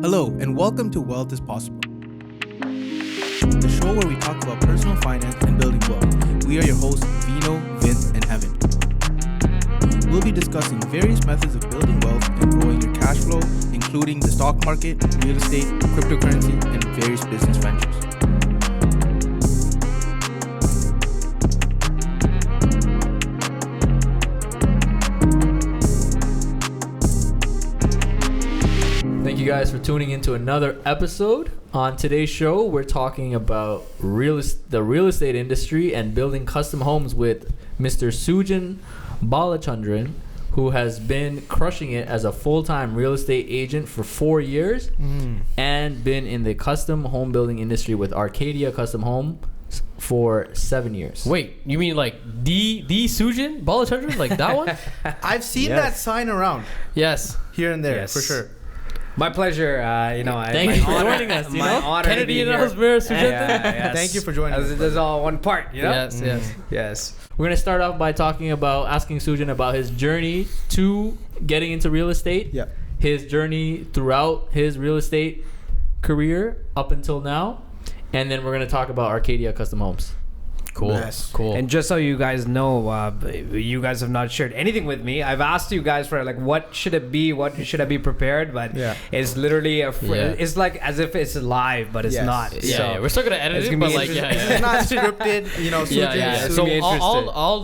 Hello, and welcome to Wealth is Possible, the show where we talk about personal finance and building wealth. We are your hosts, Vino, Vince, and Evan. We'll be discussing various methods of building wealth and growing your cash flow, including the stock market, real estate, cryptocurrency, and various business ventures. Thank you guys for tuning into another episode. On today's show, we're talking about the real estate industry and building custom homes with Mr. Sujhan Balachandran, who has been crushing it as a full-time real estate agent for 4 years and been in the custom home building industry with Arcadia Custom Homes for 7 years. Wait, you mean like the Sujhan Balachandran, like that one? I've seen Yes. that sign around Yes. here and there, Yes. for sure. My pleasure. Thank you for joining us. My honor to Kennedy be and here. Osmer Sujhan. Yes. Thank you for joining us. There's all one part, you know? Yes, yes. Yes. We're going to start off by talking about asking Sujhan about his journey to getting into real estate. Yeah. His journey throughout his real estate career up until now. And then we're going to talk about Arcadia Custom Homes. Cool. Yes. Cool. And just so you guys know, you guys have not shared anything with me. I've asked you guys for like, what should it be? What should I be prepared? But Yeah. it's literally Yeah. it's like as if it's live, but it's Yes. not. yeah, So yeah, we're still gonna edit it's it, gonna but be like, yeah, interesting. It's yeah. not scripted, you know. Yeah, Sujhan yeah, is yeah. It's So gonna be all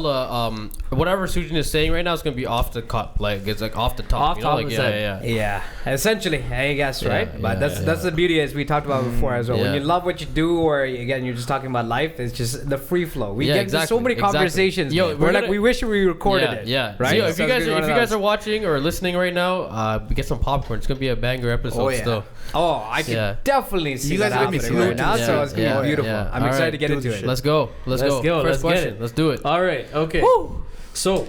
the whatever Sujhan is saying right now is gonna be off the cup, like it's like off the top. Off you know? top like, of yeah, the yeah, Yeah, essentially, I guess, Yeah, right? But yeah, that's the beauty, as we talked about before as well. When Yeah. you love what you do, or again, you're just talking about life, it's just the free flow. We Yeah, get exactly, so many exactly. conversations. Yo, man. we're We're like, gonna- we wish we recorded yeah, it. yeah. Right? So, yo, if So you it's guys gonna be one of are those. watching or listening right now, get some popcorn. It's gonna be a banger episode Oh, yeah. still. Oh, I can Yeah. definitely see You guys that are gonna be happening fluent right now. to So the it's gonna yeah, be beautiful. yeah. I'm All excited right, to get do into the it. shit. Let's go. Let's go. Let's First get question. it. Let's do it. All right. Okay. So,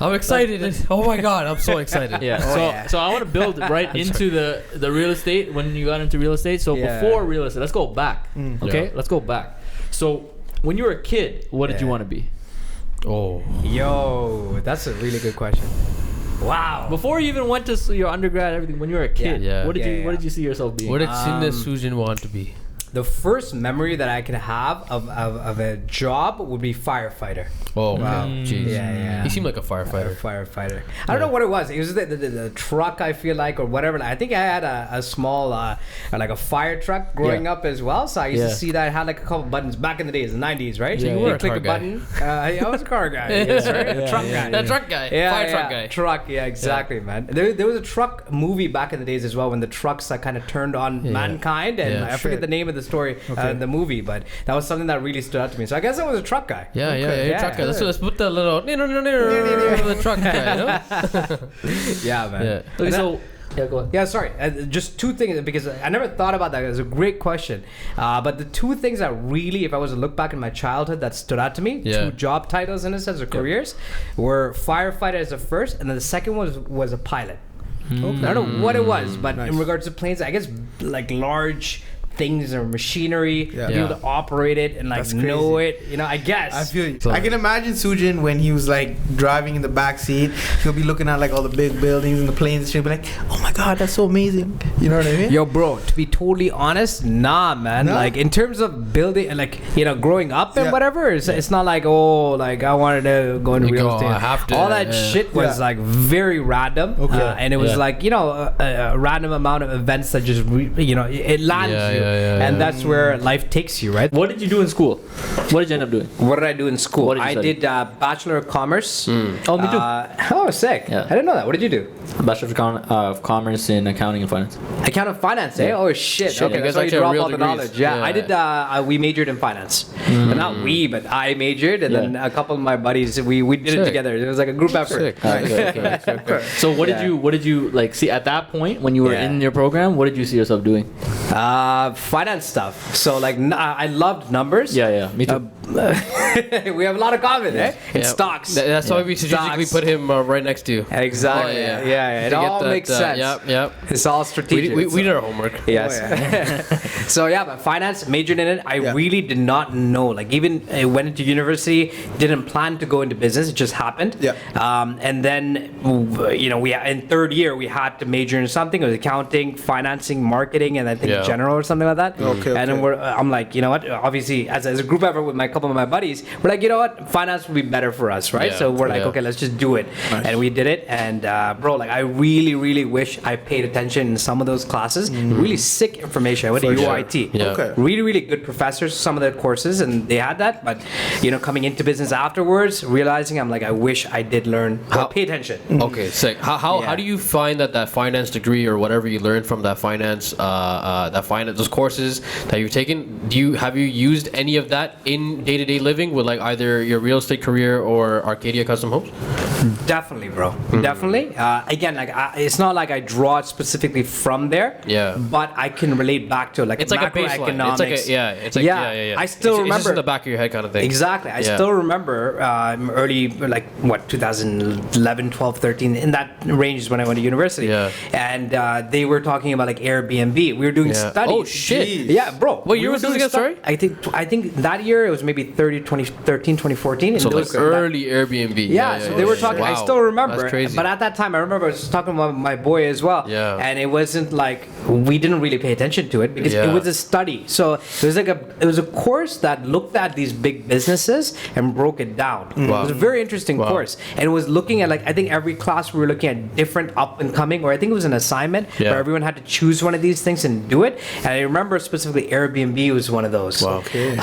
I'm excited. Oh my god, I'm so excited. yeah. Oh, so, yeah. so I want to build right into the real estate when you got into real estate. So Yeah. before real estate, let's go back. Okay. Yeah. Let's go back. So when you were a kid, what did you Yeah. want to be? Oh. Yo, that's a really good question. Wow. Before you even went to your undergrad, everything. When you were a kid, Yeah. what did Yeah, you yeah. what did you see yourself being? What did Cinda Sujhan want to be? The first memory that I can have of a job would be firefighter. Oh Wow. jeez. Yeah, yeah. He seemed like a firefighter. Firefighter. I don't know what it was. It was the truck, I feel like, or whatever. I think I had a small, like a fire truck growing Yeah. up as well. So I used Yeah. to see that. I had like a couple buttons back in the days, the 90s, right? So So you you were a click car a guy. button. I was a car guy. Yes, right? Yeah, A truck yeah, guy. That truck guy. Yeah, Fire yeah, truck guy. Truck, yeah, exactly, man. There was a truck movie back in the days as well when the trucks kind of turned on Yeah. mankind, and Yeah. I forget the name of the story, the movie, but that was something that really stood out to me. So I guess I was a truck guy. Yeah, Okay. yeah, Yeah. truck guy. Let's put the little the truck guy. You know? Yeah, man. Yeah. Okay, And so yeah, go ahead. Yeah, sorry. Just two things, because I never thought about that. It was a great question. But the two things that really, if I was to look back in my childhood, that stood out to me, Yeah. two job titles in a sense, or careers, were firefighter as the first, and then the second was a pilot. Okay. I don't know what it was, but Nice. in regards to planes, I guess like large things or machinery, Yeah. be able to operate it and like That's know crazy. it. You know, I guess. I feel you. So- I can imagine Sujhan when he was like driving in the back seat. He'll be looking at like all the big buildings and the planes and shit. Be like, "Oh my god, that's so amazing!" You know what I mean? Yo, bro, to be totally honest, nah, man. No? Like, in terms of building, like, growing up and Yeah. whatever, it's not like, oh, like, I wanted to go into Like, real oh, estate. I have to, All that yeah. shit was, Yeah. like, very random. Okay. And it was, Yeah. like, a random amount of events that just, it lands Yeah, you. yeah, yeah, and yeah. that's where life takes you, right? What did you do in school? What did you end up doing? What did I do in school? What did you I study? did Bachelor of Commerce. Oh, me too. Oh, sick. Yeah. I didn't know that. What did you do? Bachelor of Commerce in Accounting and Finance. Accounting and finance, eh? Yeah. Oh shit! Shit, Okay, you that's guys why you actually have drop real all the degrees. knowledge. Yeah, Yeah. I did. We majored in finance, but not we, but I majored, and then Yeah. a couple of my buddies we did it Sick. together. It was like a group effort. Sick. Okay. So what Yeah. did you like see at that point when you were Yeah. in your program? What did you see yourself doing? Finance stuff. So like, I loved numbers. Yeah, me too. we have a lot of common, eh? In Yeah. stocks. That's why we strategically Stocks. put him right next to you. Exactly. Oh, yeah. yeah. It To get all that, makes sense. Yep. It's all strategic. We did our homework. Yes. Oh, So yeah, but finance, majored in it. I Yeah. really did not know. Like even I went into university, didn't plan to go into business. It just happened. Yeah. And then we in third year we had to major in something. It was accounting, financing, marketing, and I think Yeah. general or something like that. Okay, And then okay. I'm like, you know what? Obviously, as a group effort with my couple of my buddies, we're like, you know what? Finance would be better for us, right? Yeah. So we're like, Yeah. okay, let's just do it. Nice. And we did it. And bro, like I really, really wish I paid attention in some of those classes. Really sick information. I went to For sure. UIT. Yeah. Okay. Really, really good professors, some of their courses, and they had that. But coming into business afterwards, realizing I'm like, I wish I did learn. How- Pay attention. Okay, sick. How Yeah. do you find that finance degree or whatever you learned from that finance those courses that you've taken? Have you used any of that in day-to-day living with like either your real estate career or Arcadia Custom Homes? Definitely, bro. Definitely. Again, like it's not like I draw it specifically from there. Yeah. But I can relate back to like It's like a baseline. It's like yeah. I still It's remember just in the back of your head kind of thing. Exactly. I Yeah. still remember early, like 2011, 12, 13, in that range is when I went to university. Yeah. And they were talking about like Airbnb. We were doing Yeah. studies. Oh, shit. Jeez. Yeah, bro. What We year were was this doing again, sorry? I think that year it was maybe 2013, 2014. and So those- like early Airbnb. yeah, so they were talking. I Wow. still remember. That's crazy. But at that time, I remember I was talking about my boy as well. Yeah. And it wasn't like we didn't really pay attention to it because Yeah. it was a study. So it was a course that looked at these big businesses and broke it down. Wow. It was a very interesting Wow. course, and it was looking at like I think every class we were looking at different up and coming, or I think it was an assignment Yeah. where everyone had to choose one of these things and do it. And I remember specifically Airbnb was one of those. Wow. Okay.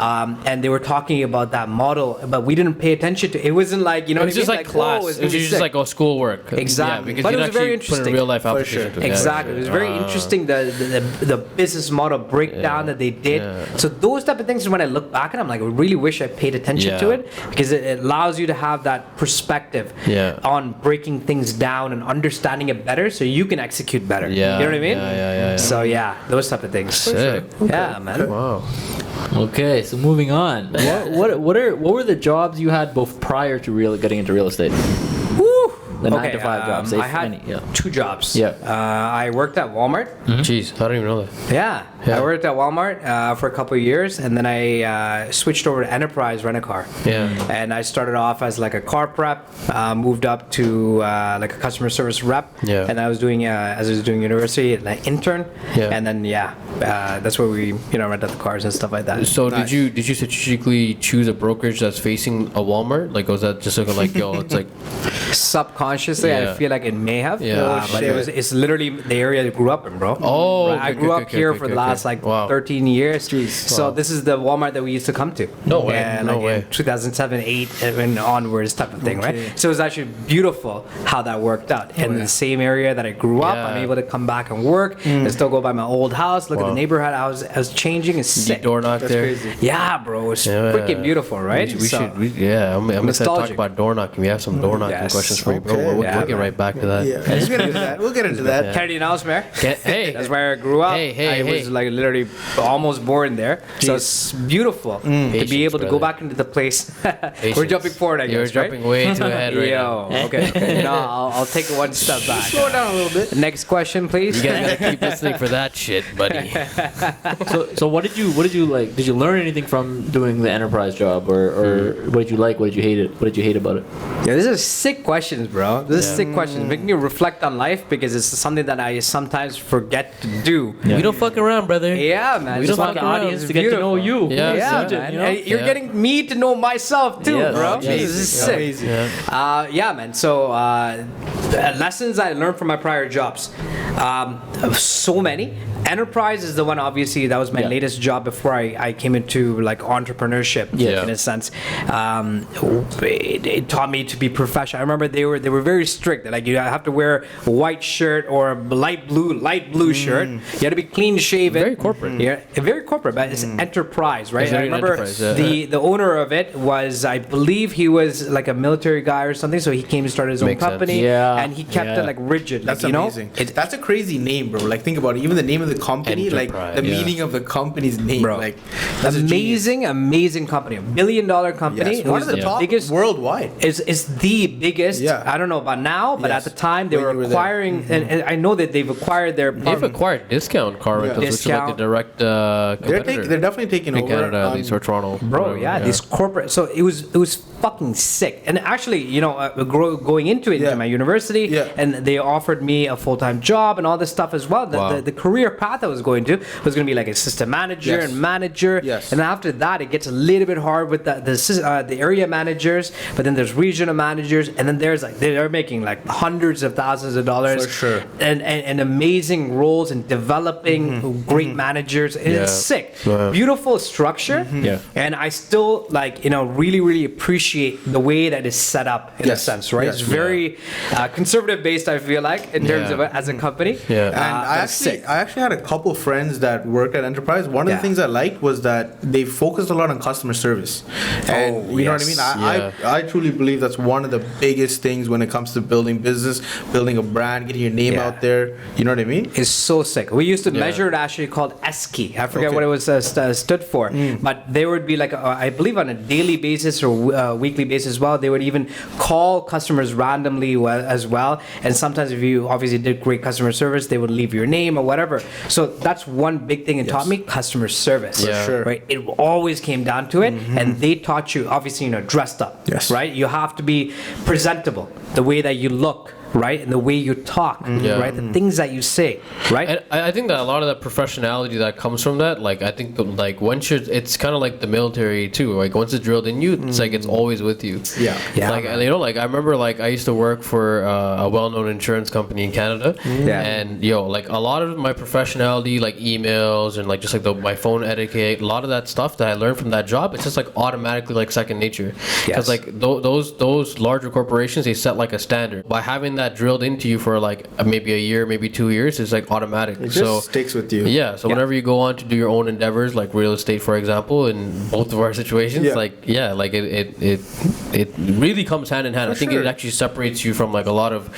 And they were talking about that model, but we didn't pay attention to it. It wasn't like It what was I just mean? like whoa, class. it's It was gonna be just sick. like schoolwork. Exactly. Yeah, because But you it was very actually put interesting. a real life For application. sure. to it. Yeah, Exactly. It was very interesting the business model breakdown that they did. Yeah. So those type of things is when I look back and I'm like, I really wish I paid attention to Yeah. it because it allows you to have that perspective Yeah. on breaking things down and understanding it better so you can execute better. Yeah. You know what I mean? Yeah. So yeah, those type of things. Sick. Yeah, man. Wow. Okay, so moving on. What were the jobs you had both prior to getting into real estate? Woo! The 9 to 5 jobs. I if had any, yeah. 2 jobs. Yeah. I worked at Walmart. Jeez, I don't even know that. Yeah. Yeah. I worked at Walmart for a couple of years, and then I switched over to Enterprise Rent a Car. Yeah. And I started off as like a car prep, moved up to like a customer service rep. Yeah. And I was doing as I was doing university, an intern. Yeah. And then that's where we rented the cars and stuff like that. So Nice. did you strategically choose a brokerage that's facing a Walmart? Like was that just like yo, it's like Subconsciously, Yeah. I feel like it may have. Yeah. Oh, but shit. it's literally the area I grew up in, bro. Oh, Right, I okay, grew okay, up okay, here okay, for the okay. last like Wow. 13 years. Jeez. So Wow. this is the Walmart that we used to come to. No way, Yeah, no like way. in 2007, 8, and onwards type of thing, Okay. right? So it was actually beautiful how that worked out. And in the same area that I grew up, I'm Yeah. able to come back and work and still go by my old house, look at Wow. the neighborhood I was changing. It's you sick. door knock That's there? crazy. Yeah, bro. It's Yeah. freaking beautiful, right? We So- should, I'm excited to talk Nostalgic. about door knocking. We have some door knocking Yes. questions for you, bro. Okay. We'll Yeah, get man. right back to that. Yeah. We'll get into that. We'll get into that. Kennedy Nelsmere. Hey, That's where I grew up. Hey, I was like literally almost born there. So it's beautiful to Patience, be able to go brother. back into the place. We're Patience. jumping forward, I You're guess, right? jumping way too ahead right now. Yo, okay. No, I'll take it one step back. Slow it down a little bit. Next question, please. You guys gotta keep listening for that shit, buddy. So what did you like? Did you learn anything from doing the enterprise job, or what did you like? What did you hate it? What did you hate about it? Yeah, this is sick questions, bro. This is Yeah. sick questions. Making you reflect on life because it's something that I sometimes forget to do. Yeah. We don't fuck around, brother. Yeah, man. We Just don't Want the fuck around. audience It's to get to know beautiful. you. Yeah, Yeah, Sujhan, man. you know? And you're Yeah. getting me to know myself too, Yes. bro. Yes. This is Amazing. sick. Amazing. Yeah. Yeah, man. So lessons I learned from my prior jobs, so many. Enterprise is the one, obviously, that was my Yeah. latest job before I came into like entrepreneurship Yeah. in a sense. It taught me to be professional. I remember they were very strict. Like you have to wear a white shirt or a light blue shirt. You had to be clean shaven. Very corporate. Yeah, very corporate, but it's enterprise, right? It's I very remember enterprise, yeah. the owner of it was, I believe he was like a military guy or something. So he came and started his own Makes sense. company, Yeah. and he kept Yeah. it like rigid. That's like, amazing. It's That's a crazy name, bro. Like, think about it. Even the name of the company, like Enterprise. the meaning of the company's name, Bro. like that's a genius. amazing company, $1 billion company. Yes, one of the top biggest worldwide. is the biggest. Yeah. I don't know about now, but Yes. at the time they When were you were there. acquiring, and I know that they've acquired their. They've acquired discount car rentals, which is like Discount. the direct They're competitor they're definitely taking in over. Canada, at least, or Toronto. Bro, whatever, yeah, these corporate. So it was fucking sick. And actually, going into it, Yeah. into my university, Yeah. and they offered me a full-time job and all this stuff as well. Wow. The career path I was going to was going to be like assistant manager Yes. and manager. Yes. And after that, it gets a little bit hard with the area managers. But then there's regional managers, and then there's like they're making like hundreds of thousands of dollars For sure. and amazing roles and developing great managers. And It's Yeah. sick, Yeah. beautiful structure. Yeah. And I still really, really appreciate the way that is set up in a Yes. sense, right? Yes. It's very conservative based, I feel like, in terms Yeah. of it as a company. Yeah. And but it's sick. I actually had a couple friends that worked at Enterprise. One of Yeah. the things I liked was that they focused a lot on customer service. And you know what I mean? yes. I truly believe that's one of the biggest things when it comes to building business, building a brand, getting your name Yeah. out there. You know what I mean? Is so sick. We used to Yeah. measure it actually called ESKI. I forget Okay. what it was stood for, but they would be like, I believe on a daily basis or weekly basis as well. They would even call customers randomly as well. And sometimes if you obviously did great customer service, they would leave your name or whatever. So that's one big thing it taught me: customer service. For sure. Right. It always came down to it, and they taught you obviously dressed up. Yes. Right. You have to be presentable, the way that you look. Right, and the way you talk, Yeah. right, the things that you say, right. And I think that a lot of that professionality that comes from that, like I think like once you're, it's kind of like the military too. Like once it's drilled in you, it's like it's always with you. Yeah. Yeah, Like man. like I remember like I used to work for a well-known insurance company in Canada. Yeah. And like a lot of my professionality, like emails and like just like my phone etiquette, a lot of that stuff that I learned from that job, it's just like automatically like second nature. Because Yes. like those larger corporations, they set like a standard by having that drilled into you for like maybe a year, maybe 2 years. It's like automatic. It just sticks with you. Yeah, so Yeah. whenever you go on to do your own endeavors, like real estate, for example, in both of our situations, Yeah. like it really comes hand in hand. For I think sure. it actually separates you from like a lot of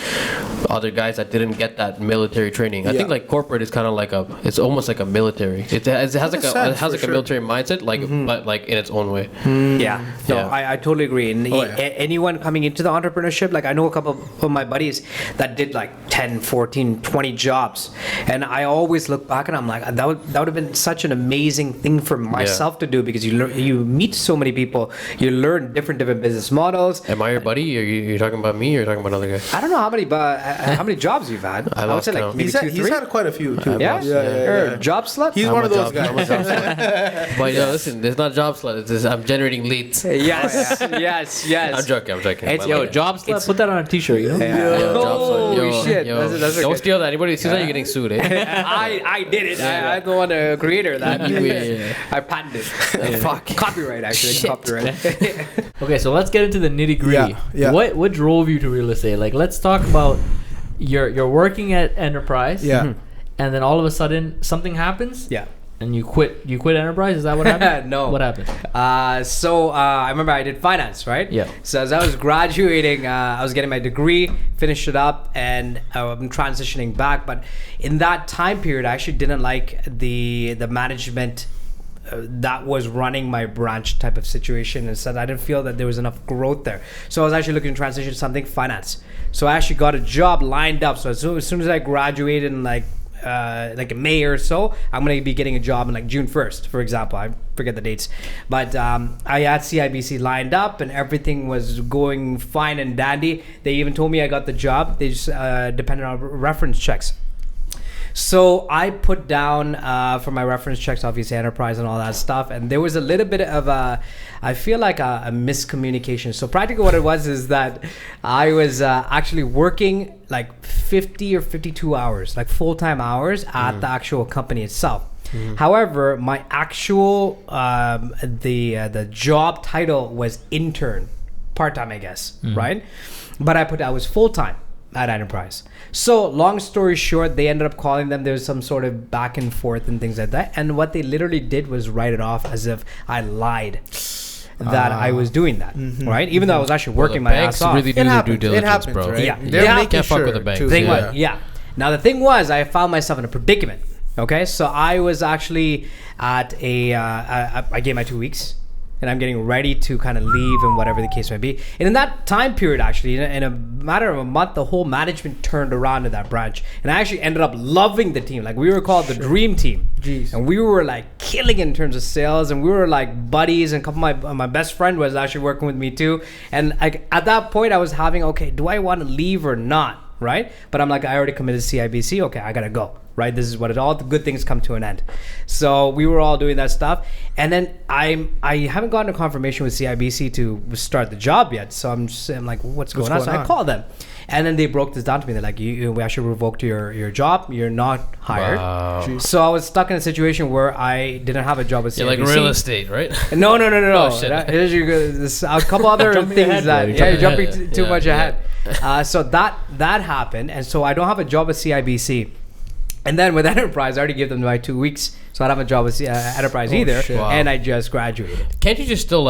other guys that didn't get that military training. I think Yeah. like corporate is kind of like it's almost like a military. It has like Makes sense, it has for like sure. a military mindset, like but like in its own way. Yeah, no, Yeah. I totally agree. And Oh, yeah. anyone coming into the entrepreneurship, like I know a couple of my buddies that did like 10, 14, 20 jobs. And I always look back and I'm like, that would have been such an amazing thing for myself to do, because you meet so many people, you learn different business models. Am I your buddy? Are you talking about me or are you talking about another guy? I don't know how many jobs you've had. I would lost say like count. maybe He's two, had, three. he's had quite a few too. Yeah? Or job slut? He's I'm one a of those job- I'm a guys. job slut. But yeah, listen, it's not job slut. It's just, I'm generating leads. Yes, yes. I'm joking. It's- I Yo, like it. job slut. Put that on a t-shirt. You know. Yo, job slut. Holy shit. That's a Don't good- steal that. Anybody steals that, you're getting sued, eh? I did it. I'm the one, the creator of that. Yeah. I patented it. Fuck. Copyright, actually. Shit. Copyright. Okay, so let's get into the nitty gritty. Yeah, yeah. What drove you to real estate? Like, let's talk about you're working at Enterprise. Yeah. And then all of a sudden something happens. Yeah. And you quit. You quit Enterprise. Is that what happened? No. What happened? So I remember I did finance, right? Yeah. So as I was graduating, I was getting my degree, finished it up, and I'm transitioning back. But in that time period, I actually didn't like the management that was running my branch type of situation, and said I didn't feel that there was enough growth there. So I was actually looking to transition to something finance. So I actually got a job lined up. So as soon as I graduated in like May or so, I'm gonna be getting a job in like June 1st, for example. I forget the dates, but I had CIBC lined up and everything was going fine and dandy. They even told me I got the job. They just depended on reference checks. So I put down for my reference checks, obviously Enterprise and all that stuff, and there was a little bit of I feel like a miscommunication. So practically what it was is that I was actually working like 50 or 52 hours, like full-time hours at the actual company itself. However, my actual the job title was intern, part-time, I guess, right? But I was full-time at Enterprise. So long story short, they ended up calling them. There was some sort of back and forth and things like that. And what they literally did was write it off as if I lied that I was doing that, right? Even though I was actually working my ass off. Really do their due It diligence, happens, bro. right? Yeah. They're Yeah. making Can't fuck sure with the bank. too. Thing Yeah. was, yeah. Now the thing was, I found myself in a predicament. Okay, so I was actually at I gave my 2 weeks, and I'm getting ready to kind of leave and whatever the case may be. And in that time period, actually, in a matter of a month, the whole management turned around in that branch, and I actually ended up loving the team. Like, we were called the dream team. Jeez. And we were like killing it in terms of sales, and we were like buddies. And a couple of my best friend was actually working with me too. And like at that point, I was having, okay, do I want to leave or not? Right? But I'm like, I already committed to CIBC. Okay, I gotta go. Right? This is what all the good things come to an end. So we were all doing that stuff, and then I haven't gotten a confirmation with CIBC to start the job yet. So I'm like, what's going on? So I called them, and then they broke this down to me. They're like, we actually revoked your job. You're not hired. Wow. So I was stuck in a situation where I didn't have a job with CIBC. You're like real estate, right? No. Oh, shit. There's a couple other things that you're jumping too much ahead. So that happened, and so I don't have a job with CIBC. And then with Enterprise, I already gave them my 2 weeks, so I don't have a job with Enterprise either. Shit. Wow. And I just graduated. Can't you still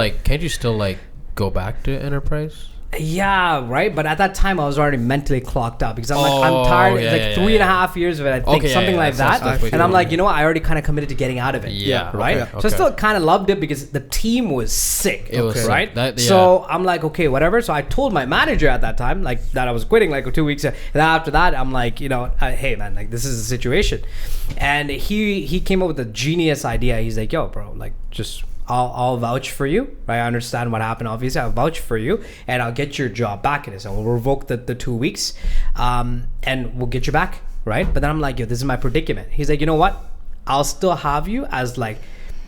go back to Enterprise? Yeah, right. But at that time, I was already mentally clocked up because I'm tired. Yeah, it's like 3.5 years of it, I think, something like that. And I'm like, you know what? I already kind of committed to getting out of it. Yeah. Right. Okay. So I still kind of loved it because the team was sick. It was sick. Right. So I'm like, okay, whatever. So I told my manager at that time, like, that I was quitting like 2 weeks. And after that, I'm like, hey man, like, this is the situation. And he came up with a genius idea. He's like, yo, bro, like, just. I'll vouch for you. Right? I understand what happened. Obviously, I'll vouch for you, and I'll get your job back in this. And we'll revoke the 2 weeks, and we'll get you back. Right? But then I'm like, yo, this is my predicament. He's like, you know what? I'll still have you as like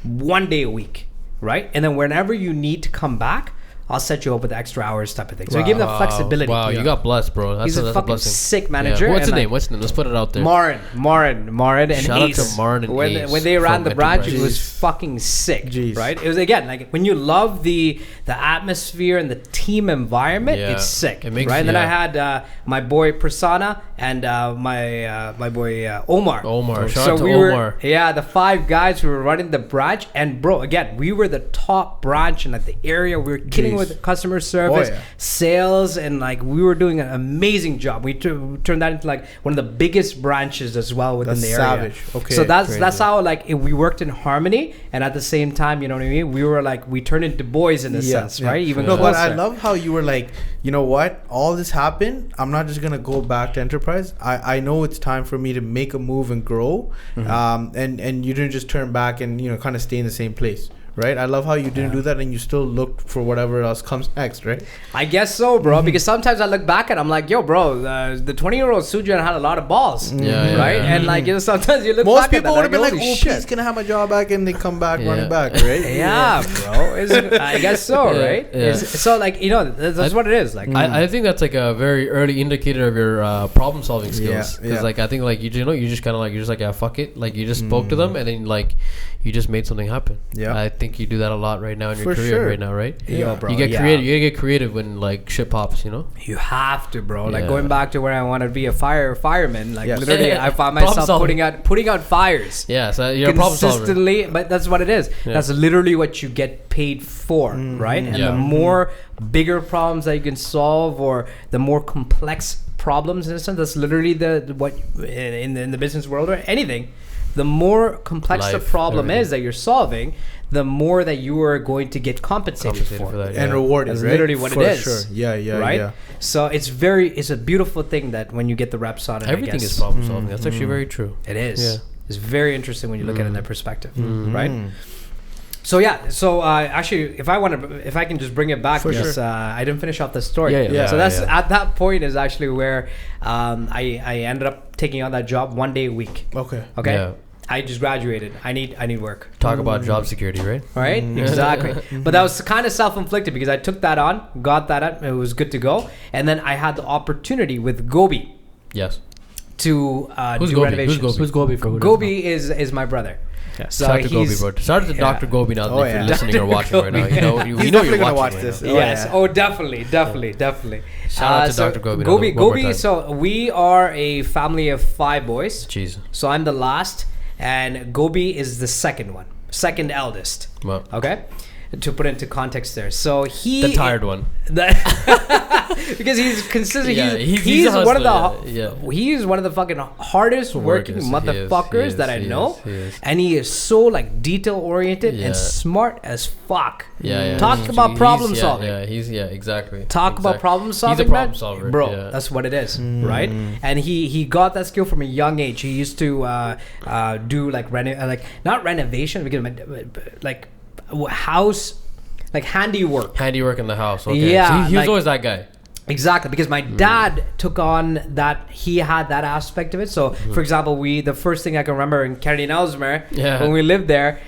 1 day a week, right? And then whenever you need to come back, I'll set you up with extra hours type of thing. So I give him the flexibility. Wow, you got blessed, bro. He's a fucking blessing. sick manager. Yeah. What's and the name? Let's put it out there. Marin, and Shout Ace. out to Marin and Ace when they ran the from branch, it Enterprise. was fucking sick. Jeez. Right? It was, again, like, when you love the atmosphere and the team environment, Yeah. it's sick. It makes- right? And then I yeah. had my boy Prasanna and my boy Omar. Shout So out to we Omar. were the 5 guys who were running the branch, and bro, again, we were the top branch in like the area. We were killing with customer service, sales, and like we were doing an amazing job. We turned that into like one of the biggest branches as well within the area. Savage. Okay. So that's how like we worked in harmony, and at the same time, you know what I mean, we were like, we turned into boys in a sense, right? Even no, but I closer. love how you were like, you know what? All this happened. I'm not just gonna go back to Enterprise. I know it's time for me to make a move and grow. And you didn't just turn back and kind of stay in the same place. Right, I love how you didn't do that, and you still looked for whatever else comes next, right? I guess so, bro. Because sometimes I look back and I'm like, yo, bro, the 20-year-old Sujhan had a lot of balls, right? And like, sometimes you look Most back people would at have that, been like, holy "Oh, shit. please, can I have my job back?" And they come back running back, right? Yeah, bro. I guess so, right? Yeah. So like, that's what it is. Like, I think that's like a very early indicator of your problem solving skills. Because like I think like you just kind of like, you're just like, yeah, fuck it. Like you just spoke to them, and then like you just made something happen. Yeah, I think you do that a lot right now in your For career sure. right now, right? Yo, bro, You get creative. You gotta get creative when like shit pops, you know. You have to, bro. Like Yeah. going back to where I want to be a fireman. Like Yes. literally, I found Problem myself solving. putting out fires. Yeah, so you're a problem solver. Consistently, but that's what it is. Yeah. That's literally what you get paid for, right? And Yeah. the more bigger problems that you can solve, or the more complex problems, in a sense, that's literally what in the business world or anything. The more complex the Life, problem everything. is that you're solving, the more that you are going to get compensated for. that. and yeah. rewarded. That's right? literally what For it is. Sure. Yeah, right? yeah. So it's a beautiful thing that when you get the reps on it, Everything I guess. is problem solving. That's actually very true. It is. Yeah. It's very interesting when you look at it in that perspective, right? So actually, if I can just bring it back, For because sure. I didn't finish off the story. Yeah. So that's at that point is actually where I ended up taking on that job 1 day a week. Okay. Okay. Yeah. I just graduated. I need work. Talk about job security, right? Right? Exactly. But that was kind of self-inflicted because I took that on, got that up, it was good to go, and then I had the opportunity with Gobi Yes. to Who's do Gobi? renovations. Who's Gobi for? who doesn't Gobi is my brother. So Shout out to Gobi, he's bro. Shout out to Dr. Gobi now Oh, if you're yeah. listening or watching right now. You know, He's you know definitely you're gonna watch watching this. right Oh, yes. yeah. Oh, definitely. Shout out to so Dr. Gobi. Gobi, one more Gobi. time. So we are a family of 5 boys. Jeez. So I'm the last, and Gobi is the second eldest. Well, Okay. to put into context there. So he The tired one. because he's consistent. Yeah, he's a one of the hustler, yeah. he's one of the fucking hardest working Workers. motherfuckers that I know, He is. and he is so like detail oriented Yeah. and smart as fuck. Yeah. Talk about problem solving. Yeah, exactly. Talk about Exactly. problem solving. He's a problem man. solver, bro. yeah. That's what it is, right? And he got that skill from a young age. He used to do like not renovation because like house, like handiwork. Handiwork in the house. Okay. Yeah, So he was like- always that guy. Exactly, because my dad took on that. He had that aspect of it. So, for example, the first thing I can remember in Kennedy and Ellesmere, Yeah. when we lived there,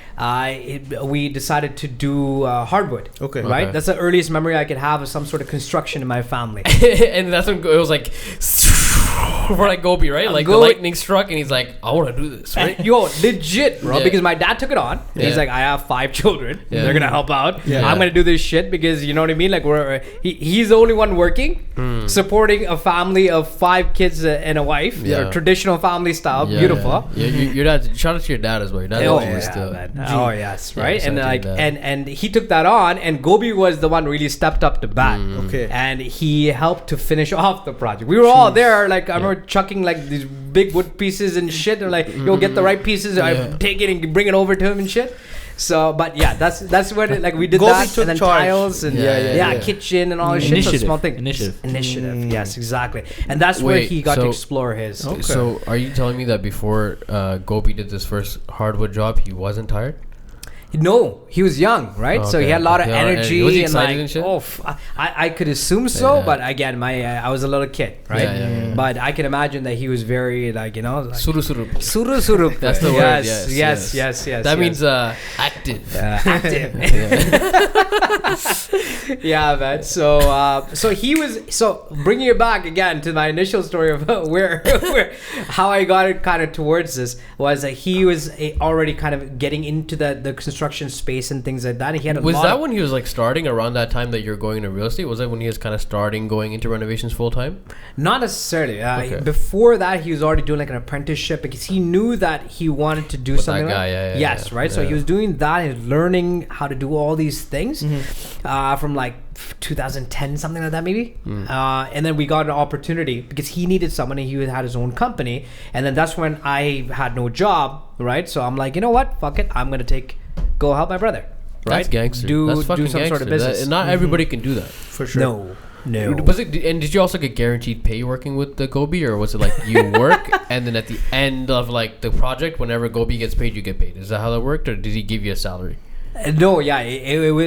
we decided to do hardwood. Okay. Right? Okay. That's the earliest memory I could have of some sort of construction in my family. And that's when it was like for like Gobi, right? Like the Gobi- lightning struck, and he's like, "I want to do this." Right? Yo, legit, bro. Yeah. Because my dad took it on. Yeah. He's like, I have 5 children. Yeah. They're gonna help out. Yeah. I'm gonna do this shit because you know what I mean. Like he's the only one working, supporting a family of 5 kids and a wife. Yeah. Traditional family style, Yeah, beautiful. Yeah. Your dad. Shout out to your dad as well. Your dad Oh, always yeah, still. man. Oh yes, Yeah, right. And shout out like to your dad. and he took that on, and Gobi was the one really stepped up to bat. Okay. And he helped to finish off the project. We were all there, like I remember chucking like these big wood pieces and shit. They're like, "Yo, get the right pieces. I take it and bring it over to him and shit." So, but yeah, that's what like we did Gobi that, took and then charge. tiles and Yeah. kitchen and all this shit. So Initiative. small thing. Initiative. Yes, exactly. And that's where Wait, he got to so- explore his. Okay. So, are you telling me that before Gobi did this first hardwood job, he wasn't tired? No, he was young, right? So he Okay, had a lot of okay. Yeah, and energy was he and excited like, and shit? I could assume so, Yeah. but again, I was a little kid, right? Yeah. But I can imagine that he was very like like, Suru suru. Suru. That's the word. Yes. That means active. active. Yeah, man. So he was. So bringing it back again to my initial story of where how I got it kind of towards this was that he was already kind of getting into the construction space and things like that. He had a Was lot that of, when he was like starting around that time that you're going into real estate? Was that when he was kind of starting going into renovations full time? Not necessarily. Okay. Before that, he was already doing like an apprenticeship because he knew that he wanted to do With that something. guy, like, yeah, yes, yeah, right. So yeah. he was doing that and learning how to do all these things from like 2010, something like that, maybe. And then we got an opportunity because he needed someone and he had his own company. And then that's when I had no job, right? So I'm like, you know what? Fuck it. I'm gonna go help my brother. Right? That's gangster. Do That's fucking some gangster. sort of business. Not everybody can do that. For sure. No. And did you also get guaranteed pay working with the Gobi, or was it like you work and then at the end of like the project, whenever Gobi gets paid, you get paid? Is that how that worked, or did he give you a salary? No, yeah,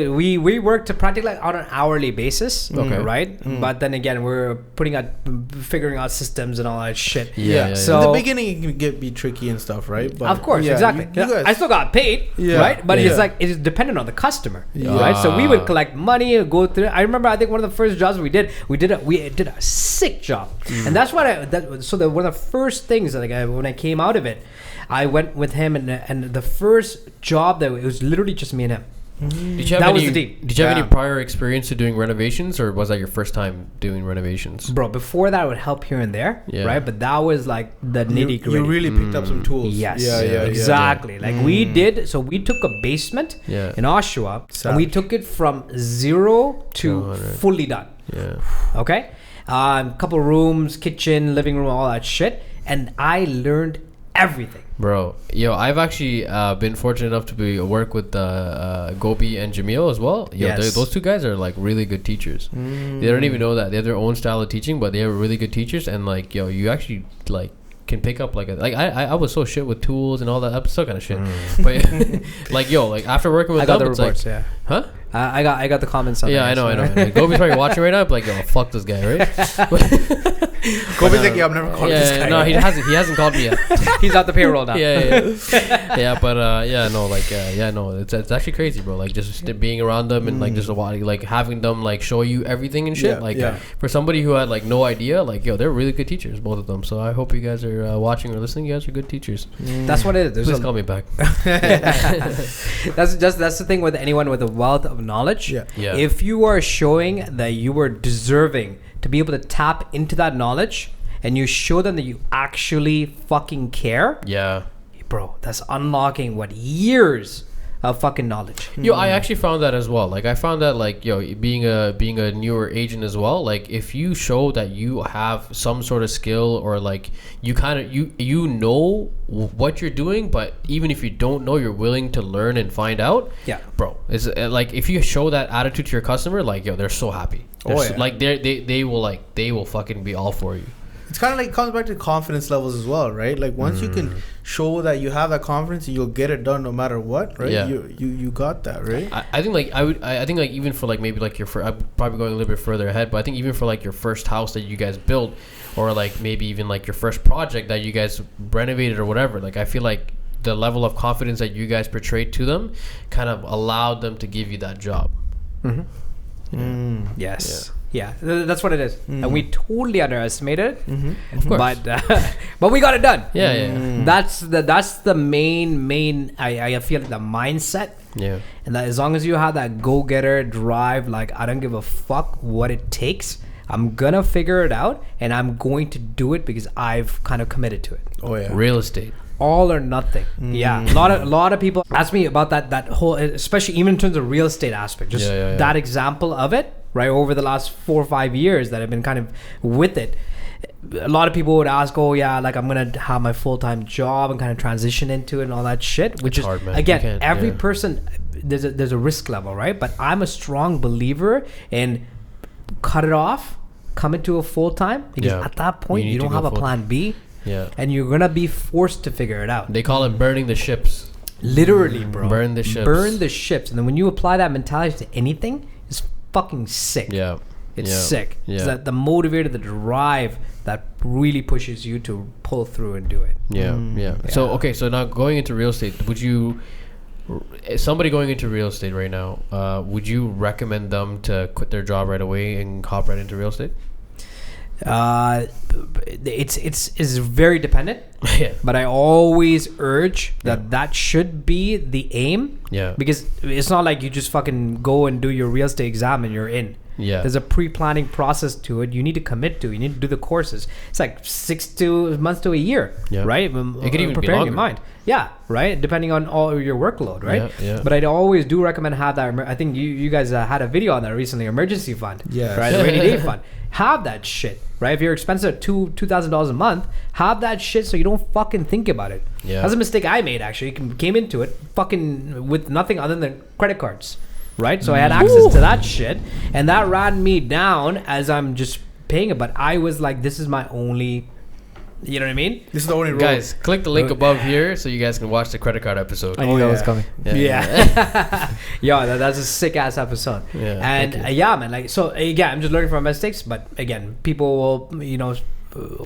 we worked practically on an hourly basis, Okay. right? But then again, we're figuring out systems and all that shit. Yeah. So In the beginning, it can be tricky and stuff, right? But of course, yeah, exactly. you guys, I still got paid, Yeah. right? But Yeah. it's like it is dependent on the customer, Yeah. right? So we would collect money and go through. I remember, I think one of the first jobs we did a sick job, and that's what one of the first things like when I came out of it, I went with him and the first job that it was literally just me and him. Did you have That any? was the deal. Did you have Yeah. any prior experience to doing renovations, or was that your first time doing renovations? Bro, before that I would help here and there, Yeah. right? But that was like the nitty gritty. you really picked up some tools. Yes, Yeah. exactly. Like we did. So we took a basement Yeah. in Oshawa, and we Savage. took it from 0 to 200. fully done. Yeah. Okay, couple rooms, kitchen, living room, all that shit, and I learned everything. Bro, I've actually been fortunate enough to work with Gobi and Jamil as well. Yes. Those two guys are like really good teachers. They don't even know that they have their own style of teaching, but they are really good teachers. And like, you actually like can pick up like I was so shit with tools and all that. I'm still kind of shit, but like after working with I got them, the it's reports. like, yeah, huh? I got the comments on Yeah, that, I know. so- Like, Gobi's probably watching right now. Like, fuck this guy, right? Kobe's like, yeah, I'm never calling this guy. No, he hasn't called me yet. He's out the payroll now. Yeah, but it's actually crazy, bro. Like just being around them and like just like having them like show you everything and shit. Yeah, Like yeah. for somebody who had like no idea, like they're really good teachers, both of them. So I hope you guys are watching or listening. You guys are good teachers. That's what it is. There's Please a- call me back. that's the thing with anyone with a wealth of knowledge. Yeah. Yeah. If you are showing that you are deserving to be able to tap into that knowledge and you show them that you actually fucking care, Yeah. bro, that's unlocking years of fucking knowledge. Yo, I actually found that as well. Like I found that like being a newer agent as well. Like if you show that you have some sort of skill or like you kind of you know what you're doing, but even if you don't know, you're willing to learn and find out. Yeah, bro. It's like if you show that attitude to your customer, like they're so happy. Like they will fucking be all for you. It's kind of like, it comes back to confidence levels as well, right? Like once you can show that you have that confidence, you'll get it done no matter what, right? Yeah. You got that, right? I think like I think like even for like maybe like I'm probably going a little bit further ahead, but I think even for like your first house that you guys built, or like maybe even like your first project that you guys renovated or whatever, like I feel like the level of confidence that you guys portrayed to them kind of allowed them to give you that job. Yes. Yeah, that's what it is, and we totally underestimated it. Of course. But we got it done. That's the main. I feel like the mindset. Yeah. And that as long as you have that go-getter drive, like I don't give a fuck what it takes. I'm gonna figure it out, and I'm going to do it because I've kind of committed to it. Oh yeah. Real estate. All or nothing. Yeah, a lot of people ask me about that whole, especially even in terms of real estate aspect. Just that example of it, right? Over the last 4 or 5 years that I've been kind of with it. A lot of people would ask, "Oh yeah, like I'm gonna have my full-time job and kind of transition into it and all that shit." Which is hard, man. Again, every person there's a risk level, right? But I'm a strong believer in cut it off, come into a full-time, because at that point you don't have a plan B. Yeah. And you're gonna be forced to figure it out. They call it burning the ships. Literally, bro. Burn the ships. Burn the ships. And then when you apply that mentality to anything, it's fucking sick. Yeah. It's sick. Yeah. It's that the motivator, the drive that really pushes you to pull through and do it. Yeah. So okay, so now going into real estate, would you somebody going into real estate right now, would you recommend them to quit their job right away and hop right into real estate? It's very dependent. But I always urge that should be the aim. Because it's not like you just fucking go and do your real estate exam and you're in. There's a pre-planning process to it. You need to commit to. You need to do the courses. It's like 6 months to a year, right? It could even preparing be longer. your mind. Yeah, right. Depending on all your workload, right? But I always do recommend have that. I think you guys had a video on that recently. Emergency fund, right? The rainy day fund. Have that shit, right? If your expenses are $2,000 a month, have that shit so you don't fucking think about it. That's a mistake I made actually. Came into it fucking with nothing other than credit cards, right? So I had access to that shit, and that ran me down as I'm just paying it. But I was like, this is my only. You know what I mean? This is the only rule. Guys, click the link above here so you guys can watch the credit card episode. I knew that was coming. Yeah. Yeah, that's a sick ass episode. And man, like, so again, I'm just learning from my mistakes. But again, people will,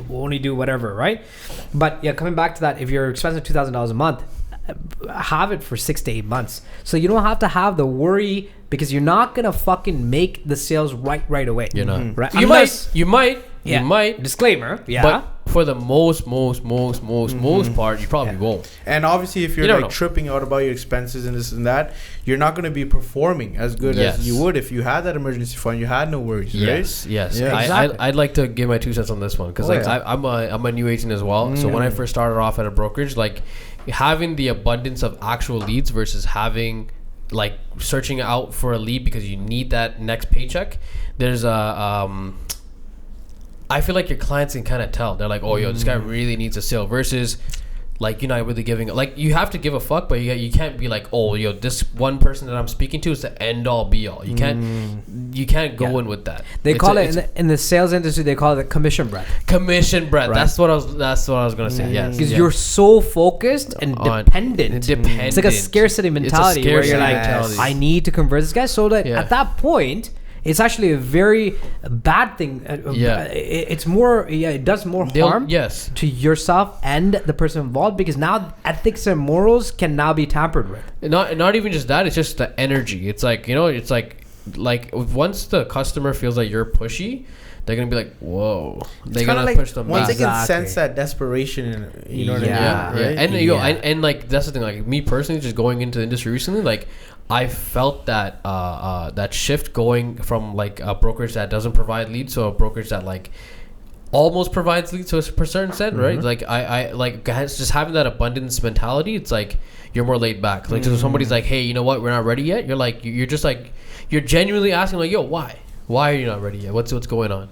only do whatever, right? But yeah, coming back to that, if you're expensing $2,000 a month, have it for 6 to 8 months, so you don't have to have the worry, because you're not gonna fucking make the sales right away. You're not. Right? You might. Disclaimer. Yeah. But for the most part, you probably won't. And obviously, if you're tripping out about your expenses and this and that, you're not going to be performing as good as you would if you had that emergency fund. You had no worries, right? Yes. Yeah, exactly. I'd like to give my 2 cents on this one, because I'm a new agent as well. So when I first started off at a brokerage, like having the abundance of actual leads versus having like searching out for a lead because you need that next paycheck, there's I feel like your clients can kind of tell. They're like, oh, yo, this guy really needs a sale, versus like you're not really giving, like you have to give a fuck, but you can't be like, oh, yo, this one person that I'm speaking to is the end all be all. You can't go in with that. They call it in the sales industry, they call it commission breath. Commission breath. Right. That's what I was gonna say. Yes, because you're so focused and dependent. It's like a scarcity mentality where you're like, I need to convert this guy. So that at that point, it's actually a very bad thing. It's more. It does more harm. To yourself and the person involved, because now ethics and morals can now be tampered with. Not even just that. It's just the energy. It's like, it's like once the customer feels like you're pushy, they're gonna be like, whoa. They're gonna push them once back. they can sense that desperation, you know what I mean? Right? And like that's the thing. Like me personally, just going into the industry recently, like I felt that that shift going from like a brokerage that doesn't provide leads to a brokerage that like almost provides leads to a certain extent, right? Like I like guys just having that abundance mentality. It's like you're more laid back. Like so somebody's like, hey, you know what? We're not ready yet. You're like you're just like you're genuinely asking like, yo, why? Why are you not ready yet? What's going on?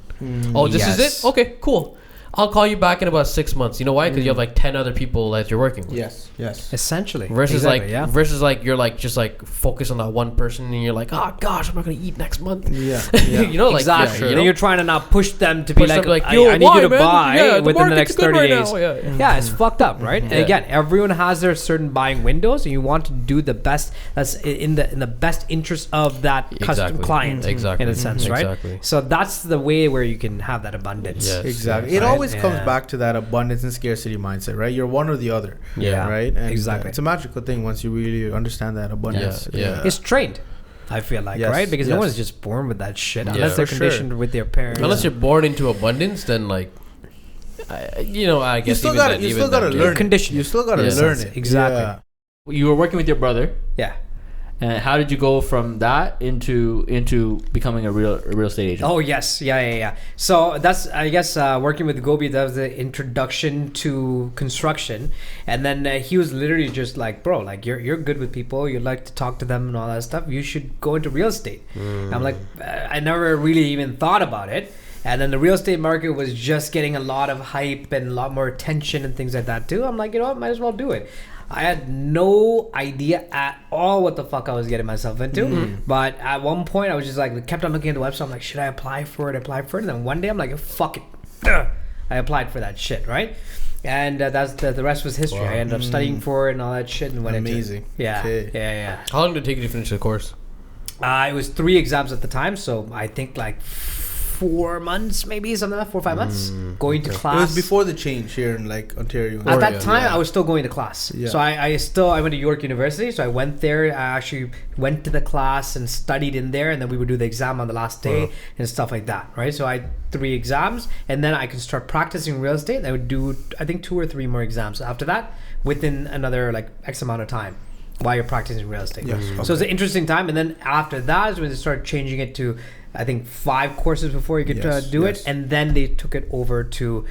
Oh, this is it? Okay, cool. I'll call you back in about 6 months. You know why? Because you have like 10 other people that you're working with. Yes. Essentially. Versus like you're like just like focus on that one person and you're like, oh gosh, I'm not gonna eat next month. Yeah. You know, like exactly. yeah, You're trying to not push them to push be them like, yo, I need you to man? buy within the next 30 right days. now. Yeah, it's fucked up, right? And again, everyone has their certain buying windows, and you want to do the best that's in the best interest of that custom client, exactly, in a sense, right? Exactly. So that's the way where you can have that abundance. Yes. Exactly. Yes. It always comes back to that abundance and scarcity mindset, right? You're one or the other. Yeah. Right? And Exactly. it's a magical thing once you really understand that abundance. Yeah. It's trained, I feel like, Yes, right? Because no yes. one's just born with that shit, Yeah. unless they're For conditioned sure. with their parents. Unless you're born into abundance, then like, I You guess still even gotta then- you even still gotta then, learn yeah. it. Conditioned. You still gotta Yeah. learn it. Exactly. Yeah. You were working with your brother, Yeah. and how did you go from that into becoming a real estate agent? Oh yes, yeah. So that's, I guess, working with Gobi, that was the introduction to construction, and then he was literally just like, bro, like you're good with people, you like to talk to them and all that stuff. You should go into real estate. I'm like, I never really even thought about it. And then the real estate market was just getting a lot of hype and a lot more attention and things like that too. I'm like, you know what, might as well do it. I had no idea at all what the fuck I was getting myself into. But at one point, I was just like, kept on looking at the website. I'm like, should I apply for it? And then one day, I'm like, fuck it. I applied for that shit, right? And that's the rest was history. Wow. I ended up studying for it and all that shit and went Amazing. into it. Yeah, Okay. yeah. How long did it take you to finish the course? It was 3 exams at the time, so I think like 4 months, maybe something like that, 4 or 5 months, going to class. It was before the change here in like Ontario. At that yeah, time, yeah. I was still going to class. Yeah. So I went to York University. So I went there. I actually went to the class and studied in there, and then we would do the exam on the last day and stuff like that, right? So I had 3 exams, and then I could start practicing real estate. I would do, I think, 2 or 3 more exams after that within another like X amount of time while you're practicing real estate. Yes, So it's an interesting time. And then after that is when they started changing it to, I think, 5 courses before you could do it, and then they took it over to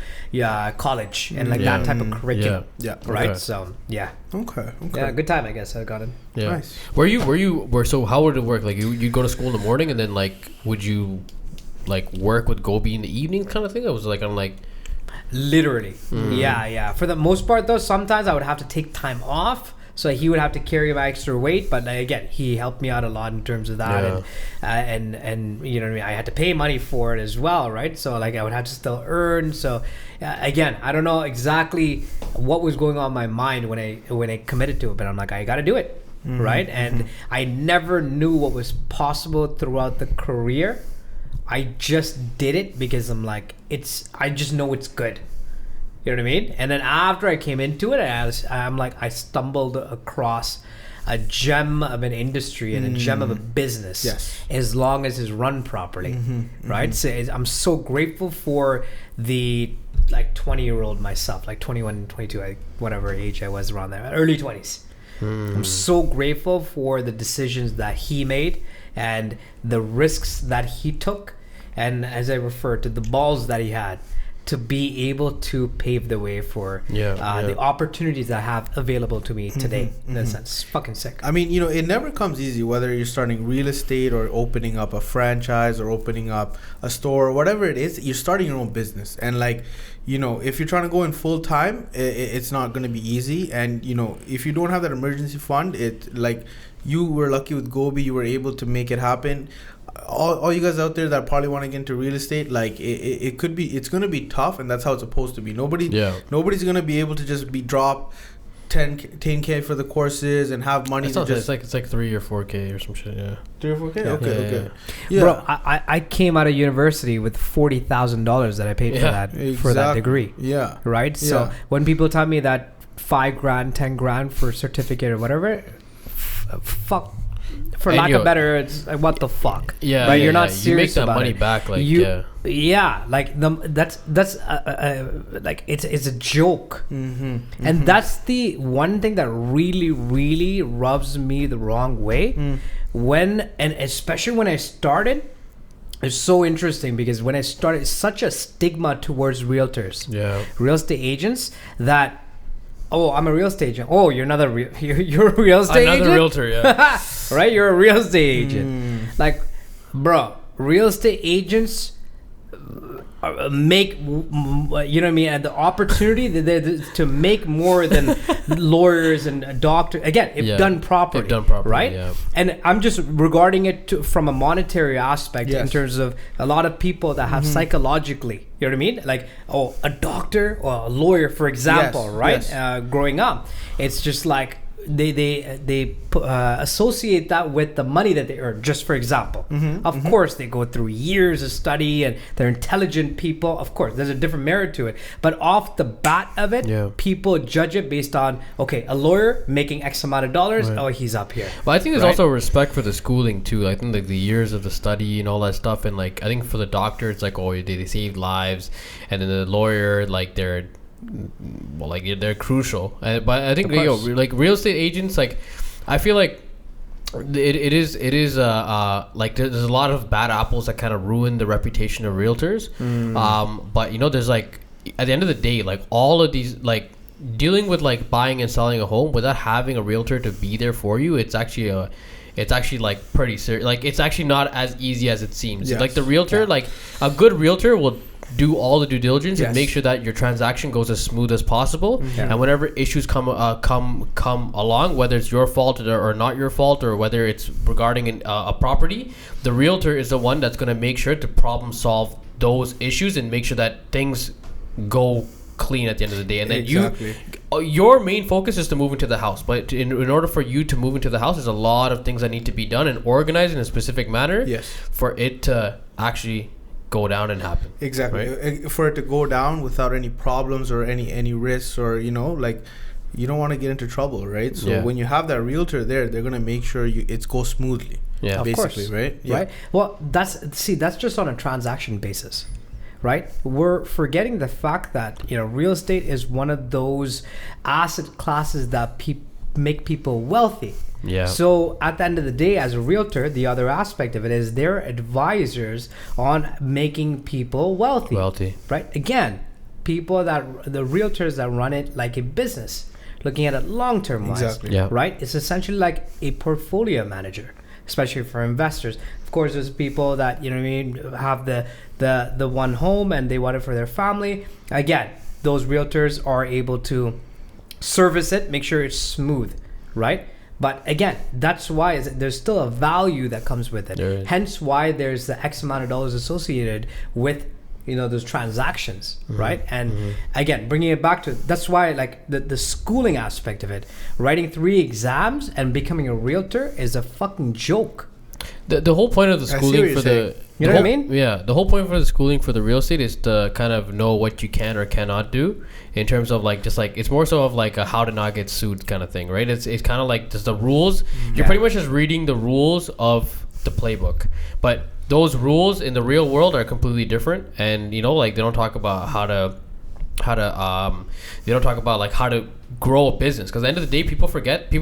college and like that type of curriculum. Yeah. Right. Okay. So yeah, Okay. yeah, good time, I guess. I got it. Yeah. Nice. So how would it work? Like you go to school in the morning and then like would you like work with Gobi in the evening kind of thing? I was like, I'm like, Literally. Yeah. For the most part, though, sometimes I would have to take time off. So he would have to carry my extra weight, but again, he helped me out a lot in terms of that, and you know what I mean. I had to pay money for it as well, right? So like I would have to still earn. So again, I don't know exactly what was going on in my mind when I committed to it, but I'm like, I got to do it, right? And I never knew what was possible throughout the career. I just did it because I'm like, I just know it's good. You know what I mean? And then after I came into it, I'm like, I stumbled across a gem of an industry and a gem of a business. Yes. As long as it's run properly, right? So I'm so grateful for the like 20-year-old myself, like 21, 22, whatever age I was around there, early 20s. I'm so grateful for the decisions that he made and the risks that he took, and as I refer to, the balls that he had to be able to pave the way for the opportunities that I have available to me today. In that sense, it's fucking sick. I mean, it never comes easy, whether you're starting real estate or opening up a franchise or opening up a store or whatever it is. You're starting your own business, and like, if you're trying to go in full time, it's not going to be easy. And if you don't have that emergency fund, it like you were lucky with Gobi, you were able to make it happen. All you guys out there that probably want to get into real estate, like it's going to be tough, and that's how it's supposed to be. Nobody's going to be able to just drop 10K for the courses and have money. It's like 3 or 4K or some shit. Yeah, 3 or 4K. Yeah. Okay. Yeah. Bro, I came out of university with $40,000 that I paid for that degree. Yeah. Right. So when people tell me that $5,000, $10,000 for a certificate or whatever, fuck. For lack of better, it's like, what the fuck? Yeah, right. You're not serious you make that about money it. back, like like that's like it's a joke, and that's the one thing that really, really rubs me the wrong way. And especially when I started, it's so interesting because when I started, it's such a stigma towards realtors, real estate agents, that, oh, I'm a real estate agent. Oh, you're you're a real estate agent? Another realtor, yeah. Right? You're a real estate agent. Like, bro, real estate agents make, you know what I mean, and the opportunity to make more than lawyers and doctors, again, if done properly, right? Yeah. And I'm just regarding it from a monetary aspect, Yes. in terms of a lot of people that have psychologically, you know what I mean, like, oh, a doctor or a lawyer, for example, Yes, right? yes. Growing up, it's just like they associate that with the money that they earn. Just for example, of course they go through years of study and they're intelligent people. Of course, there's a different merit to it. But off the bat of it, people judge it based on, okay, a lawyer making X amount of dollars. Right. Oh, he's up here. But I think there's Right? also respect for the schooling too. I think like the years of the study and all that stuff, and like I think for the doctor, it's like, oh, they save lives, and then the lawyer, like they're crucial. But I think like real estate agents, like I feel like it is like there's a lot of bad apples that kind of ruin the reputation of realtors. But you know, there's like, at the end of the day, like all of these, like dealing with like buying and selling a home without having a realtor to be there for you, it's actually like pretty serious. Like it's actually not as easy as it seems. Yes. Like the realtor, like a good realtor will do all the due diligence and Yes. make sure that your transaction goes as smooth as possible. And whenever issues come along, whether it's your fault or not your fault, or whether it's regarding a property, the realtor is the one that's going to make sure to problem solve those issues and make sure that things go clean at the end of the day. And then your main focus is to move into the house, but in order for you to move into the house, there's a lot of things that need to be done and organized in a specific manner. Yes. For it to actually go down and happen. Exactly. Right? For it to go down without any problems or any risks, or you know, like, you don't want to get into trouble, right? So when you have that realtor there, they're gonna make sure it goes smoothly. Yeah. Of basically, course. right? Yeah. Right. Well, that's just on a transaction basis, right? We're forgetting the fact that, you know, real estate is one of those asset classes that make people wealthy. Yeah. So at the end of the day, as a realtor, the other aspect of it is they're advisors on making people wealthy. Right? Again, the realtors that run it like a business, looking at it long-term wise. Exactly. Yeah. Right? It's essentially like a portfolio manager, especially for investors. Of course, there's people that, you know what I mean, have the one home and they want it for their family. Again, those realtors are able to service it, make sure it's smooth, right? But again, that's why there's still a value that comes with it. Hence why there's the X amount of dollars associated with, you know, those transactions, right? And again, bringing it back to, that's why like the schooling aspect of it, writing 3 exams and becoming a realtor is a fucking joke. The whole point of the schooling for the You know what I mean? Yeah, the whole point for the schooling for the real estate is to kind of know what you can or cannot do in terms of like, just like, it's more so of like a how to not get sued kind of thing, right? It's kind of like just the rules. You're pretty much just reading the rules of the playbook, but those rules in the real world are completely different. And you know, like they don't talk about how to they don't talk about like how to grow a business, because at the end of the day, people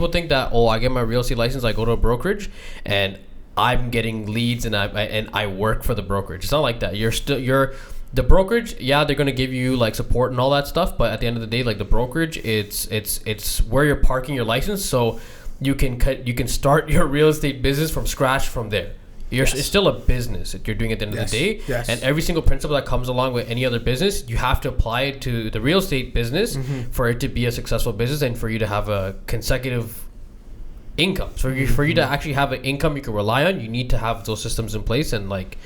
think that, oh, I get my real estate license, I go to a brokerage and I'm getting leads and I work for the brokerage. It's not like that. You're the brokerage, yeah, they're gonna give you like support and all that stuff, but at the end of the day, like the brokerage, it's where you're parking your license, so you can start your real estate business from scratch from there. It's still a business that you're doing at the end of the day. Yes. And every single principle that comes along with any other business, you have to apply it to the real estate business for it to be a successful business and for you to have a consecutive income. So for you to actually have an income you can rely on, you need to have those systems in place. And like,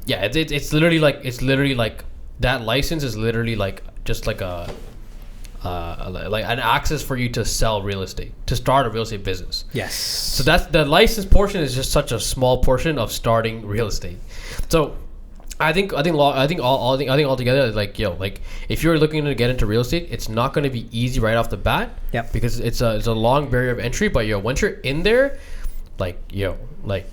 yeah, it's literally like that license is literally like just like like an access for you to sell real estate, to start a real estate business. Yes. So that's the license portion is just such a small portion of starting real estate. So I think altogether, like, yo, like if you're looking to get into real estate, it's not going to be easy right off the bat. Yep. Because it's a long barrier of entry. But yo, once you're in there, like, yo, like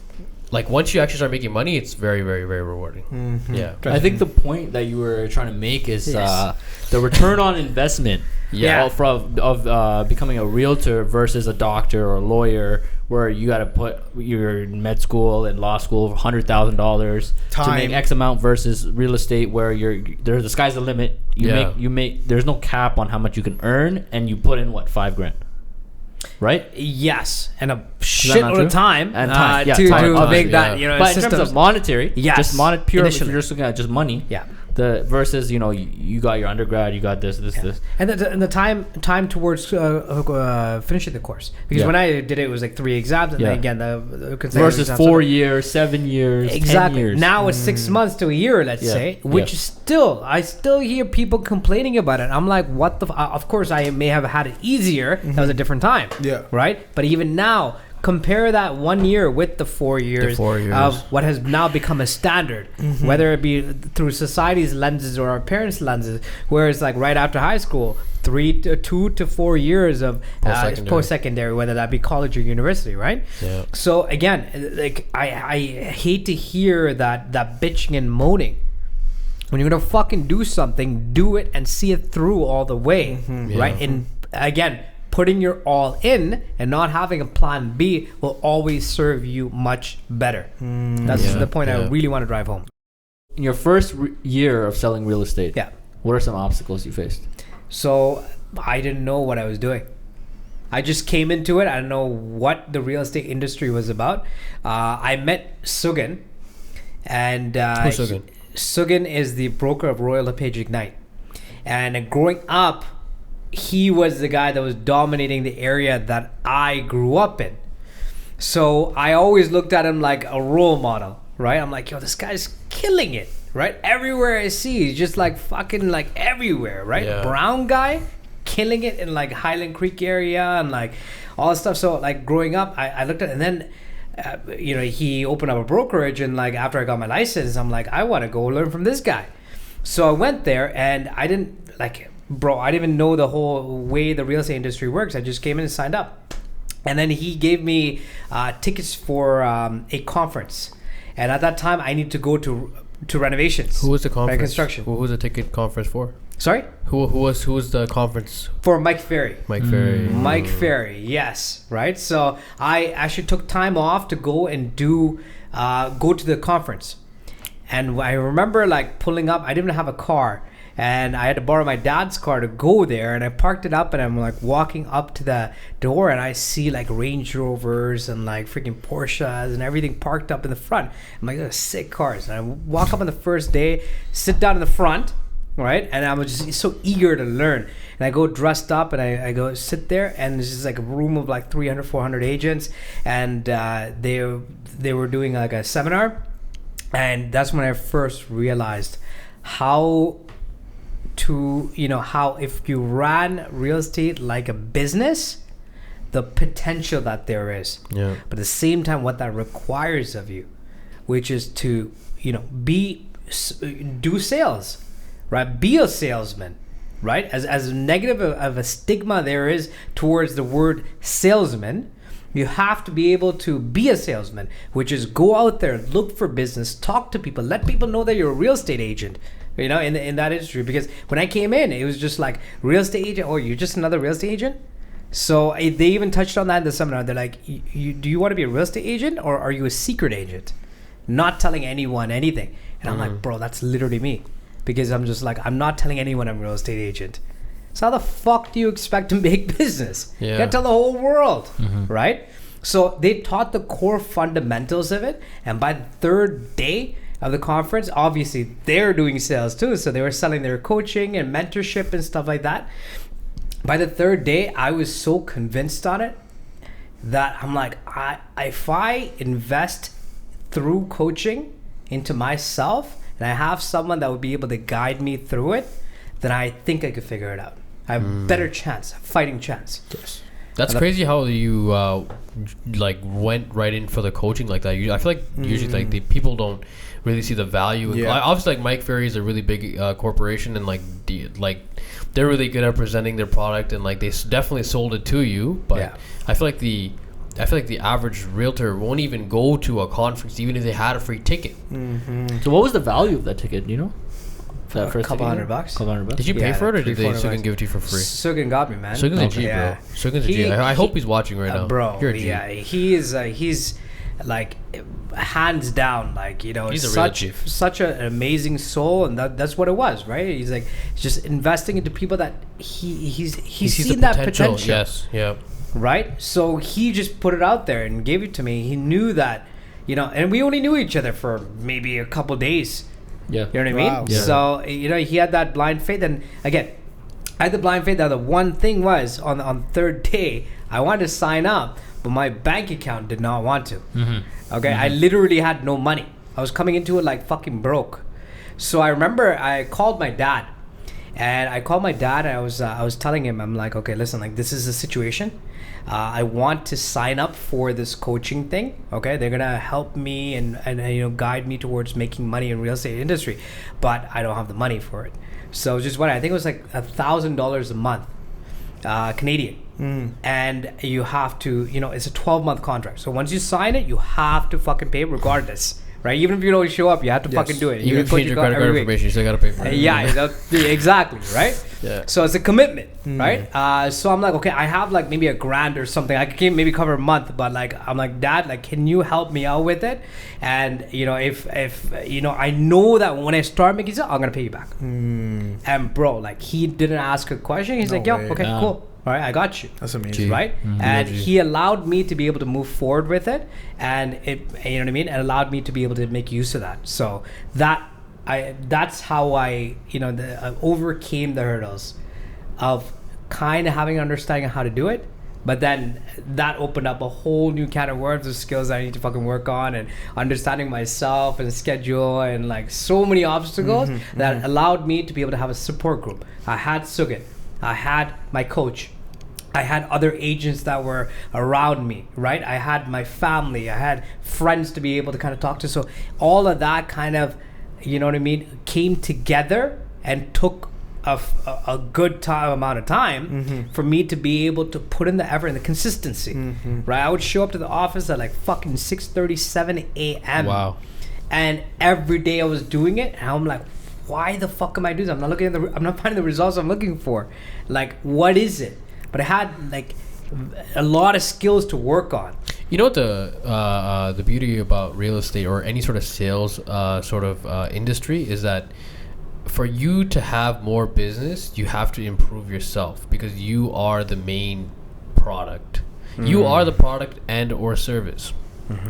like once you actually start making money, it's very, very, very rewarding. Yeah. I think the point that you were trying to make is Yes. the return on investment. Yeah. Of becoming a realtor versus a doctor or a lawyer, where you got to put your med school and law school $100,000 to make Time. X amount versus real estate, where the sky's the limit. Yeah. You make there's no cap on how much you can earn, and you put in what, $5,000, right? Yes, and a not shitload true? of time, And time, yeah, to time, make yeah. that, you know, But in terms systems. of monetary, Yes, just pure. If initially. you're just looking at just money, Yeah. The versus, you know, you got your undergrad, you got this, And the time towards finishing the course, because Yeah. when I did it, it was like 3 exams, and Yeah. then again the consecutive versus exams. 4 years, 7 years, 10 Exactly. years. Now it's 6 months to a year, let's Yeah. say, which Yeah. is still, I still hear people complaining about it. I'm like, what the? Of course, I may have had it easier. That was a different time. Yeah. Right. But even now, compare that 1 year with the 4 years, 4 years. of what has now become a standard, whether it be through society's lenses or our parents' lenses. Whereas, like right after high school, 2 to 4 years of Post-secondary. post-secondary, whether that be college or university, right? Yeah. So again, like I hate to hear that bitching and moaning. When you're gonna fucking do something, do it and see it through all the way, right? Yeah. And again, putting your all in and not having a plan B will always serve you much better. That's Yeah, the point I yeah. really want to drive home. In your first year of selling real estate, Yeah. what are some obstacles you faced? So I didn't know what I was doing. I just came into it. I didn't know what the real estate industry was about. I met Sujhan, and Who's Sujhan? Sujhan is the broker of Royal LePage Ignite. And growing up, he was the guy that was dominating the area that I grew up in. So I always looked at him like a role model, right? I'm like, yo, this guy's killing it, right? Everywhere I see, he's just like fucking like everywhere, right? Yeah. Brown guy, killing it in like Highland Creek area and like all this stuff. So like growing up, I looked at, and then you know, he opened up a brokerage, and like after I got my license, I'm like, I want to go learn from this guy. So I went there, and I didn't even know the whole way the real estate industry works. I just came in and signed up, and then he gave me tickets for a conference, and at that time I need to go to renovations. Who was the conference? Construction. Who was the ticket conference for? Sorry, Who was the conference? for Mike Ferry. Mike Ferry. Mike Ferry, yes, right. So I actually took time off to go and go to the conference, and I remember like pulling up. I didn't have a car, and I had to borrow my dad's car to go there. And I parked it up, and I'm like walking up to the door, and I see like Range Rovers and like freaking Porsches and everything parked up in the front. I'm like, those are sick cars. And I walk up on the first day, sit down in the front. Right, and I was just so eager to learn, and I go dressed up, and I go sit there, and it's just like a room of like 300 400 agents, and they were doing like a seminar, and that's when I first realized how if you ran real estate like a business, the potential that there is, Yeah. but at the same time what that requires of you, which is to do sales, right? Be a salesman, right? As negative of a stigma there is towards the word salesman, you have to be able to be a salesman, which is go out there, look for business, talk to people, let people know that you're a real estate agent, you know, in that industry. Because when I came in, it was just like real estate agent, or you're just another real estate agent. So they even touched on that in the seminar. They're like, do you want to be a real estate agent, or are you a secret agent, not telling anyone anything? And I'm like, bro, that's literally me. Because I'm just like, I'm not telling anyone I'm a real estate agent. So how the fuck do you expect to make business? Yeah. You gotta tell the whole world, right? So they taught the core fundamentals of it. And by the third day of the conference, obviously they're doing sales too. So they were selling their coaching and mentorship and stuff like that. By the third day, I was so convinced on it that I'm like, if I invest through coaching into myself, and I have someone that would be able to guide me through it, then I think I could figure it out. I have a better chance, fighting chance. Yes. That's crazy how you like went right in for the coaching like that. I feel like usually like the people don't really see the value. Yeah. Obviously, like Mike Ferry is a really big corporation, and like they're really good at presenting their product, and like they definitely sold it to you. But Yeah. I feel like the I feel like the average realtor won't even go to a conference even if they had a free ticket. So what was the value of that ticket? Do you know? For that A first couple ticket? $100. Couple $100. Did you pay Yeah, for it, or did they $300. Sujhan give it to you for free? Sujhan got me, man. Sujhan's a G, Yeah. bro. Sujhan's a G. I hope he's watching right now. Bro, You're a G. yeah, he's like hands down, like, you know, He's a real such chief. such an amazing soul, and that's what it was, right? He's like just investing into people that he's He sees seen the that potential, Yes. Yeah. right? So he just put it out there and gave it to me. He knew that, you know, and we only knew each other for maybe a couple days. Yeah. You know what I mean? Wow. Yeah. So, you know, he had that blind faith. And again, I had the blind faith that the one thing was on the third day, I wanted to sign up, but my bank account did not want to. Okay. I literally had no money. I was coming into it like fucking broke. So I remember I called my dad. And I was telling him, I'm like, okay, listen, like, this is the situation. I want to sign up for this coaching thing. Okay, they're gonna help me and you know, guide me towards making money in real estate industry, but I don't have the money for it. So just what I think it was like $1,000 a month, Canadian. And you have to, you know, it's a 12-month contract. So once you sign it, you have to fucking pay regardless. Right, even if you don't show up, you have to Yes. fucking do it. Even if you change your credit card information, you still gotta pay for it. Yeah, exactly, right? Yeah. So it's a commitment, right? So I'm like, okay, I have like maybe $1,000 or something. I can maybe cover a month, but like, I'm like, Dad, like, can you help me out with it? And you know, if you know, I know that when I start making stuff, I'm gonna pay you back. And bro, like, he didn't ask a question. He's No like, yo, way. okay, Yeah. cool. All right, I got you. That's amazing. Gee. Right, and he allowed me to be able to move forward with it, and it, you know what I mean, and allowed me to be able to make use of that. So that's how I, you know, overcame the hurdles of kind of having an understanding of how to do it. But then that opened up a whole new can of worms of skills that I need to fucking work on, and understanding myself and schedule, and like so many obstacles that allowed me to be able to have a support group. I had Sujhan, I had my coach, I had other agents that were around me, right? I had my family, I had friends to be able to kind of talk to. So all of that kind of, you know what I mean, came together and took a good amount of time for me to be able to put in the effort and the consistency, right? I would show up to the office at like fucking 6:37 a.m. Wow. And every day I was doing it, and I'm like, why the fuck am I doing this? I'm not finding the results I'm looking for. Like, what is it? But I had like a lot of skills to work on. You know what the beauty about real estate or any sort of sales industry is that for you to have more business, you have to improve yourself, because you are the main product. You are the product and or service.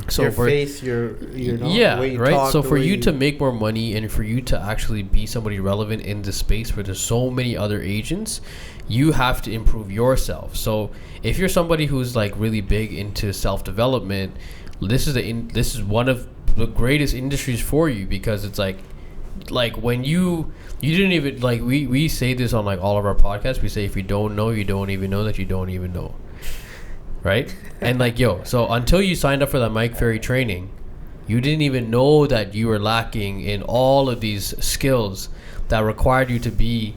So your for face, your yeah, the way you right. talk, So the for way you to make more money and for you to actually be somebody relevant in the space where there's so many other agents, you have to improve yourself. So if you're somebody who's like really big into self-development, this is one of the greatest industries for you, because it's like when you didn't even, like, we say this on like all of our podcasts. We say, if you don't know, you don't even know that you don't even know. Right? And like, so until you signed up for that Mike Ferry training, you didn't even know that you were lacking in all of these skills that required you to be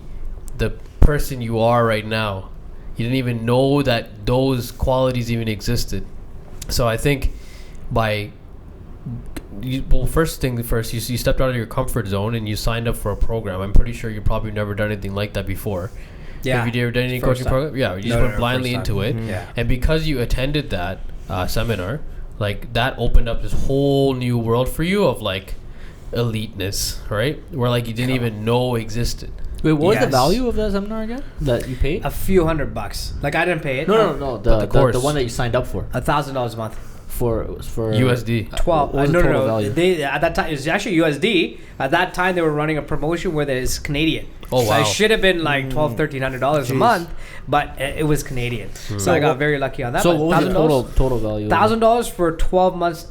the person you are right now. You didn't even know that those qualities even existed. So I think first thing first, you stepped out of your comfort zone and you signed up for a program. I'm pretty sure you probably never done anything like that before. Yeah. Have you ever done any First coaching time. program? Yeah, you just went blindly first into time. it. Yeah. And because you attended that seminar, like, that opened up this whole new world for you of like eliteness, right? Where like you didn't even know existed. Wait, what was the Yes. value of that seminar again that you paid? A few $100. Like, I didn't pay it. No. The course. one that you signed up for $1,000 a month. for USD. 12. What was the no, total no. value? They at that time, it was actually USD. At that time, they were running a promotion where there's Canadian. Oh, So wow. it should have been like $1,200 a Jeez. month, but it was Canadian. So I got very lucky on that. So but what was the total value? $1,000 for 12 months.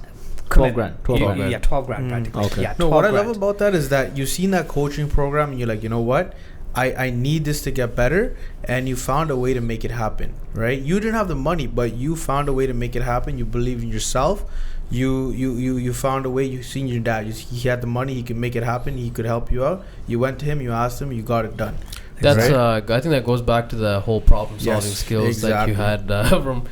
12 grand. 12 Yeah, grand. Yeah, 12 grand practically. Okay. Yeah, No, 12 what I grand. love about that is that you've seen that coaching program and you're like, you know what? I need this to get better, and you found a way to make it happen, right? You didn't have the money, but you found a way to make it happen. You believe in yourself. You found a way. You seen your dad. He had the money. He could make it happen. He could help you out. You went to him. You asked him. You got it done. That's Right? I think that goes back to the whole problem solving Yes, skills that you exactly. had from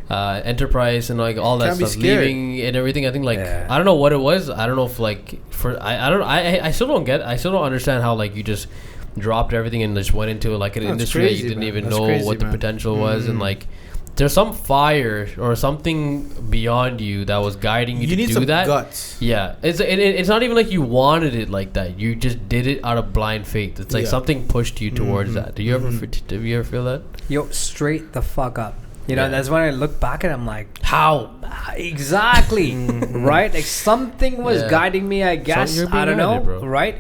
enterprise and like all that Can't be stuff, scared. leaving and everything. I think like Yeah. I don't know what it was. I don't know if like I still don't get. I still don't understand how like you just dropped everything and just went into like an That's industry that crazy, you didn't man. even That's know crazy, what the man. potential was, and like there's some fire or something beyond you that was guiding you, You to need do some that. guts. Yeah, it's not even like you wanted it like that. You just did it out of blind faith. It's like Yeah. something pushed you towards that. Do you ever feel that? Yo, straight the fuck up. You know, Yeah. that's when I look back and I'm like, How? exactly, right? Like something was Yeah. guiding me, I guess. you're being I don't know, guided, bro. right?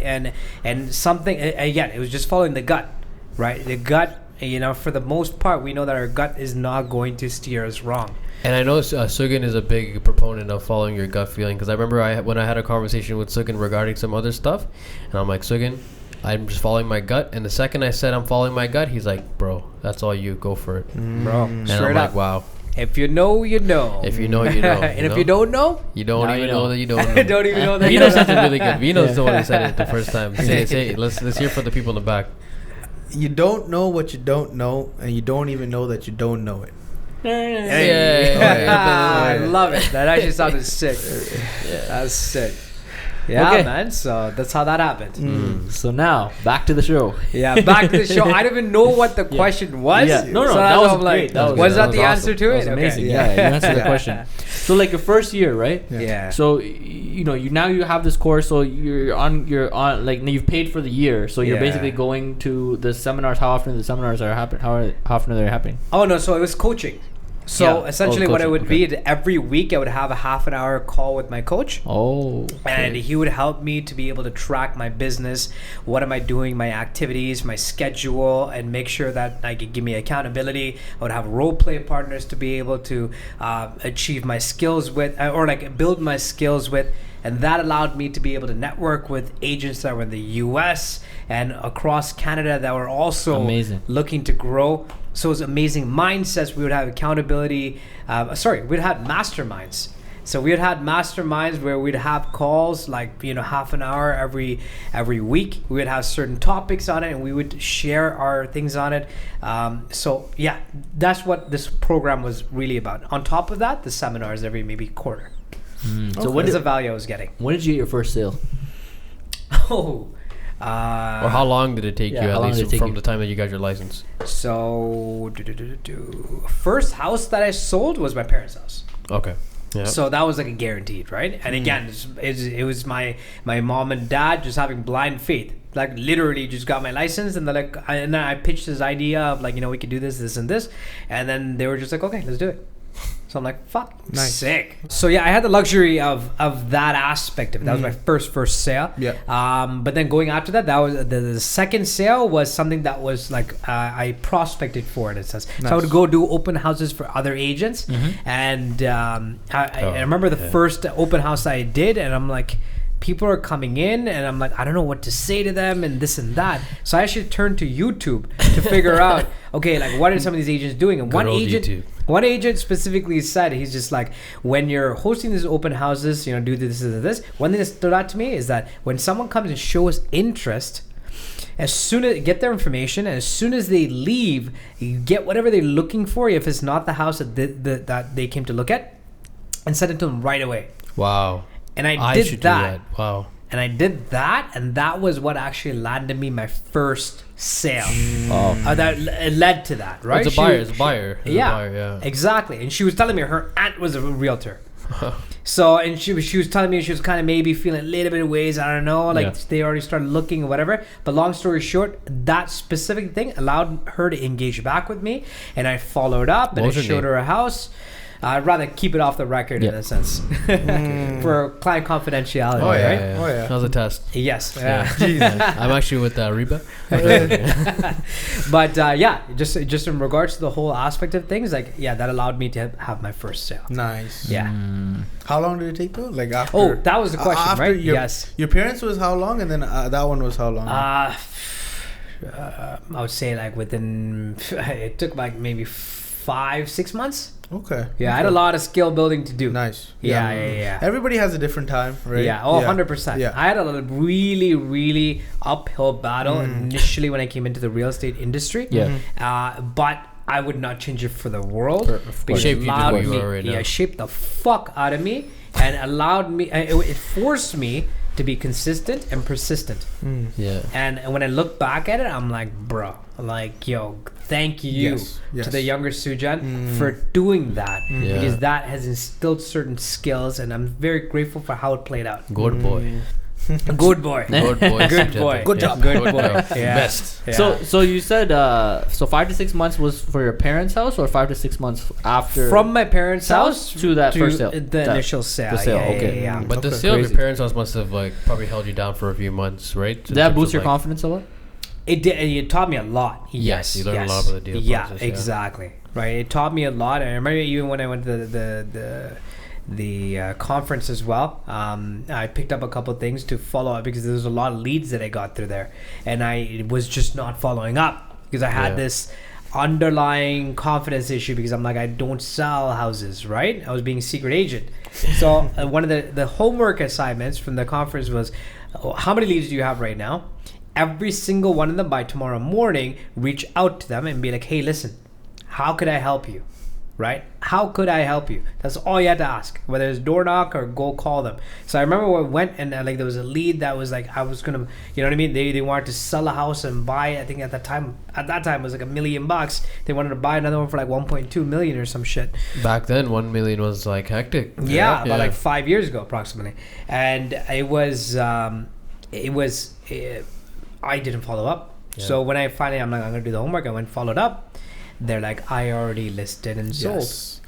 And something again, it was just following the gut, right? The gut. You know, for the most part, we know that our gut is not going to steer us wrong. And I know Sujhan is a big proponent of following your gut feeling, because I remember when I had a conversation with Sujhan regarding some other stuff, and I'm like, Sujhan, I'm just following my gut. And the second I said I'm following my gut, he's like, bro, that's all you, go for it. Bro, And straight I'm up. like, wow. If you know, you know. If you know, you know. And if you don't know, you don't now even you know know. that you don't know. don't even know that. Vino said it really good. Vino's the one who said it the first time. Say it. Let's hear for the people in the back. You don't know what you don't know, and you don't even know that you don't know it. I love it. That actually sounded sick. That's sick. Yeah, Okay. man. So that's how that happened. So now back to the show. Yeah, back to the show. I don't even know what the question was. Yeah. No, So that that's was why I'm great. That was was good. that That the was answer awesome. to That it? was amazing. Okay. Yeah, you answered the question. So like your first year, right? Yeah. So you know you now you have this course, so you're on like you've paid for the year, so you're Yeah. basically going to the seminars. How often the seminars are happening? How often are they happening? Oh no, so it was coaching. So Yeah. essentially, Oh, what it coaching, would okay. be every week, I would have a half an hour call with my coach. Oh, And he would help me to be able to track my business. What am I doing? My activities, my schedule, and make sure that I could give me accountability. I would have role play partners to be able to achieve my skills with, or like build my skills with. And that allowed me to be able to network with agents that were in the US and across Canada that were also Amazing. looking to grow. So it was amazing mindsets. We would have accountability. We'd have masterminds. So we had masterminds where we'd have calls like, you know, half an hour every week. We would have certain topics on it and we would share our things on it. So yeah, that's what this program was really about. On top of that, the seminars every maybe quarter. So What is the value I was getting? when did you get your first sale? Oh, Or how long did it take Yeah, you how at long did least it take from you? the time that you got your license? so first house that I sold was my parents' house. Okay. Yeah. So that was like a guaranteed, right? And again, it was my mom and dad just having blind faith. Like literally just got my license and they're like, and then I pitched this idea of like, you know, we could do this and this. And then they were just like, okay, let's do it. So I'm like, fuck, Nice. sick. So yeah, I had the luxury of that aspect of it. That was my first sale. Yeah. But then going after that, that was the second sale was something that was like I prospected for it. It says so I would Nice. go do open houses for other agents, and I remember the first open house I did, and I'm like. People are coming in and I'm like, I don't know what to say to them and this and that. So I actually turned to YouTube to figure out, okay, like what are some of these agents doing? And Good old YouTube. one agent specifically said, he's just like, when you're hosting these open houses, you know, do this and this. One thing that stood out to me is that when someone comes and shows interest, as soon as get their information, and as soon as they leave, you get whatever they're looking for. If it's not the house that they came to look at, and send it to them right away. Wow. And I did should that. do that. Wow. And I did that, and that was what actually landed me my first sale. It led to that, right? It's a buyer. It's a buyer. It's Yeah, a buyer, yeah. exactly. And she was telling me her aunt was a realtor. So, and she was telling me she was kind of maybe feeling a little bit of ways. I don't know, like Yeah. they already started looking or whatever. But long story short, that specific thing allowed her to engage back with me, and I followed up and I What was her showed name? her a house. I'd rather keep it off the record in Yeah. a sense for client confidentiality, Oh, yeah. right? Oh, yeah. That was a test. Yes. Yeah. I'm actually with Reba. But yeah, just in regards to the whole aspect of things, like yeah, that allowed me to have my first sale. Nice. Yeah. How long did it take though? Like after? Oh, that was the question, after right? Your, Yes. Your parents was how long, and then that one was how long? I would say like within it took like maybe 5-6 months. Okay. Yeah, I had a lot of skill building to do. Nice. Yeah. Everybody has a different time, right? Yeah, 100%. Yeah. I had a really, really uphill battle initially when I came into the real estate industry. Yeah. But I would not change it for the world. It shaped you to allowed where you me, are right now. shaped the fuck out of me and allowed me. It forced me to be consistent and persistent. Yeah. And when I look back at it, I'm like, bro, like, yo, thank you Yes, yes. to the younger Sujhan for doing that, Yeah. because that has instilled certain skills, and I'm very grateful for how it played out. Good boy. Good boy. Good boy. Good boy. Good job. Good boy. Yeah. Best. Yeah. So you said 5 to 6 months was for your parents' house, or 5 to 6 months after From my parents' house to that first sale? the initial sale. the sale, Yeah, okay. yeah, yeah. But the Okay. sale of your Crazy. parents' house must have like probably held you down for a few months, right? Did that boost your confidence a lot? It did. It taught me a lot. Yes, you learned a yes. lot about the deal Yeah, process, yeah. exactly. Right. It taught me a lot. And I remember even when I went to the conference as well. I picked up a couple of things to follow up, because there was a lot of leads that I got through there, and I was just not following up because I had Yeah. this underlying confidence issue, because I'm like, I don't sell houses, right? I was being a secret agent. So one of the homework assignments from the conference was, how many leads do you have right now? Every single one of them by tomorrow morning, reach out to them and be like, hey, listen, how could I help you? Right? How could I help you? That's all you had to ask, whether it's door knock or go call them. So I remember when I went and like there was a lead that was like, I was gonna, you know what I mean? They wanted to sell a house and buy, I think at that time it was like $1 million. They wanted to buy another one for like 1.2 million or some shit. Back then, 1 million was like hectic. Yeah, about like 5 years ago approximately. And I didn't follow up. Yeah. So when I'm gonna do the homework, I went and followed up. They're like, I already listed and sold. Yes.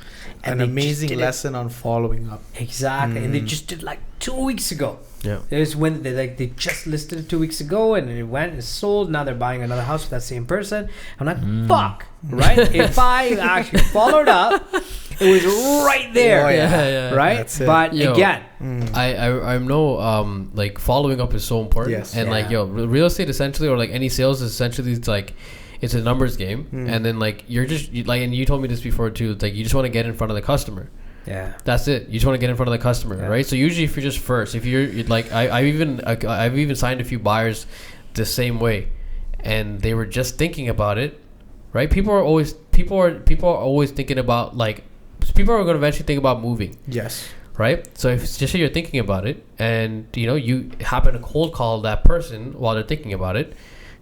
And An they just amazing did it. lesson on following up. Exactly. And they just did like 2 weeks ago. Yeah. It was when they just listed it 2 weeks ago, and it went and sold. Now they're buying another house with that same person. I'm like, fuck, right? If I actually followed up, it was right there. Oh, yeah. Yeah. Right? That's it. But Yo. again, I know like following up is so important. Yes. And like Yeah. real estate essentially, or like any sales is essentially, it's like it's a numbers game. And then like and you told me this before too, it's like you just want to get in front of the customer. yeah. That's it. You just want to get in front of the customer, Yeah. right? So usually if you're just first, if you're like I've even signed a few buyers the same way, and they were just thinking about it, right? People are always thinking about, like, people are going to eventually think about moving. Yes. Right? So if just say you're thinking about it, and you happen to cold call that person while they're thinking about it,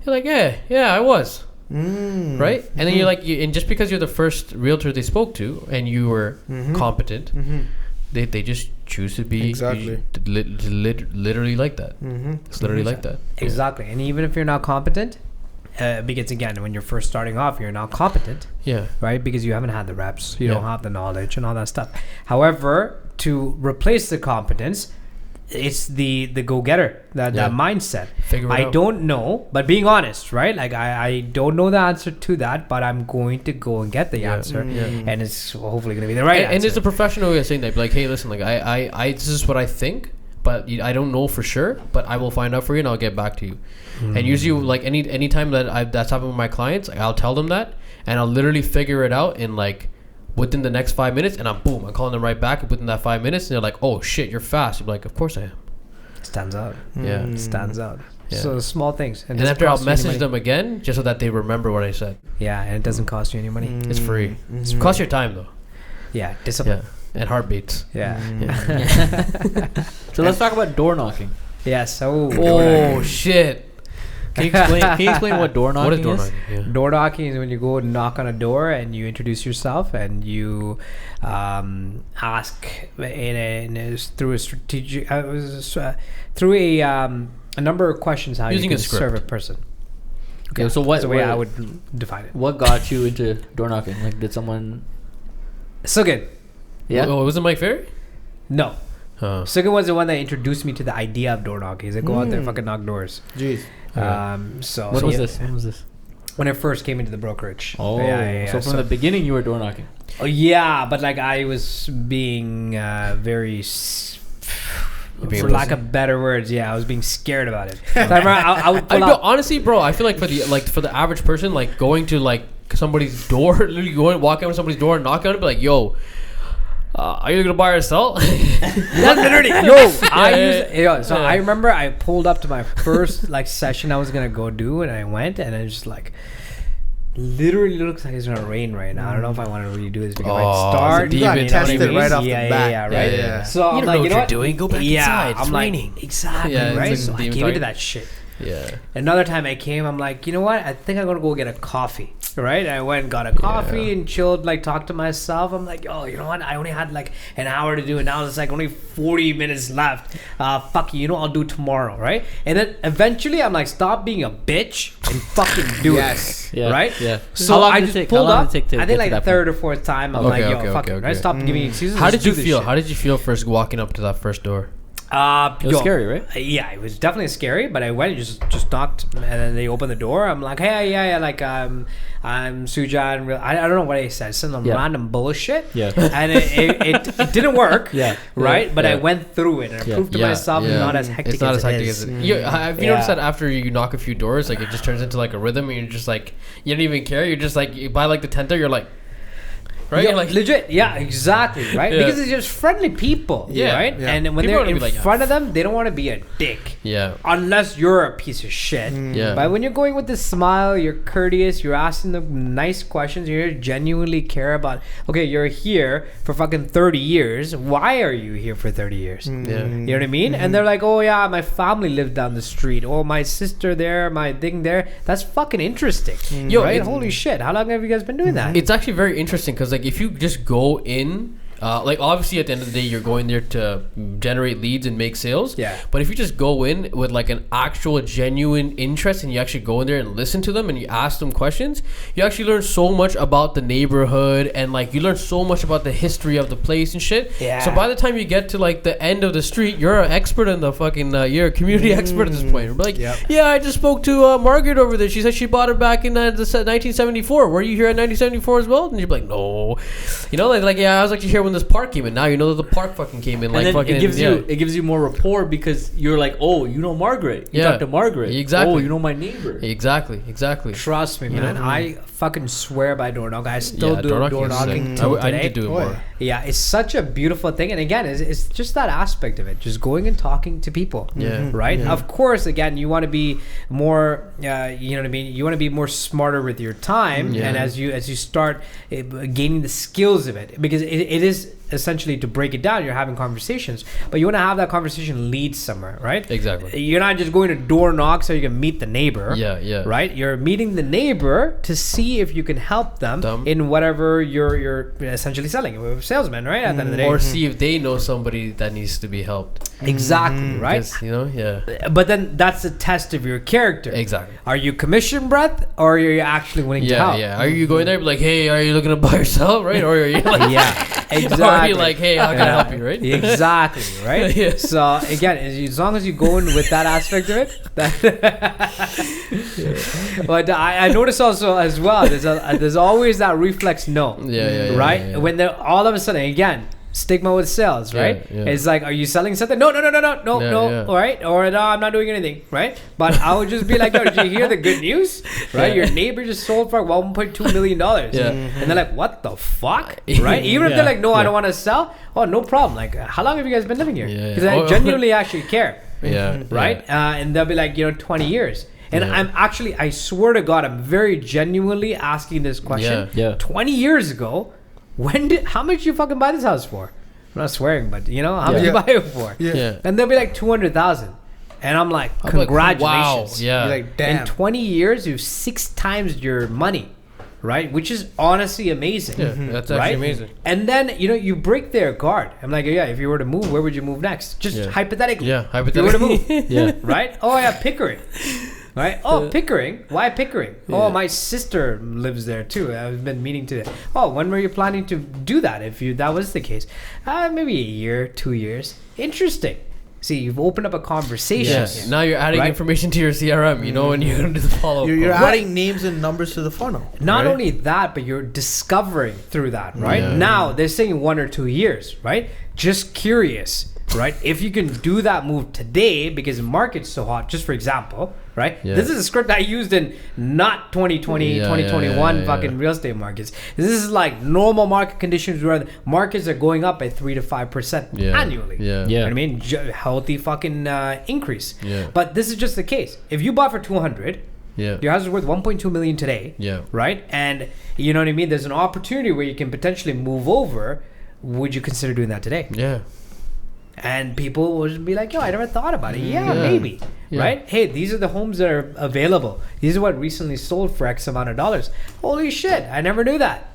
you're like, yeah, I was. Right? And then you're like, and just because you're the first realtor they spoke to and you were competent, they just choose to be Exactly. literally like that. It's literally like that. Exactly. And even if you're not competent, because again, when you're first starting off, you're not competent, Yeah. right? Because you haven't had the reps, you Yeah. don't have the knowledge and all that stuff. However, to replace the competence, it's the go-getter, that mindset. Figure it I out. don't know, but being honest, right? Like I don't know the answer to that, but I'm going to go and get the answer, and it's hopefully going to be the right And answer. it's a professional way of saying that. Like, hey, listen, like I this is what I think, but I don't know for sure, but I will find out for you and I'll get back to you. And usually, like any time that that's happened with my clients, like, I'll tell them that, and I'll literally figure it out in like within the next 5 minutes, and I'm calling them right back within that 5 minutes, and they're like, oh shit, you're fast. You're like, of course I am. stands out. Yeah. Stands out. Yeah. So small things. And doesn't after I'll cost you any message money. them again just so that they remember what I said. Yeah, and it doesn't cost you any money. It's free. It costs your time though. Yeah, discipline. Yeah. And heartbeats. Yeah. So let's talk about door knocking. Yes. Oh. Oh shit. Can you explain what door knocking What is door is? knocking? Yeah. Door knocking is when you go and knock on a door and you introduce yourself and you ask through a strategic through a number of questions how Using you a can script. serve a person. Okay, so That's the way I what would define it. what got you into door knocking? Like, did someone? So good. Yeah. Oh, wasn't Mike Ferry? No. Huh. Sugan was the one that introduced me to the idea of door knocking. He's like, go out there, fucking knock doors. Jeez. So What was yeah, this? When was this? when I first came into the brokerage. Oh, Yeah. so from the beginning you were door knocking. Oh, yeah, but like I was being very, being for a lack pussy? of better words, I was being scared about it. So I remember I would pull out. Honestly, bro, I feel like for the average person, like going to like somebody's door, literally walk out to somebody's door and knock on it, be like, yo, are you gonna buy or sell? That's literally I remember I pulled up to my first like session I was gonna go do, and I went and I was just like, literally looks like it's gonna rain right now. I don't know if I want to really do this because I Oh, might start. You gotta Demon, test demon. it right off the yeah, bat. Yeah, right. Yeah. So You I'm don't like, know you know what what? you're doing. Go back inside. It's I'm raining. like, exactly, Yeah, it's right? like So I demon gave into target. that shit. Yeah. Another time I came, I'm like, you know what? I think I'm gonna go get a coffee. Right? I went and got a coffee Yeah. and chilled, like talked to myself. I'm like, oh, you know what? I only had like an hour to do it. Now it's like only 40 minutes left. Fuck you, I'll do tomorrow, right? And then eventually I'm like, stop being a bitch and fucking do Yes. it. Yeah. Right? Yeah. So How long I did it just take? pulled How long up. did it take to I get think to like that third or fourth time. I'm like, yo, fuck it. Right? Stop giving excuses. How Let's did you do this feel? shit. How did you feel first walking up to that first door? It was scary, right? Yeah, it was definitely scary. But I went and just knocked, and then they opened the door. I'm like, hey, yeah, like I'm Sujhan. I don't know what I said. Some random bullshit. Yeah. And it didn't work. Yeah. Right. But I Yeah. went through it and I proved to myself it's not as hectic. It's not as hectic it is. as it. Have you Yeah. noticed that after you knock a few doors, like it just turns into like a rhythm, and you're just like you don't even care. You're just like by like the 10th door, you're like. Right, Yeah, you're like legit, yeah, exactly, right? Yeah. Because it's just friendly people, Yeah, right? yeah. And when People they're are in gonna be like, front of them, they don't want to be a dick. yeah, Unless you're a piece of shit. Yeah. But when you're going with a smile, you're courteous, you're asking them nice questions, you genuinely care about, okay, you're here for fucking 30 years. Why are you here for 30 years? yeah. You know what I mean? And they're like, oh yeah, my family lived down the street. Oh, my sister there, my thing there. That's fucking interesting. Yo, right? it's- Holy shit. How long have you guys been doing that? It's actually very interesting because like if you just go in, like obviously at the end of the day you're going there to generate leads and make sales. Yeah. But if you just go in with like an actual genuine interest and you actually go in there and listen to them and you ask them questions, you actually learn so much about the neighborhood and like you learn so much about the history of the place and shit. Yeah. So by the time you get to like the end of the street, you're an expert in the fucking you're a community expert at this point. You're like, Yep. yeah, I just spoke to Margaret over there. She said she bought it back in 1974. Were you here in 1974 as well? And you're like, no. You know, like yeah, I was actually here when this park came in. Now you know that the park fucking came in. Like And then fucking it gives yeah. you more rapport because you're like, oh, you know Margaret. You Yeah. talk to Margaret. Exactly. Oh, you know my neighbor. Exactly. Trust me, You man. know? I fucking swear by door knock. I still do door door knocking is sick. till I need to today. do it Oh, more. Yeah, it's such a beautiful thing, and again, it's just that aspect of it, just going and talking to people. Yeah. Right. Yeah. Of course, again, you want to be more. You know what I mean. You want to be more smarter with your time, Yeah. and as you start gaining the skills of it, because it is essentially, to break it down, you're having conversations, but you want to have that conversation lead somewhere, right? Exactly. You're not just going to door knock so you can meet the neighbor. Yeah. Right, you're meeting the neighbor to see if you can help them in whatever you're essentially selling. You're a salesman, right? At the end of the day, Or see if they know somebody that needs to be helped. exactly, right? 'Cause, you know, yeah. But then that's the test of your character. Exactly. Are you commission breath, or are you actually willing to help? Yeah. Are you going there like, hey, are you looking to buy or sell, right? Or are you like, Yeah, exactly. Or are you like, hey, how can I help you, right? Exactly, right? Yeah. So again, as long as you go in with that aspect of it, but I notice also as well, there's always that reflex no. Yeah, right? yeah. When they're all of a sudden, again, stigma with sales, right? Yeah. It's like, are you selling something? No, Yeah. all right? Or no, I'm not doing anything, right? But I would just be like, yo, did you hear the good news? Right? Yeah. Your neighbor just sold for $1.2 million. Yeah. And they're like, what the fuck? Right? Even if they're like, no, I don't want to sell. Oh, no problem. Like, how long have you guys been living here? Yeah. Because I genuinely actually care. Yeah. Right? And they'll be like, 20 years. And Yeah. I swear to God, I'm very genuinely asking this question. Yeah. 20 years ago, how much you fucking buy this house for? I'm not swearing, but how much you buy it for? Yeah. And they'll be like 200,000. And I'm like, I'm like, congratulations. wow. Yeah. You're like, damn. In 20 years, you've 6 times your money, right? Which is honestly amazing. Yeah, that's actually right? amazing. And then, you break their guard. I'm like, yeah, if you were to move, where would you move next? Just Yeah. hypothetically. Yeah, If you were to move. Yeah. Right? Oh, yeah, Pickering. Right? Oh, Pickering. Why Pickering? Oh, my sister lives there too. I've been meaning to. Oh, when were you planning to do that? If that was the case, maybe a year, 2 years. Interesting. See, you've opened up a conversation. Yes. Now you're adding Right? information to your CRM. You know when you're gonna do the follow up. You're adding names and numbers to the funnel. Not Right. only that, but you're discovering through that, right? Yeah. Now they're saying 1 or 2 years, right? Just curious, right? If you can do that move today because the market's so hot, just for example, right? Yeah. This is a script I used in not 2020, Yeah, 2021 yeah. fucking real estate markets. This is like normal market conditions where the markets are going up by 3 to 5% Yeah. annually. Yeah. You know what I mean? Healthy fucking increase. Yeah. But this is just the case. If you bought for 200, Yeah. Your house is worth 1.2 million today. Yeah. Right? And you know what I mean? There's an opportunity where you can potentially move over. Would you consider doing that today? Yeah. And people will just be like, yo, I never thought about it. Yeah, Yeah. maybe. Yeah. Right? Hey, these are the homes that are available. These are what recently sold for X amount of dollars. Holy shit, I never knew that.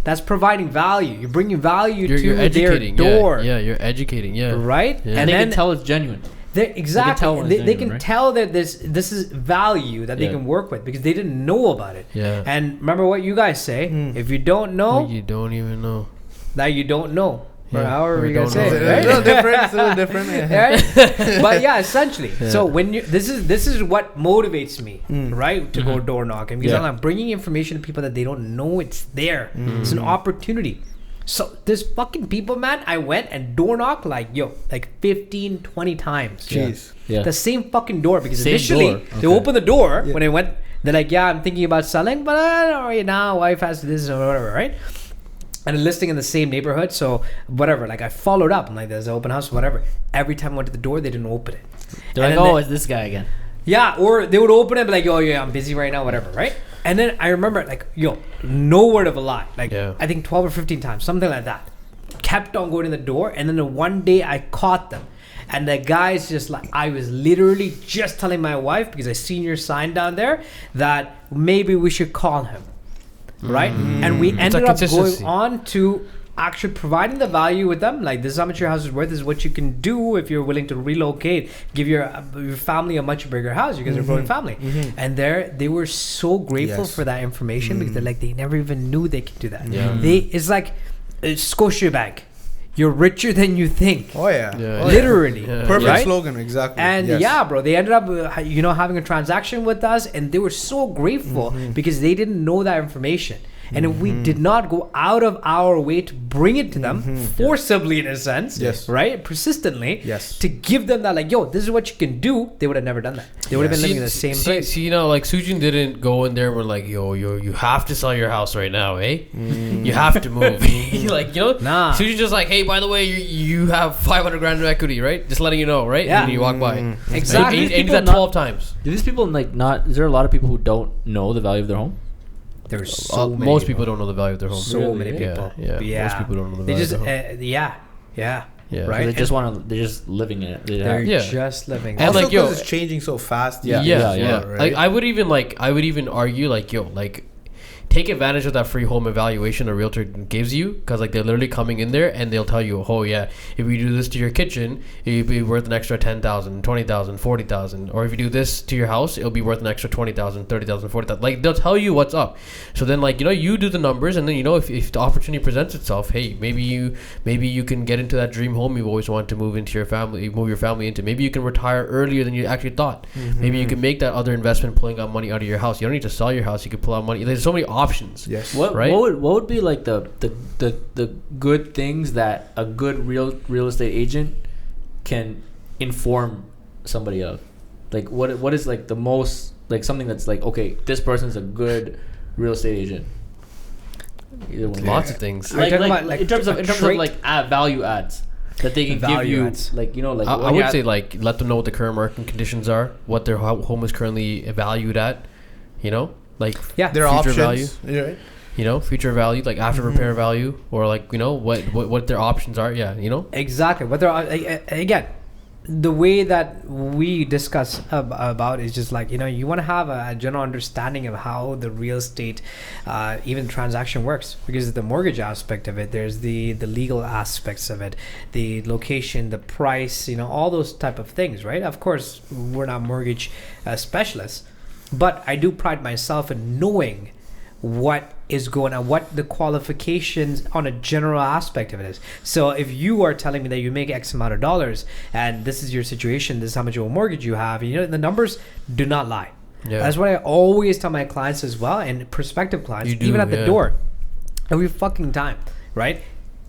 That's providing value. You're bringing value You're to their educating. door. Yeah, you're educating. Yeah. Right? Yeah. And they then can tell it's genuine. exactly. tell when They, it's they genuine, can right? tell that this is value that they Yeah. can work with because they didn't know about it. Yeah. And remember what you guys say. If you don't know, You don't even know. now you don't know. Or Yeah. however Or you guys say don't it, know. right? It's a little different. It's a little different. Yeah. Right? But yeah, essentially. So when you this is what motivates me, right? To go door knocking because Yeah. I'm bringing information to people that they don't know it's there. It's an opportunity. So there's fucking people, man. I went and door knocked like 15, 20 times. Jeez. Yeah. The same fucking door because Same initially door. they Okay. opened the door Yeah. when I went. They're like, yeah, I'm thinking about selling, but I don't know right now. Wife has this or whatever, right? And a listing in the same neighborhood, so whatever. Like I followed up. I'm like, there's an open house, whatever. Every time I went to the door, they didn't open it. They're And like, then oh, it's this guy again. Yeah, or they would open it and be like, oh yeah, I'm busy right now, whatever, right? And then I remember like, no word of a lie. Like Yeah. I think 12 or 15 times, something like that. Kept on going to the door, and then the one day I caught them. And the guy's just like, I was literally just telling my wife, because I seen your sign down there, that maybe we should call him. Right? And we ended up going consistency. on to actually providing the value with them. Like, this is how much your house is worth. This is what you can do if you're willing to relocate. Give your family a much bigger house. You guys are a growing family. And they were so grateful Yes. for that information because they're like, they never even knew they could do that. Yeah. It's like Scotiabank. You're richer than you think. Oh yeah. Yeah. Oh, Literally. Yeah. Perfect Right? slogan. Exactly. And Yes. yeah, bro, they ended up, having a transaction with us, and they were so grateful because they didn't know that information. And if we did not go out of our way to bring it to them, forcibly in a sense, Yes. right, persistently, Yes. to give them that, like, yo, this is what you can do, they would have never done that. They would have been living in the same place. See, like Sujhan didn't go in there and we're like, yo, you have to sell your house right now, eh? You have to move. Nah. Sujhan's just like, hey, by the way, you have 500 grand in equity, right? Just letting you know, right? Yeah. And then you walk by. Exactly. And he did People that not- 12 times. Do these people like not? Is there a lot of people who don't know the value of their home? There's so many. Most people don't know the value of their home. So Really? many Yeah, people. yeah. Most people don't know the They value just, of their home. yeah. Yeah. Right? They just want to. They're just living in it. They're Yeah. just living. And Also, like, yo- because it's changing so fast. Yeah. these Yeah, days yeah. as well, right? Like I would even argue like, yo, like take advantage of that free home evaluation a realtor gives you, because like they're literally coming in there and they'll tell you, oh yeah, if you do this to your kitchen, it'll be worth an extra 10,000, 20,000, 40,000, or if you do this to your house, it'll be worth an extra 20,000, 30,000, 40,000. Like they'll tell you what's up. So then like, you do the numbers, and then if the opportunity presents itself, hey, maybe you can get into that dream home you've always wanted to move your family into. Maybe you can retire earlier than you actually thought. Maybe you can make that other investment pulling out money out of your house. You don't need to sell your house. You can pull out money. There's so many options. Yes. What Right? what would be like the good things that a good real estate agent can inform somebody of? Like what is like the most, like something that's like, okay, this person's a good real estate agent. Either one. Lots of things. Are you talking about, like, in terms of trait? like value adds that they can give Value you, adds. like like I when would you're say at- like let them know what the current market conditions are, what their home is currently valued at, like Yeah. There are future options. value. Right? Future value, like after repair value, or like what their options are. Yeah, Exactly. Whether again, the way that we discuss about is just like, you want to have a general understanding of how the real estate even transaction works, because the mortgage aspect of it, there's the legal aspects of it, the location, the price, all those type of things, right? Of course, we're not mortgage specialists, but I do pride myself in knowing what is going on, what the qualifications on a general aspect of it is. So if you are telling me that you make X amount of dollars and this is your situation, this is how much of a mortgage you have, the numbers do not lie. Yeah. That's what I always tell my clients as well, and prospective clients, You do, even at the yeah. door, every fucking time, right?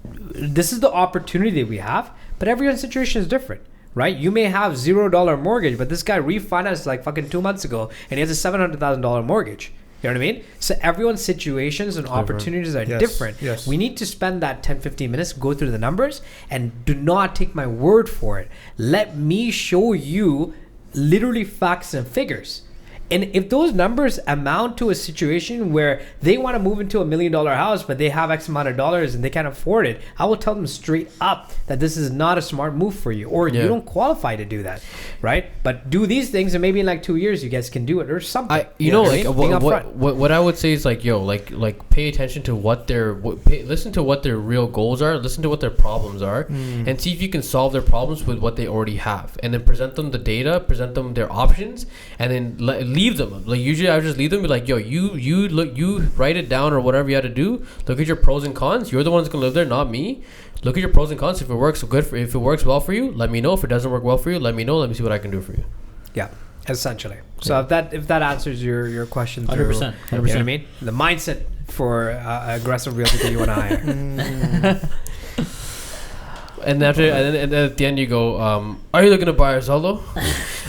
This is the opportunity that we have, but everyone's situation is different. Right, you may have $0 mortgage, but this guy refinanced like fucking 2 months ago, and he has a $700,000 mortgage. You know what I mean? So everyone's situations and opportunities are Yes, different. yes. We need to spend that 10-15 minutes, go through the numbers, and do not take my word for it. Let me show you literally facts and figures. And if those numbers amount to a situation where they want to move into $1 million house, but they have X amount of dollars and they can't afford it, I will tell them straight up that this is not a smart move for you, or you don't qualify to do that, right? But do these things, and maybe in like 2 years you guys can do it or something. What I would say is like, pay attention to listen to what their real goals are, listen to what their problems are, and see if you can solve their problems with what they already have, and then present them the data, present them their options, and then leave them. Like usually I would just leave them, be like, yo, you write it down or whatever you had to do. Look at your pros and cons. You're the one that's gonna live there, not me. Look at your pros and cons. If it works if it works well for you, let me know. If it doesn't work well for you, let me know. Let me see what I can do for you. Yeah, essentially. So if that answers your question, 100%. You know what I mean? The mindset for aggressive realtor that you want to hire. And after, and then at the end you go, are you looking to buy or sell though?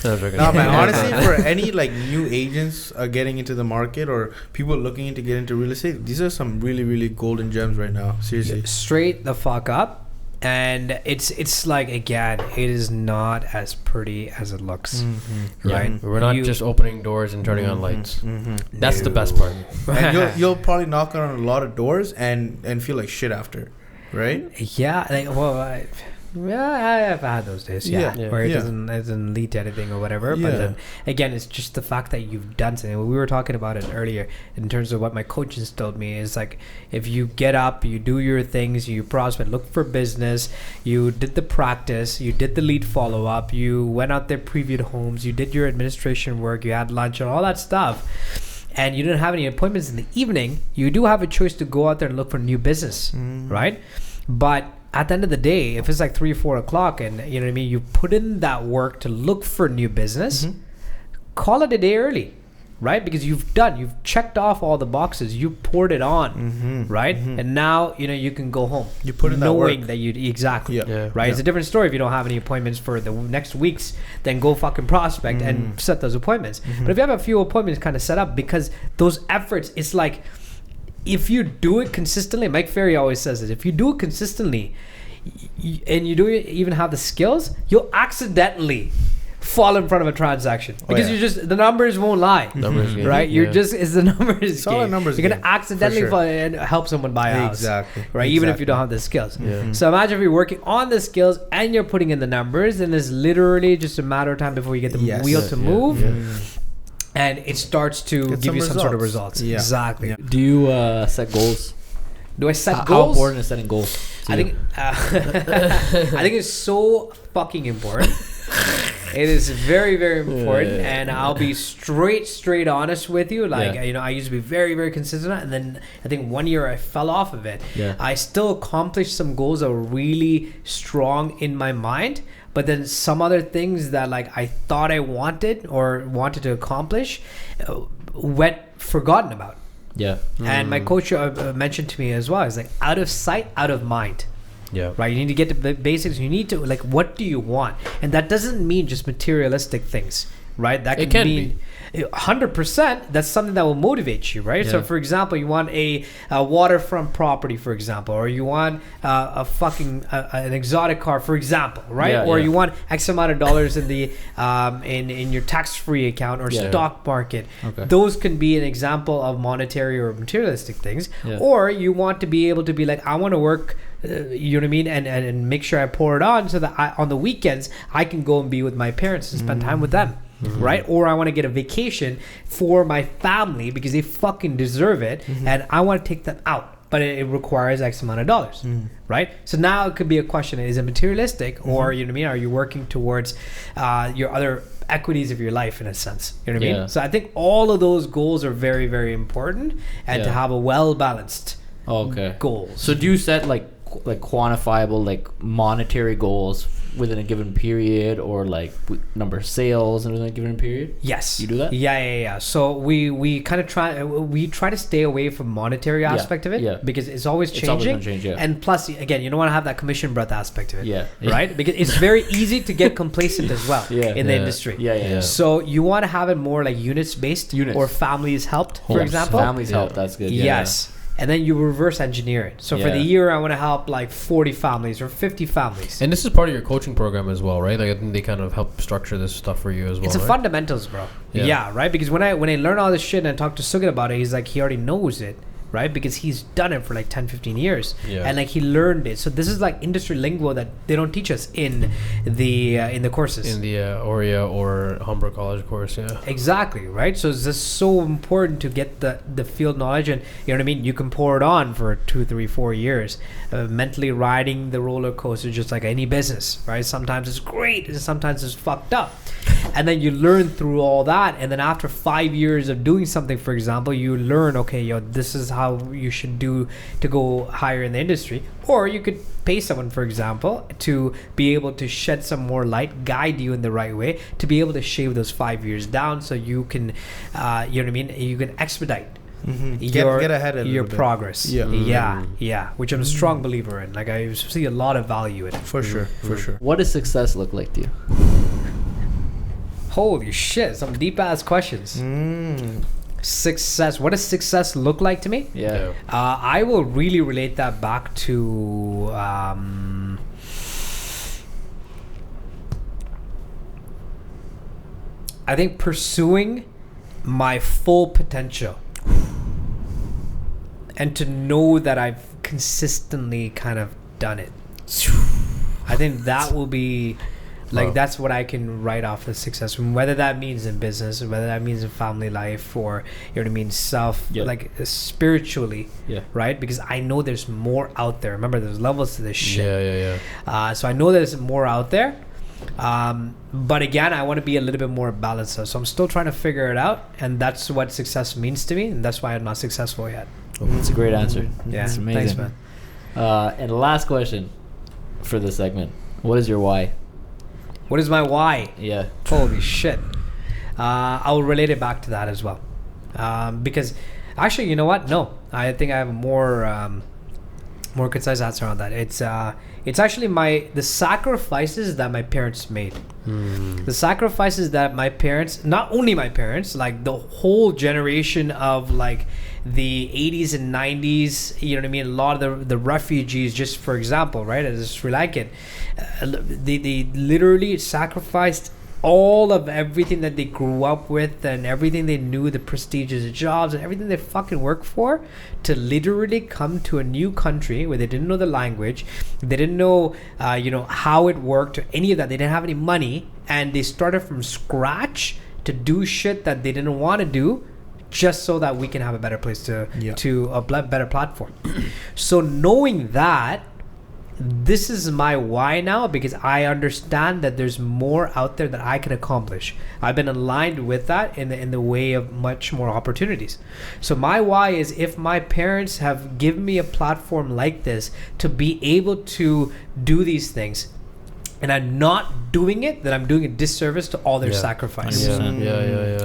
No, man. Honestly, for any like new agents getting into the market or people looking into get into real estate, these are some really, really golden gems right now. Seriously, straight the fuck up. And it's like, again, it is not as pretty as it looks, right? Yeah. We're not just opening doors and turning on lights. That's the best part. And you'll probably knock on a lot of doors and feel like shit after. Right? Yeah. I've had those days. Where it doesn't lead to anything or whatever. But then again, it's just the fact that you've done something. We were talking about it earlier in terms of what my coaches told me is like, if you get up, you do your things, you prospect, look for business, you did the practice, you did the lead follow up, you went out there, previewed homes, you did your administration work, you had lunch and all that stuff, and you didn't have any appointments in the evening, you do have a choice to go out there and look for new business, right? But at the end of the day, if it's like 3 or 4 o'clock and you know what I mean, you put in that work to look for new business, call it a day early, right? Because you've checked off all the boxes, you poured it on, right? And now, you know, you can go home. You put in that knowing work. that you exactly, Yeah. right? It's a different story if you don't have any appointments for the next weeks, then go fucking prospect and set those appointments. But if you have a few appointments kind of set up, because those efforts, it's like, if you do it consistently, Mike Ferry always says it, if you do it consistently and you do even have the skills, you'll accidentally fall in front of a transaction because you just, the numbers won't lie, right? You're just, it's the numbers. It's all the numbers. You're going to accidentally fall and help someone buy a house. Exactly. Right? Even if you don't have the skills. So imagine if you're working on the skills and you're putting in the numbers, and it's literally just a matter of time before you get the wheel to move. And it starts to give you some sort of results. Exactly. Do you set goals? Do I set How goals? important is setting goals? I think I think it's so fucking important. It is very, very important, and I'll be straight honest with you. Like, you know, I used to be very, very consistent, and then I think 1 year I fell off of it. I still accomplished some goals that were really strong in my mind, but then some other things that like I thought I wanted to accomplish went forgotten about. And my coach mentioned to me as well, it's like, out of sight, out of mind. Right. You need to get to the basics. You need to, like, what do you want? And that doesn't mean just materialistic things, right? That can mean 100%. That's something that will motivate you, right? So, for example, you want a waterfront property, for example, or you want a fucking an exotic car, for example, right? Or you want X amount of dollars in the in your tax-free account or stock market. Those can be an example of monetary or materialistic things. Or you want to be able to be like, I want to work. You know what I mean, and make sure I pour it on so that on the weekends I can go and be with my parents and spend time with them, right? Or I want to get a vacation for my family because they fucking deserve it, and I want to take them out, but it requires X amount of dollars, right? So now it could be a question: is it materialistic, or you know what I mean? Are you working towards your other equities of your life in a sense? You know what I mean? So I think all of those goals are very, very important, and to have a well balanced goals. So do you set like quantifiable, like monetary goals within a given period, or like number of sales within a given period? Yes. You do that? Yeah. So we kind of try to stay away from monetary aspect of it, because it's always changing. It's always gonna change, And plus, again, you don't want to have that commission breath aspect of it. Right? Because it's very easy to get complacent as well in the industry. So you want to have it more like units based, or families helped, for example. Families helped. That's good. and then you reverse engineer it. So for the Yeah. year, I want to help like 40 families or 50 families. And this is part of your coaching program as well, right? Like I think they kind of help structure this stuff for you as well. It's the right? fundamentals, bro. Yeah. Yeah, right. Because when I learn all this shit and I talk to Sujhan about it, he's like, he already knows it, right? Because he's done it for like 10, 15 years, Yeah. and like he learned it. So this is like industry lingo that they don't teach us in the courses. In the Aurea or Humber College course, yeah. Exactly, right? So it's just so important to get the field knowledge, and you know what I mean. You can pour it on for 2, 3, 4 years, mentally riding the roller coaster, just like any business, right? Sometimes it's great, and sometimes it's fucked up, and then you learn through all that, and then after 5 years of doing something, for example, you learn, okay, yo, this is how you should do to go higher in the industry, or you could pay someone, for example, to be able to shed some more light, guide you in the right way, to be able to shave those 5 years down, so you can, you know what I mean, you can expedite Get ahead of your progress. Yeah, which I'm a strong believer in. Like I see a lot of value in it. For sure. What does success look like to you? Holy shit, some deep ass questions. Success. What does success look like to me? Yeah. I will really relate that back to I think pursuing my full potential, and to know that I've consistently kind of done it. I think that will be like, that's what I can write off as success, whether that means in business, or whether that means in family life, or you know what I mean, like spiritually, right? Because I know there's more out there. Remember, there's levels to this shit. So I know there's more out there, but again, I want to be a little bit more balanced. So I'm still trying to figure it out, and that's what success means to me, and that's why I'm not successful yet. That's a great answer. Yeah, That's amazing. thanks, man. And the last question for this segment: what is your why? What is my why? Yeah. Holy shit. I'll relate it back to that as well. Because actually, you know what? No, I think I have a more concise answer on that. It's actually the sacrifices that my parents made. The sacrifices that my parents, not only my parents, like the whole generation of like the 80s and 90s, you know what I mean? A lot of the refugees, just for example, right? As a Sri Lankan, they literally sacrificed all of everything that they grew up with and everything they knew, the prestigious jobs and everything they fucking worked for, to literally come to a new country where they didn't know the language, they didn't know how it worked or any of that. They didn't have any money, and they started from scratch to do shit that they didn't want to do, just so that we can have a better place to a better platform. So knowing that, this is my why now, because I understand that there's more out there that I can accomplish. I've been aligned with that in the way of much more opportunities. So my why is, if my parents have given me a platform like this to be able to do these things, and I'm not doing it, then I'm doing a disservice to all their sacrifice. I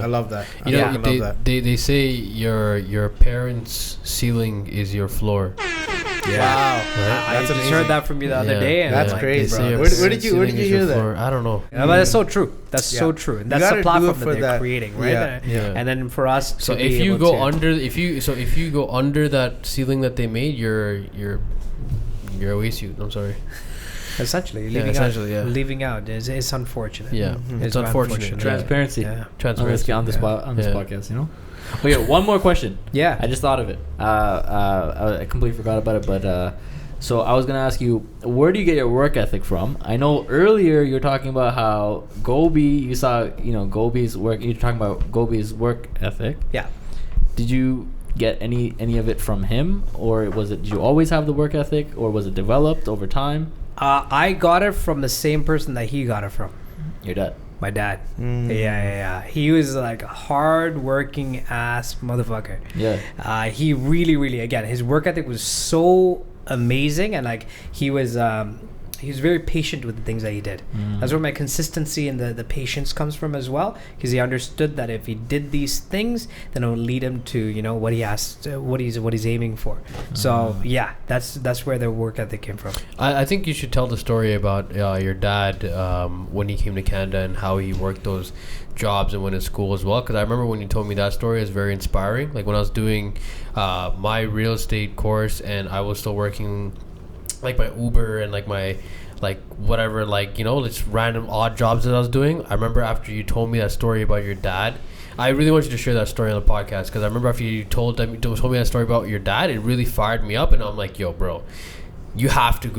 love that. I love that. They say your parents' ceiling is your floor. Wow. Right? I That's just amazing. heard that from you the other day, and That's I'm like, great, They say bro. your Where did parents' you ceiling is hear your that? floor. I don't know. Yeah, but that's so true. That's so true. And You that's gotta the do platform it that for they're that. creating, right? Yeah. And then for us, So to if be you able go to- under, if you go under that ceiling that they made, you're a waste suit. I'm sorry. essentially Yeah, leaving essentially, out, yeah. leaving out is unfortunate. Yeah, it's very unfortunate. Transparency. Yeah. Transparency. On this Yeah. podcast, you know. Okay, one more question. Yeah. I just thought of it. I completely forgot about it, but so I was gonna ask you, where do you get your work ethic from? I know earlier you were talking about how Gobi, you saw, Gobi's work. You're talking about Gobi's work ethic. Yeah. Did you get any of it from him, or did you always have the work ethic, or was it developed over time? I got it from the same person that he got it from. Your dad. My dad. Yeah. He was like a hard-working ass motherfucker. Yeah. He really, again, his work ethic was so amazing, and like he was he was very patient with the things that he did. That's where my consistency and the patience comes from as well, because he understood that if he did these things, then it would lead him to, you know, what he has, what he's aiming for. So yeah, that's where the work ethic came from. I think you should tell the story about your dad when he came to Canada and how he worked those jobs and went to school as well, because I remember when you told me that story, it's very inspiring. Like when I was doing my real estate course and I was still working like my Uber and like my like whatever, like, you know, just random odd jobs that I was doing. I remember after you told me that story about your dad, I really want you to share that story on the podcast, because I remember after you told me that story about your dad, it really fired me up, and I'm like, yo, bro, you have to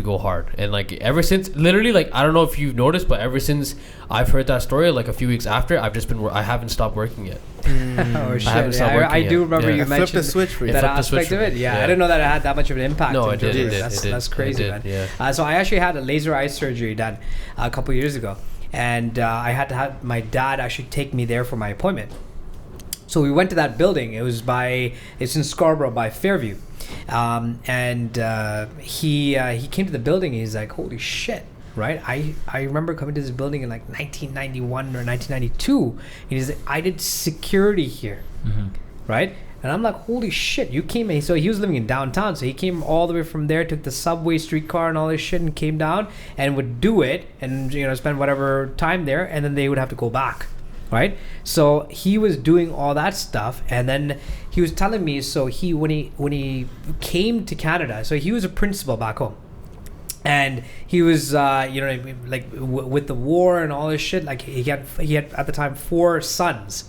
go hard. And like ever since, literally, like, I don't know if you've noticed, but ever since I've heard that story, like a few weeks after, I haven't stopped working yet. Oh shit! I do remember you mentioned flipped the switch for you. that aspect of it. Yeah, I didn't know that it had that much of an impact. No, it did. That's crazy, man. Yeah. So I actually had a laser eye surgery done a couple years ago, and I had to have my dad actually take me there for my appointment. So we went to that building. It's in Scarborough by Fairview, and he came to the building. And he's like, holy shit. Right, I remember coming to this building in like 1991 or 1992, and he's like, I did security here, right? And I'm like, holy shit, you came in. So he was living in downtown, so he came all the way from there, took the subway, streetcar, and all this shit, and came down and would do it, and, you know, spend whatever time there, and then they would have to go back, right? So he was doing all that stuff, and then he was telling me, so when he came to Canada, so he was a principal back home. And he was, you know, like with the war and all this shit, like he had at the time 4 sons.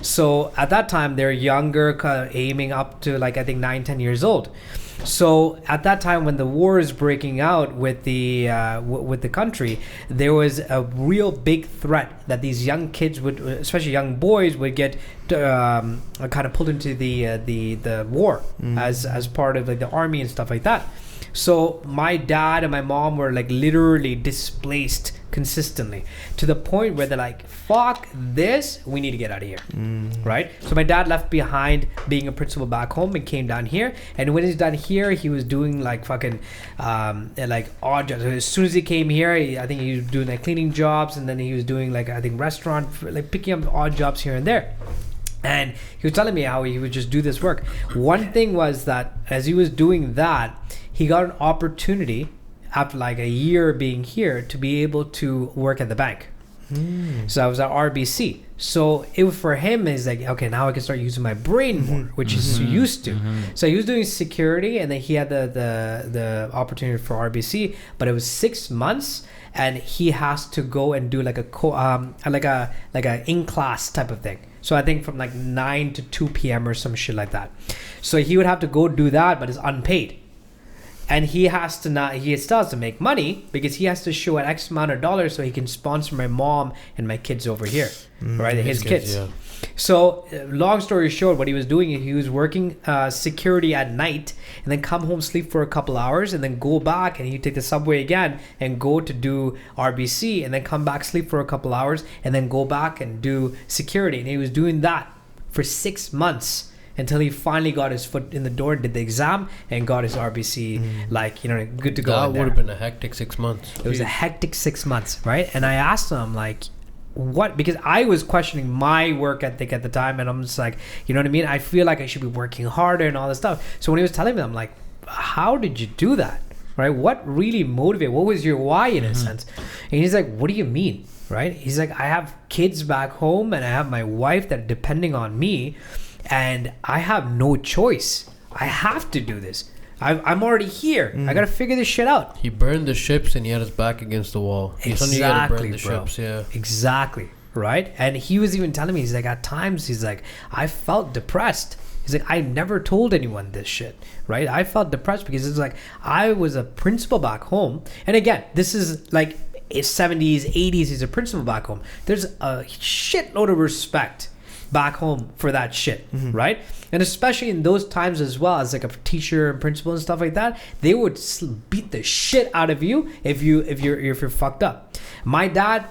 So at that time they're younger, kind of aiming up to like I think 9-10 years old. So at that time when the war is breaking out with the country, there was a real big threat that these young kids would, especially young boys, would get kind of pulled into the war as part of like the army and stuff like that. So my dad and my mom were like literally displaced consistently to the point where they're like, fuck this, we need to get out of here. Right? So my dad left behind being a principal back home and came down here. And when he's done here, he was doing like fucking like odd jobs. So as soon as he came here, I think he was doing like cleaning jobs, and then he was doing like I think restaurant, like picking up odd jobs here and there. And he was telling me how he would just do this work. One thing was that as he was doing that, he got an opportunity after like a year being here to be able to work at the bank. So I was at RBC. So it was for him is like, okay, now I can start using my brain more, which he's used to. So he was doing security, and then he had the opportunity for RBC, but it was 6 months, and he has to go and do like a in class type of thing. So I think from like 9 to 2 p.m. or some shit like that. So he would have to go do that, but it's unpaid. And he still has to make money because he has to show an X amount of dollars so he can sponsor my mom and my kids over here, right? His kids. Yeah. So long story short, what he was doing, he was working security at night and then come home, sleep for a couple hours, and then go back, and he'd take the subway again and go to do RBC, and then come back, sleep for a couple hours, and then go back and do security. And he was doing that for 6 months. Until he finally got his foot in the door, did the exam, and got his RBC, like, you know, good to go. That would have been a hectic 6 months. It was a hectic 6 months, right? And I asked him, like, what? Because I was questioning my work ethic at the time, and I'm just like, you know what I mean? I feel like I should be working harder and all this stuff. So when he was telling me, I'm like, how did you do that, right? What really motivated? What was your why in a sense? And he's like, what do you mean, right? He's like, I have kids back home, and I have my wife that are depending on me. And I have no choice. I have to do this. I'm already here. I got to figure this shit out. He burned the ships and he had his back against the wall. Exactly, bro. Ships, yeah. Exactly, right? And he was even telling me, he's like, at times, he's like, I felt depressed. He's like, I never told anyone this shit, right? I felt depressed because it's like, I was a principal back home. And again, this is like 70s, 80s, he's a principal back home. There's a shitload of respect back home for that shit, right? And especially in those times as well, as like a teacher and principal and stuff like that, they would beat the shit out of you if you're fucked up. My dad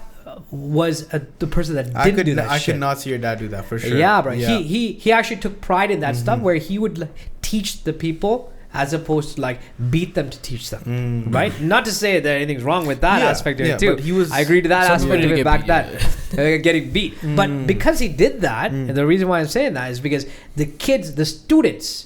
was the person that didn't do that shit. I could not see your dad do that for sure. Yeah, bro. Yeah. He actually took pride in that stuff, where he would teach the people as opposed to like beat them to teach them, right? Not to say that anything's wrong with that aspect of it too. But I agree to that aspect of it back then, getting beat. Mm. But because he did that, and the reason why I'm saying that is because the students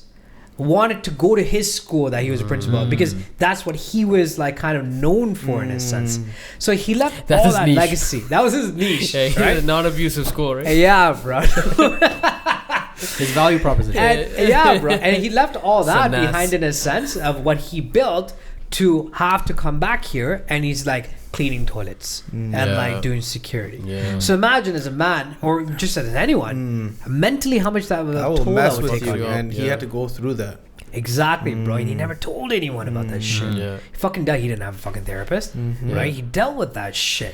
wanted to go to his school that he was a principal of, because that's what he was like kind of known for in a sense. So he left That's all his that niche. legacy. That was his niche. Yeah, he right? had a non-abusive school, right? Yeah, bro. His value proposition. And, yeah, bro. And he left all that Finesse. behind in a sense of what he built to have to come back here, and he's like cleaning toilets and Yeah. like doing security. Yeah. So imagine as a man, or just as anyone, mentally how much that would That will toll mess that would with take on you, you. and he Yeah. had to go through that. Exactly, bro. And he never told anyone about that shit. Yeah. He fucking died. He didn't have a fucking therapist, right? He dealt with that shit,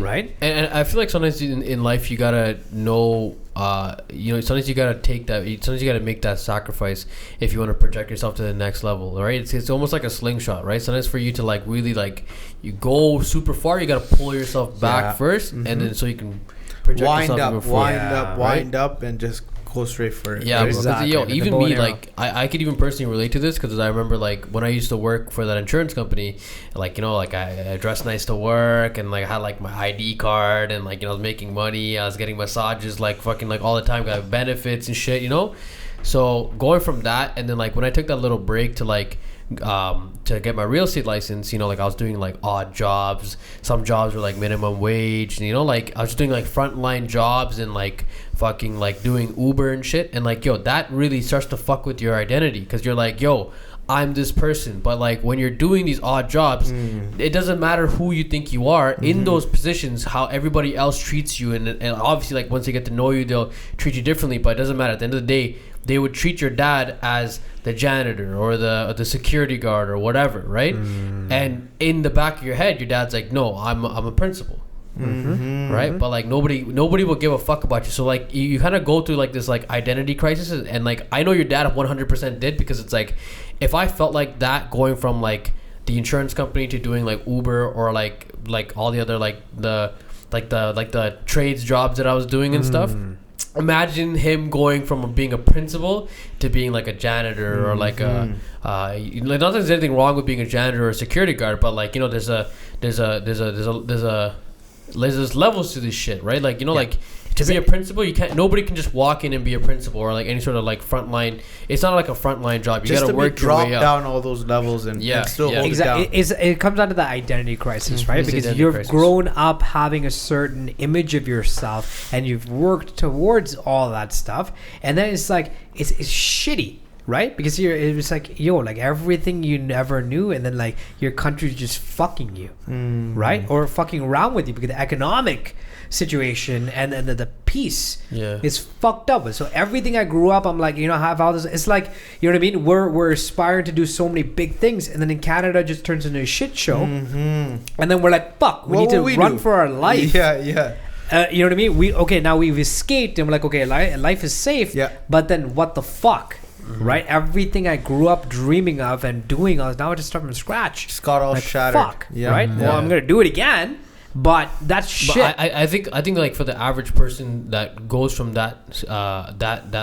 right? And I feel like sometimes in life you gotta know, sometimes you gotta take that. Sometimes you gotta make that sacrifice if you want to project yourself to the next level, right? It's almost like a slingshot, right? Sometimes for you to like really like you go super far, you gotta pull yourself back first, and then so you can project yourself even further. wind up, and just go straight for it. Yeah, right? because Exactly. yo, With the even bow me, and arrow. like I could even personally relate to this because I remember like when I used to work for that insurance company, like like I dressed nice to work and like I had like my ID card and like I was making money, I was getting massages like fucking like all the time, got benefits and shit, So going from that and then like when I took that little break to like to get my real estate license, like I was doing like odd jobs. Some jobs were like minimum wage, and like I was just doing like frontline jobs and like fucking like doing Uber and shit. And like yo, that really starts to fuck with your identity because you're like yo, I'm this person. But like when you're doing these odd jobs, it doesn't matter who you think you are in those positions, how everybody else treats you, and obviously like once they get to know you, they'll treat you differently. But it doesn't matter. At the end of the day, they would treat your dad as the janitor or the security guard or whatever, right? And in the back of your head, your dad's like, no, I'm a principal. Right? But like nobody will give a fuck about you. So like you kind of go through like this like identity crisis, and like I know your dad 100% did, because it's like if I felt like that going from like the insurance company to doing like Uber or like all the other like the trades jobs that I was doing and stuff. Imagine him going from being a principal to being like a janitor or like a like not that there's anything wrong with being a janitor or a security guard, but like there's levels to this shit, right? Like like to be a principal, nobody can just walk in and be a principal or like any sort of like frontline. It's not like a frontline job. You just gotta to work your drop way up. down all those levels and still hold it down. It comes down to that identity crisis, right? It's Because identity you've crisis. grown up having a certain image of yourself, and you've worked towards all that stuff, and then it's like it's shitty, right? Because it was like like everything you never knew, and then like your country's just fucking you, right? Or fucking around with you because the economic situation and the peace is fucked up. So everything I grew up, I'm like, I have all this. It's like, you know what I mean? We're aspiring to do so many big things, and then in Canada it just turns into a shit show, and then we're like, fuck, we need to run for our life. Yeah. You know what I mean? Now we've escaped, and we're like, okay, life is safe. Yeah. But then what the fuck? Right? Everything I grew up dreaming of and doing, now I just start from scratch. Just got all like, shattered. Fuck. Yeah. Right? Yeah. Well, I'm gonna do it again. But that's shit. But I think like for the average person that goes from that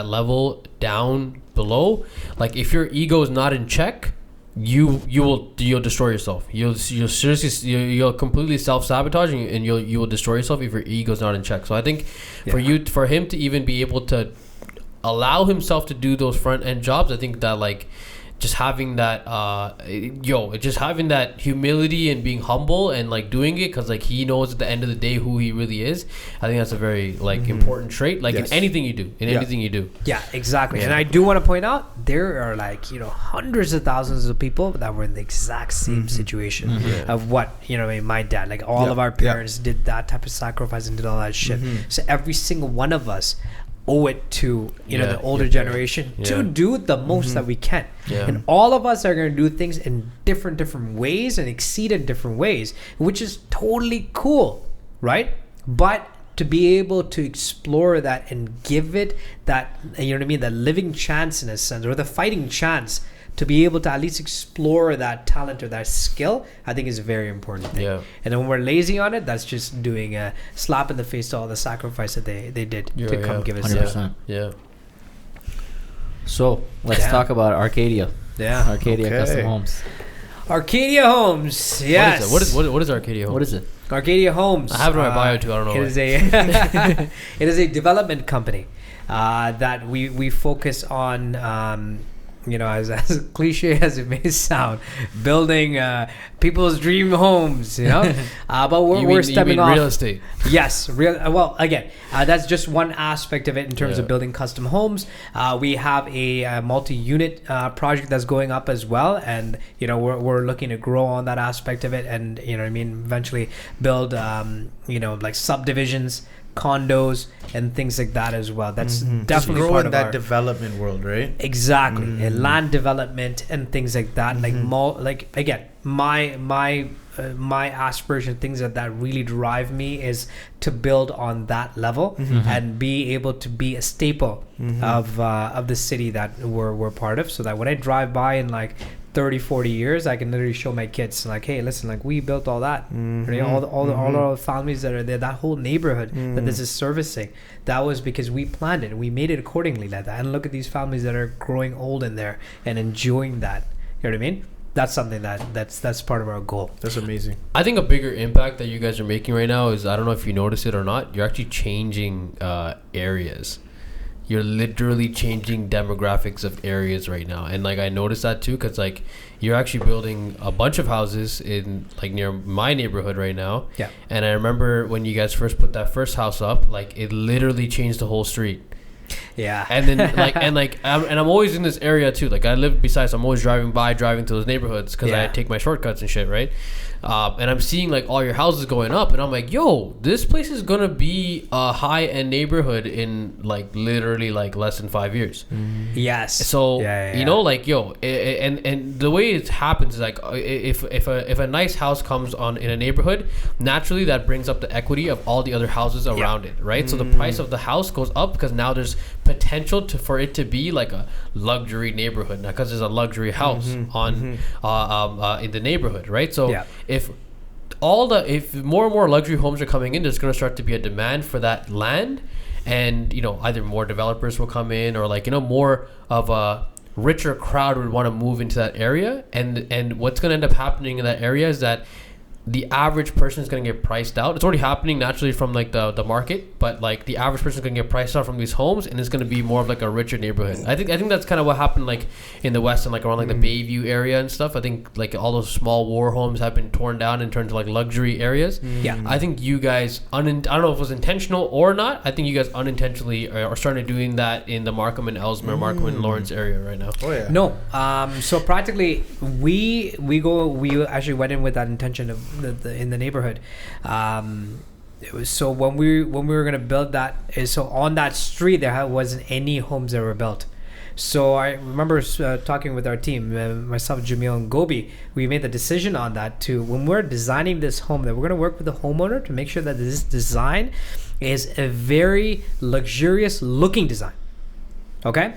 level down below, like if your ego is not in check, you'll destroy yourself. You'll seriously you'll completely self-sabotage, and you will destroy yourself if your ego's not in check. So I think for him to even be able to allow himself to do those front end jobs, I think that like just having that just having that humility and being humble and like doing it because like he knows at the end of the day who he really is. I think that's a very like important trait, like in anything you do, Yeah, exactly. And I do want to point out there are like hundreds of thousands of people that were in the exact same situation of what my dad, like all of our parents did that type of sacrifice and did all that shit. So every single one of us owe it to the older generation to do the most that we can, and all of us are going to do things in different ways and exceed in different ways, which is totally cool, right? But to be able to explore that and give it that that living chance in a sense, or the fighting chance to be able to at least explore that talent or that skill, I think is a very important thing. And then when we're lazy on it, that's just doing a slap in the face to all the sacrifice that they did to come give us 100%. Yeah. So let's talk about Arcadia. Yeah. Arcadia Okay. Custom Homes. Arcadia Homes. Yes. What is Arcadia Homes? What is it? Arcadia Homes? I have it in my bio too. I don't know. It is a it is a development company that we focus on. As cliche as it may sound, building people's dream homes. But we're stemming off real estate. Yes, well, again, that's just one aspect of it in terms of building custom homes. We have a multi-unit project that's going up as well, and we're looking to grow on that aspect of it, and eventually build like subdivisions, condos, and things like that as well. That's definitely grow part in of that our development world, right? exactly and land development and things like that. Like again, my aspiration, things that really drive me is to build on that level and be able to be a staple of the city that we're part of, so that when I drive by in like 30-40 years, I can literally show my kids like, hey, listen, like we built all that, all the families that are there, that whole neighborhood that this is servicing, that was because we planned it, we made it accordingly like that, and look at these families that are growing old in there and enjoying that. You know what I mean? That's something that's part of our goal. That's amazing. I think a bigger impact that you guys are making right now is, I don't know if you notice it or not, you're actually changing areas. You're literally changing demographics of areas right now, and like I noticed that too, because like you're actually building a bunch of houses in like near my neighborhood right now. Yeah. And I remember when you guys first put that first house up, like it literally changed the whole street. Yeah. And then I'm always in this area too. Like I live beside, so I'm always driving to those neighborhoods because I take my shortcuts and shit, right? And I'm seeing like all your houses going up, and I'm like, yo, this place is gonna be a high-end neighborhood in like literally like less than 5 years. Yes. So like yo, and the way it happens is like if a nice house comes on in a neighborhood, naturally that brings up the equity of all the other houses around it, right? So the price of the house goes up because now there's potential for it to be like a luxury neighborhood now because there's a luxury house in the neighborhood, right? So if more and more luxury homes are coming in, there's going to start to be a demand for that land, and either more developers will come in, or like more of a richer crowd would want to move into that area, and what's going to end up happening in that area is that the average person is going to get priced out. It's already happening naturally from like the market, but like the average person is going to get priced out from these homes, and it's going to be more of like a richer neighborhood. I think that's kind of what happened like in the West and like around like the Bayview area and stuff. I think like all those small war homes have been torn down and turned to like luxury areas. Yeah. I think you guys I don't know if it was intentional or not. I think you guys unintentionally are starting to doing that in the Markham and Ellesmere, Markham and Lawrence area right now. Oh yeah. No. So practically, we actually went in with that intention of in the neighborhood. It was so when we were gonna build that. So on that street there wasn't any homes that were built. So I remember talking with our team, myself, Jamil, and Gobi. We made the decision on that to when we're designing this home that we're gonna work with the homeowner to make sure that this design is a very luxurious looking design. Okay.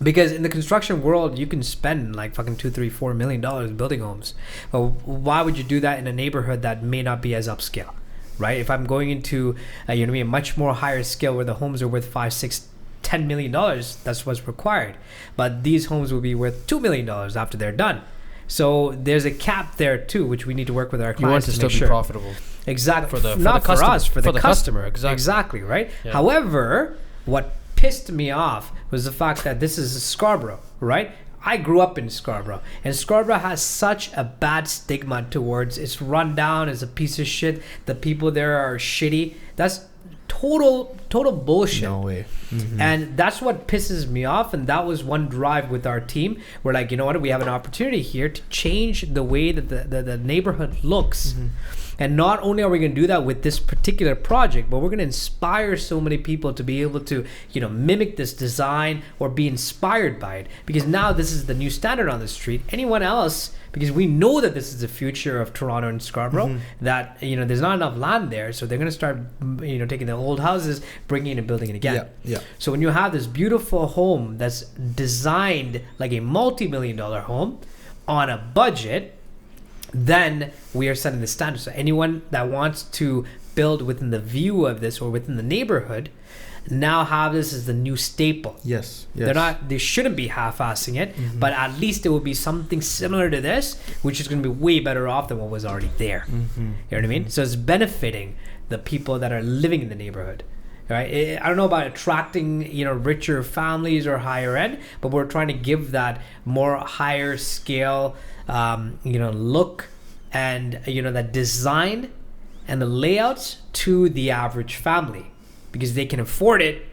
Because in the construction world, you can spend like fucking $2, $3, $4 million building homes. But why would you do that in a neighborhood that may not be as upscale, right? If I'm going into a much more higher scale where the homes are worth $5, $6, $10 million, that's what's required. But these homes will be worth $2 million after they're done. So there's a cap there too, which we need to work with our clients. You want to still be profitable. Exactly. For the customer. customer. Exactly, right? Yeah. However, what pissed me off was the fact that this is Scarborough, right? I grew up in Scarborough, and Scarborough has such a bad stigma towards it's run down, it's a piece of shit, the people there are shitty. That's total bullshit. No way. And that's what pisses me off, and that was one drive with our team. We're like, you know what, we have an opportunity here to change the way that the neighborhood looks. And not only are we going to do that with this particular project, but we're going to inspire so many people to be able to, mimic this design or be inspired by it. Because now this is the new standard on the street. Anyone else, because we know that this is the future of Toronto and Scarborough, that, there's not enough land there. So they're going to start, taking the old houses, bringing it and building it again. Yeah. So when you have this beautiful home that's designed like a multi-million-dollar home on a budget, then we are setting the standard. So anyone that wants to build within the view of this or within the neighborhood, now have this as the new staple. Yes. They shouldn't be half-assing it, but at least it will be something similar to this, which is going to be way better off than what was already there. You know what I mean? So it's benefiting the people that are living in the neighborhood. Right? I don't know about attracting, richer families or higher end, but we're trying to give that more higher scale, look and, that design and the layouts to the average family, because they can afford it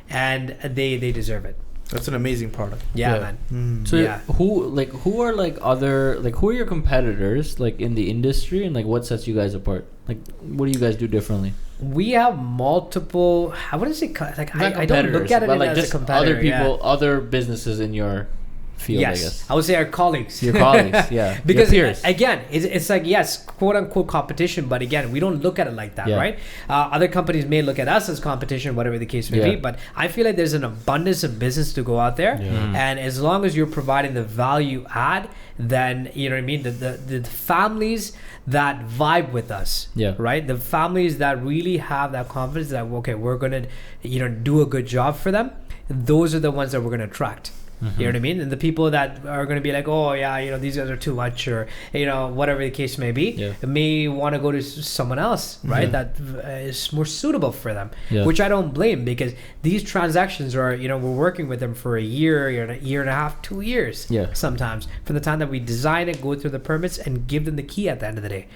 and they deserve it. That's an amazing product. Yeah, man. So who are your competitors like in the industry, and like what sets you guys apart? Like what do you guys do differently? We have multiple. I wouldn't say like I don't look at it like as just a competitor. Other people, other businesses in your field. Yes, I guess I would say our colleagues. Your colleagues, yeah. Because your peers. Again, it's like, yes, quote unquote competition, but again, we don't look at it like that, right? Other companies may look at us as competition, whatever the case may be, but I feel like there's an abundance of business to go out there, and as long as you're providing the value add, then you know what I mean. The families that vibe with us, right? The families that really have that confidence that okay, we're gonna do a good job for them. Those are the ones that we're gonna attract. You know what I mean? And the people that are going to be like, oh yeah, these guys are too much, or whatever the case may be, may want to go to someone else, right? That is more suitable for them, which I don't blame, because these transactions are, we're working with them for a year and a half, 2 years, sometimes, from the time that we design it, go through the permits, and give them the key at the end of the day.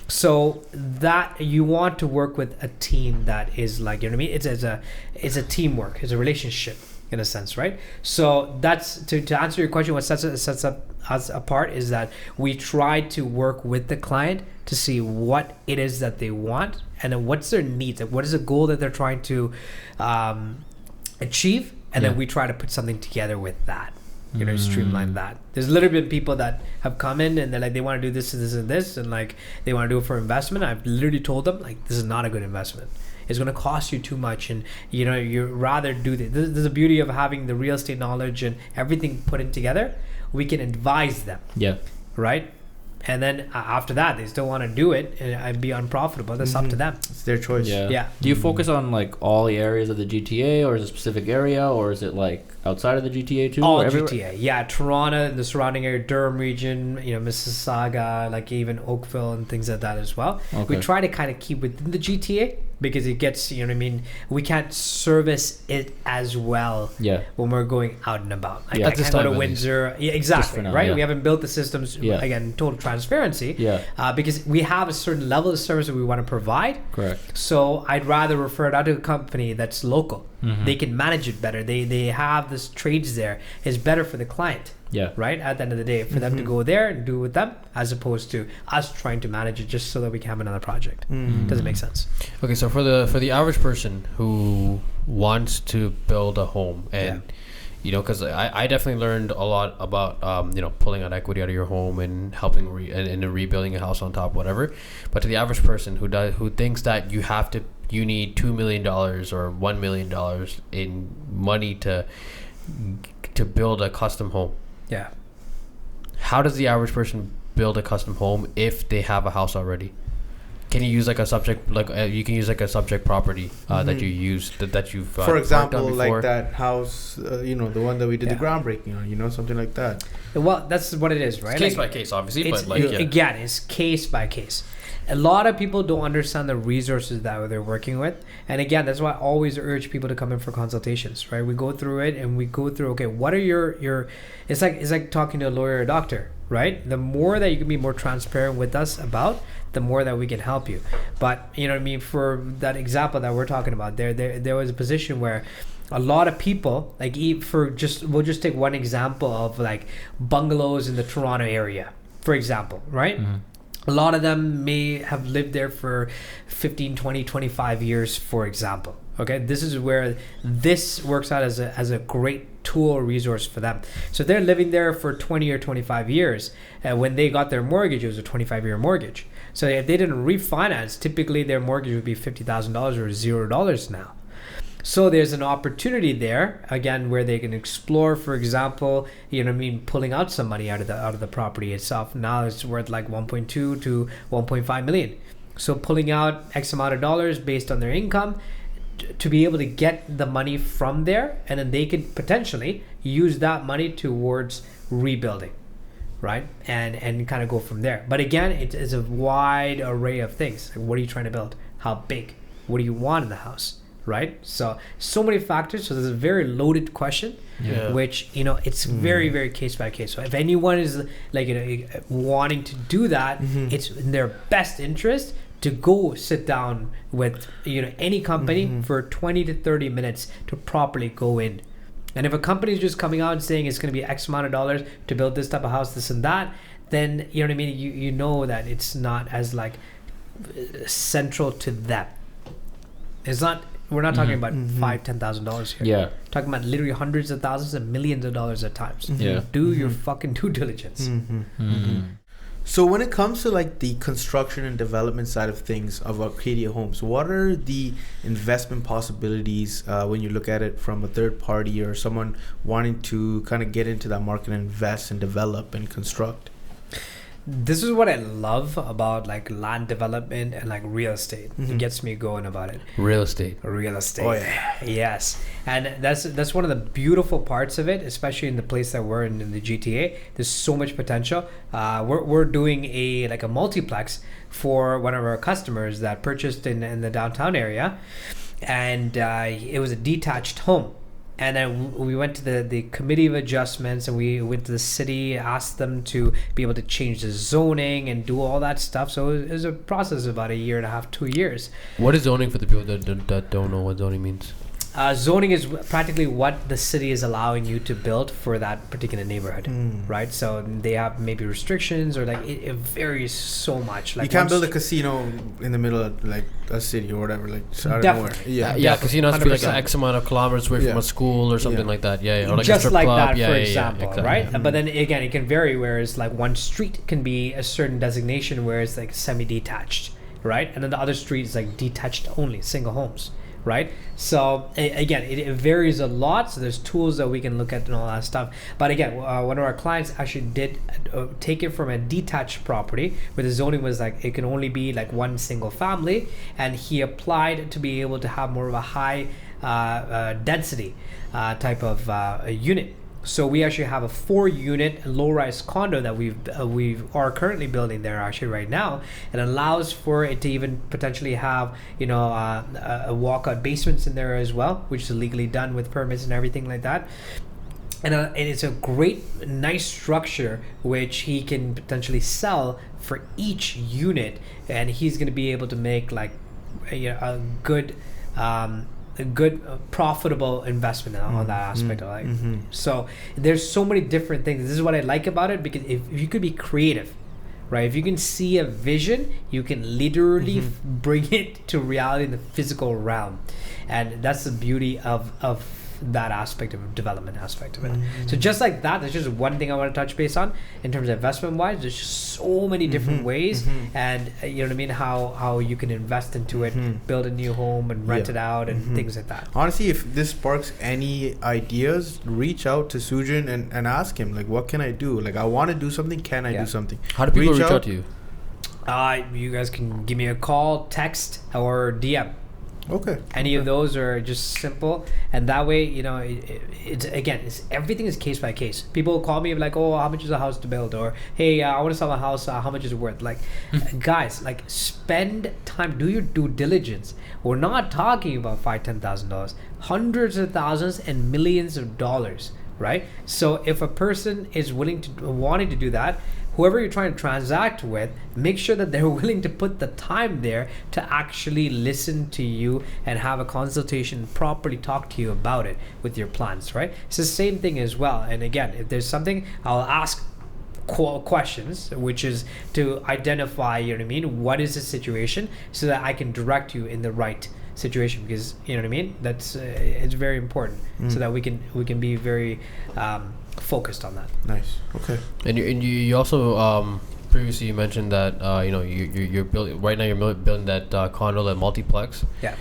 So that you want to work with a team that is like, you know what I mean? It's a teamwork, it's a relationship, in a sense, right? So that's to answer your question. What sets us apart is that we try to work with the client to see what it is that they want, and then what's their needs, and what is the goal that they're trying to achieve, and then we try to put something together with that, streamline that. There's literally been people that have come in and they're like, they want to do this and this and this, and like they want to do it for investment. I've literally told them, like, this is not a good investment. It's going to cost you too much, and you rather do this. There's the beauty of having the real estate knowledge and everything put in together. We can advise them, right? And then after that, they still want to do it and be unprofitable. That's up to them. It's their choice. Yeah. Do you focus on like all the areas of the GTA, or is it a specific area, or is it like outside of the GTA too? All GTA. Yeah, Toronto and the surrounding area, Durham region, Mississauga, like even Oakville and things like that as well. We try to kind of keep within the GTA, because it gets, we can't service it as well when we're going out and about. I can't go to Windsor. Yeah, exactly, now, right? We haven't built the systems, again, total transparency, because we have a certain level of service that we want to provide. Correct. So I'd rather refer it out to a company that's local. They can manage it better. They have this trades there. It's better for the client. Right, at the end of the day, for them to go there and do it with them, as opposed to us trying to manage it just so that we can have another project. Doesn't make sense. Okay, so for the average person who wants to build a home, and because I definitely learned a lot about pulling out equity out of your home and helping and rebuilding a house on top, whatever. But to the average person who thinks that you need $2 million or $1 million in money to build a custom home. How does the average person build a custom home if they have a house already? Can you use like a subject, you can use like a subject property that you use that you've for example, like that house, the one that we did the groundbreaking on, something like that. Well, that's what it is, right? It's case by case, obviously, but again, it's case by case. A lot of people don't understand the resources that they're working with, and again, that's why I always urge people to come in for consultations, right? We go through it and we go through, okay, what are your it's like talking to a lawyer or a doctor, right? The more that you can be more transparent with us about, the more that we can help you. But you know what I mean, for that example that we're talking about, there was a position where a lot of people, like we'll just take one example of like bungalows in the Toronto area, for example, right? A lot of them may have lived there for 15, 20, 25 years, for example. Okay, this is where this works out as a great tool or resource for them. So they're living there for 20 or 25 years. And when they got their mortgage, it was a 25-year mortgage. So if they didn't refinance, typically their mortgage would be $50,000 or $0 now. So there's an opportunity there, again, where they can explore, for example, pulling out some money out of the property itself. Now it's worth like 1.2 to 1.5 million. So pulling out X amount of dollars based on their income, to be able to get the money from there, and then they could potentially use that money towards rebuilding, right? And kind of go from there. But again, it is a wide array of things. Like, what are you trying to build? How big? What do you want in the house? Right? So many factors. So there's a very loaded question, which, you know, it's very, very case by case. So if anyone is like, you know, wanting to do that, it's in their best interest to go sit down with, you know, any company for 20 to 30 minutes to properly go in. And if a company is just coming out and saying it's going to be X amount of dollars to build this type of house, this and that, then, you know what I mean? You know that it's not as like central to them. It's not. We're not talking about $5,000-$10,000 here. Yeah. We're talking about literally hundreds of thousands and millions of dollars at times. Yeah. Do your fucking due diligence. So when it comes to like the construction and development side of things of Arcadia Homes, what are the investment possibilities when you look at it from a third party or someone wanting to kind of get into that market and invest and develop and construct? This is what I love about like land development and like real estate. It gets me going about it. Real estate. Oh yeah. Yes, and that's one of the beautiful parts of it, especially in the place that we're in the GTA. There's so much potential. We're doing a multiplex for one of our customers that purchased in the downtown area, and it was a detached home. And then we went to the committee of adjustments, and we went to the city, asked them to be able to change the zoning and do all that stuff. So it was a process of about 1.5 years, 2 years. What is zoning for the people that don't know what zoning means? Zoning is practically what the city is allowing you to build for that particular neighborhood, right? So they have maybe restrictions, or like it varies so much. Like you can't build a casino in the middle of like a city or whatever, like out of nowhere. Yeah, casino has to be like 100%. X amount of kilometers away from a school or something like that. Yeah, or like just a strip like club. that, for example, exactly. right? But then again, it can vary. Whereas like one street can be a certain designation where it's like semi-detached, right? And then the other street is like detached only, single homes. Right? So again, it varies a lot. So there's tools that we can look at and all that stuff. But again, one of our clients actually did take it from a detached property where the zoning was like it can only be like one single family, and he applied to be able to have more of a high density type of unit. So we actually have a 4-unit low-rise condo that we are currently building there actually right now. It allows for it to even potentially have, you know, a walkout basements in there as well, which is legally done with permits and everything like that. And it's a great, nice structure which he can potentially sell for each unit, and he's going to be able to make like a good profitable investment on that aspect of life. So there's so many different things. This is what I like about it, because if you could be creative, right? If you can see a vision, you can literally bring it to reality in the physical realm, and that's the beauty of that aspect of development aspect of it. So just like that, there's just one thing I want to touch base on in terms of investment wise. There's just so many different ways, and you know what I mean, how you can invest into it, build a new home and rent it out and things like that. Honestly, if this sparks any ideas, reach out to Sujhan and ask him, like, what can I do? Like, I want to do something. Can I do something? How do people reach out to you? You guys can give me a call, text, or DM. Okay. Any of those are just simple, and that way, you know, it's everything is case by case. People call me like, oh, how much is a house to build, or hey, I want to sell a house, how much is it worth? Like, guys, like, spend time, do your due diligence. We're not talking about $5,000-$10,000, hundreds of thousands and millions of dollars, right? So if a person is wanting to do that, whoever you're trying to transact with, make sure that they're willing to put the time there to actually listen to you and have a consultation, properly talk to you about it with your plans, right? It's the same thing as well. And again, if there's something, I'll ask questions, which is to identify, you know what I mean, what is the situation, so that I can direct you in the right situation, because you know what I mean, that's it's very important, so that we can be very focused on that. Nice. Okay. And you also previously you mentioned that you know you're building right now. You're building that condo, that multiplex. Yeah.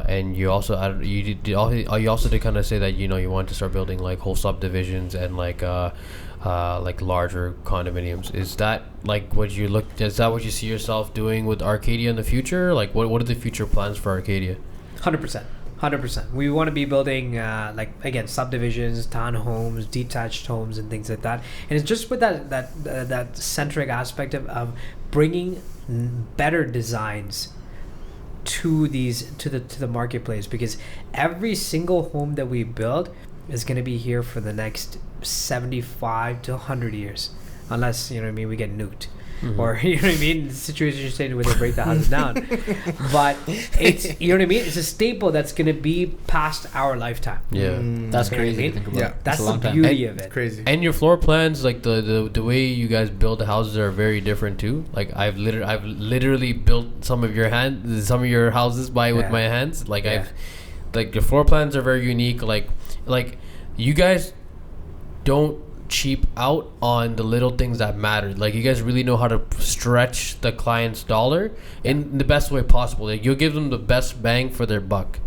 And you also did kind of say that, you know, you wanted to start building like whole subdivisions and like larger condominiums. Is that what you see yourself doing with Arcadia in the future? Like what are the future plans for Arcadia? 100%. We want to be building like again subdivisions, townhomes, detached homes, and things like that. And it's just with that centric aspect of bringing better designs to the marketplace, because every single home that we build is going to be here for the next 75 to 100 years, unless we get nuked. Or the situation you're saying where they break the houses down. But it's it's a staple that's gonna be past our lifetime. That's crazy to think about. Yeah, that's the beauty of it. Crazy. And your floor plans, like the way you guys build the houses are very different too. Like I've literally built some of your houses with my hands. Like your floor plans are very unique. Like you guys don't cheap out on the little things that matter. Like you guys really know how to stretch the client's dollar in the best way possible. Like you'll give them the best bang for their buck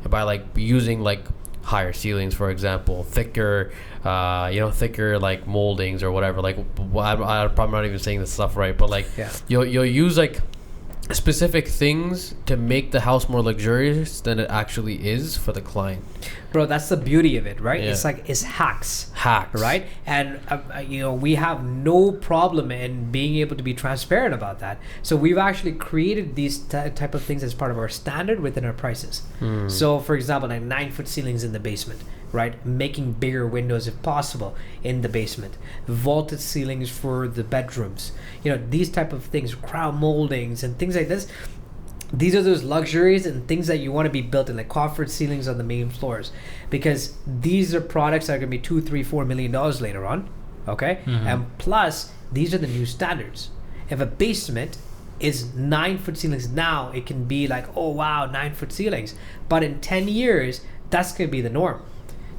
by like using like higher ceilings, for example, thicker like moldings or whatever. Like I'm probably not even saying this stuff right, but like you'll use like specific things to make the house more luxurious than it actually is for the client. Bro, that's the beauty of it, right? It's hacks, right? And we have no problem in being able to be transparent about that. So we've actually created these type of things as part of our standard within our prices. So for example, like 9-foot ceilings in the basement, right? Making bigger windows if possible in the basement, vaulted ceilings for the bedrooms, these type of things, crown moldings and things like this. These are those luxuries and things that you want to be built in, like coffered ceilings on the main floors, because these are products that are going to be $2, $3, $4 million later on. Okay. And plus these are the new standards. If a basement is 9-foot ceilings now, it can be like, oh wow, 9-foot ceilings, but in 10 years that's going to be the norm.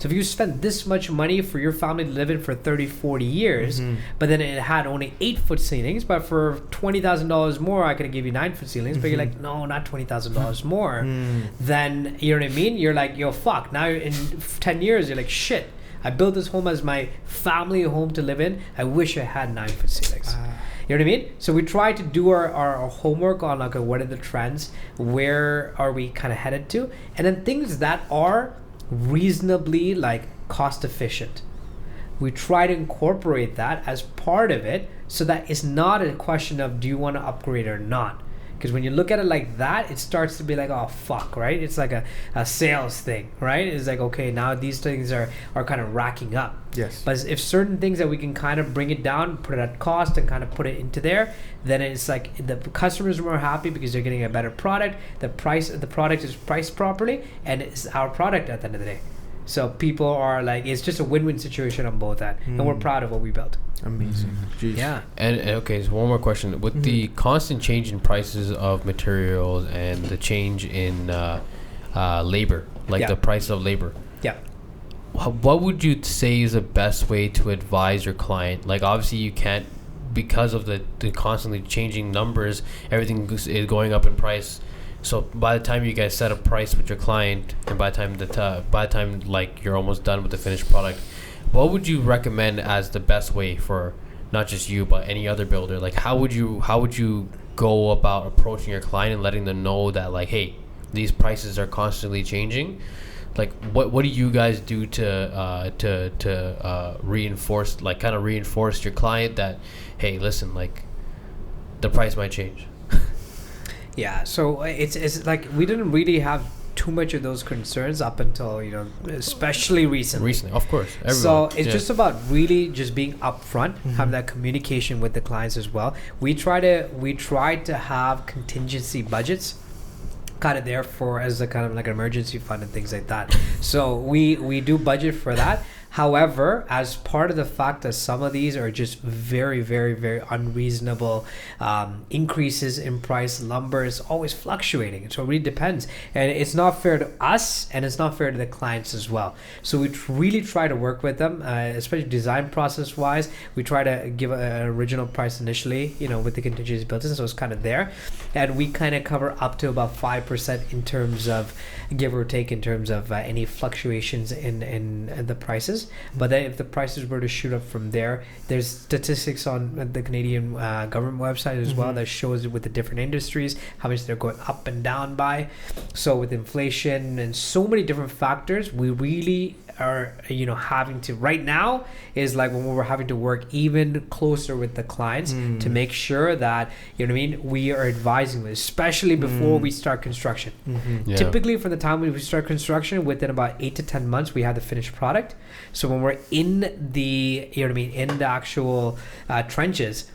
So if you spend this much money for your family to live in for 30, 40 years, but then it had only 8-foot ceilings, but for $20,000 more, I could give you 9-foot ceilings, but you're like, no, not $20,000 more. Then, you know what I mean? You're like, yo, fuck. Now in 10 years, you're like, shit, I built this home as my family home to live in. I wish I had 9-foot ceilings. You know what I mean? So we try to do our homework on like what are the trends, where are we kind of headed to, and then things that are reasonably like cost efficient, we try to incorporate that as part of it, so that it's not a question of do you want to upgrade or not. Because when you look at it like that, it starts to be like, oh fuck, right? It's like a sales thing, right? It's like, okay, now these things are kind of racking up. Yes. But if certain things that we can kind of bring it down, put it at cost and kind of put it into there, then it's like the customers are more happy because they're getting a better product. The product is priced properly, and it's our product at the end of the day. So people are like, it's just a win-win situation on both that, and we're proud of what we built. Amazing. Jeez. Yeah. And okay, so one more question. With the constant change in prices of materials and the change in labor, like the price of labor, what would you say is the best way to advise your client? Like obviously you can't, because of the constantly changing numbers, everything is going up in price. So by the time you guys set a price with your client, and by the time like you're almost done with the finished product, what would you recommend as the best way for not just you but any other builder? Like how would you go about approaching your client and letting them know that like, hey, these prices are constantly changing? Like what do you guys do to reinforce, like kind of reinforce your client that, hey, listen, like the price might change? Yeah, so it's like we didn't really have too much of those concerns up until, especially recently. Of course, everyone. So it's just about really just being upfront, have that communication with the clients as well. We try to have contingency budgets kind of there for as a kind of like an emergency fund and things like that. So we do budget for that. However, as part of the fact that some of these are just very, very, very unreasonable increases in price, lumber is always fluctuating. So it really depends. And it's not fair to us, and it's not fair to the clients as well. So we really try to work with them, especially design process wise. We try to give an original price initially, with the contingency built in, so it's kind of there. And we kind of cover up to about 5% in terms of, give or take, in terms of any fluctuations in the prices. But then if the prices were to shoot up from there, there's statistics on the Canadian government website as well that shows it with the different industries, how much they're going up and down by. So with inflation and so many different factors, we really are, having to, right now is like when we're having to work even closer with the clients to make sure that, we are advising them, especially before we start construction. Yeah. Typically from the time we start construction, within about 8 to 10 months, we have the finished product. So when we're in the, in the actual trenches,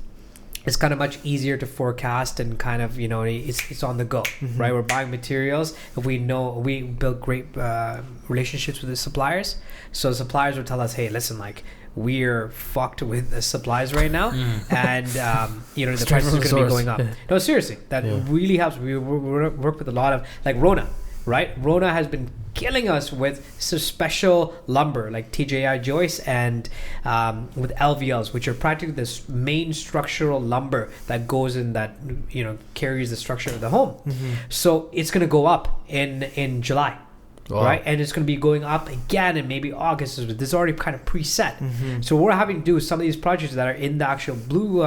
it's kind of much easier to forecast and kind of, it's on the go, right? We're buying materials. We build great relationships with the suppliers. So the suppliers will tell us, hey, listen, like, we're fucked with the supplies right now. And, the prices are going to be going up. No, seriously, that really helps. We work with a lot of, like Rona, right? Rona has been killing us with some special lumber like TJI joists and with LVLs, which are practically the main structural lumber that goes in that carries the structure of the home. So it's going to go up in July. Wow. Right, and it's going to be going up again in maybe August. This is already kind of preset. So what we're having to do is some of these projects that are in the actual blue,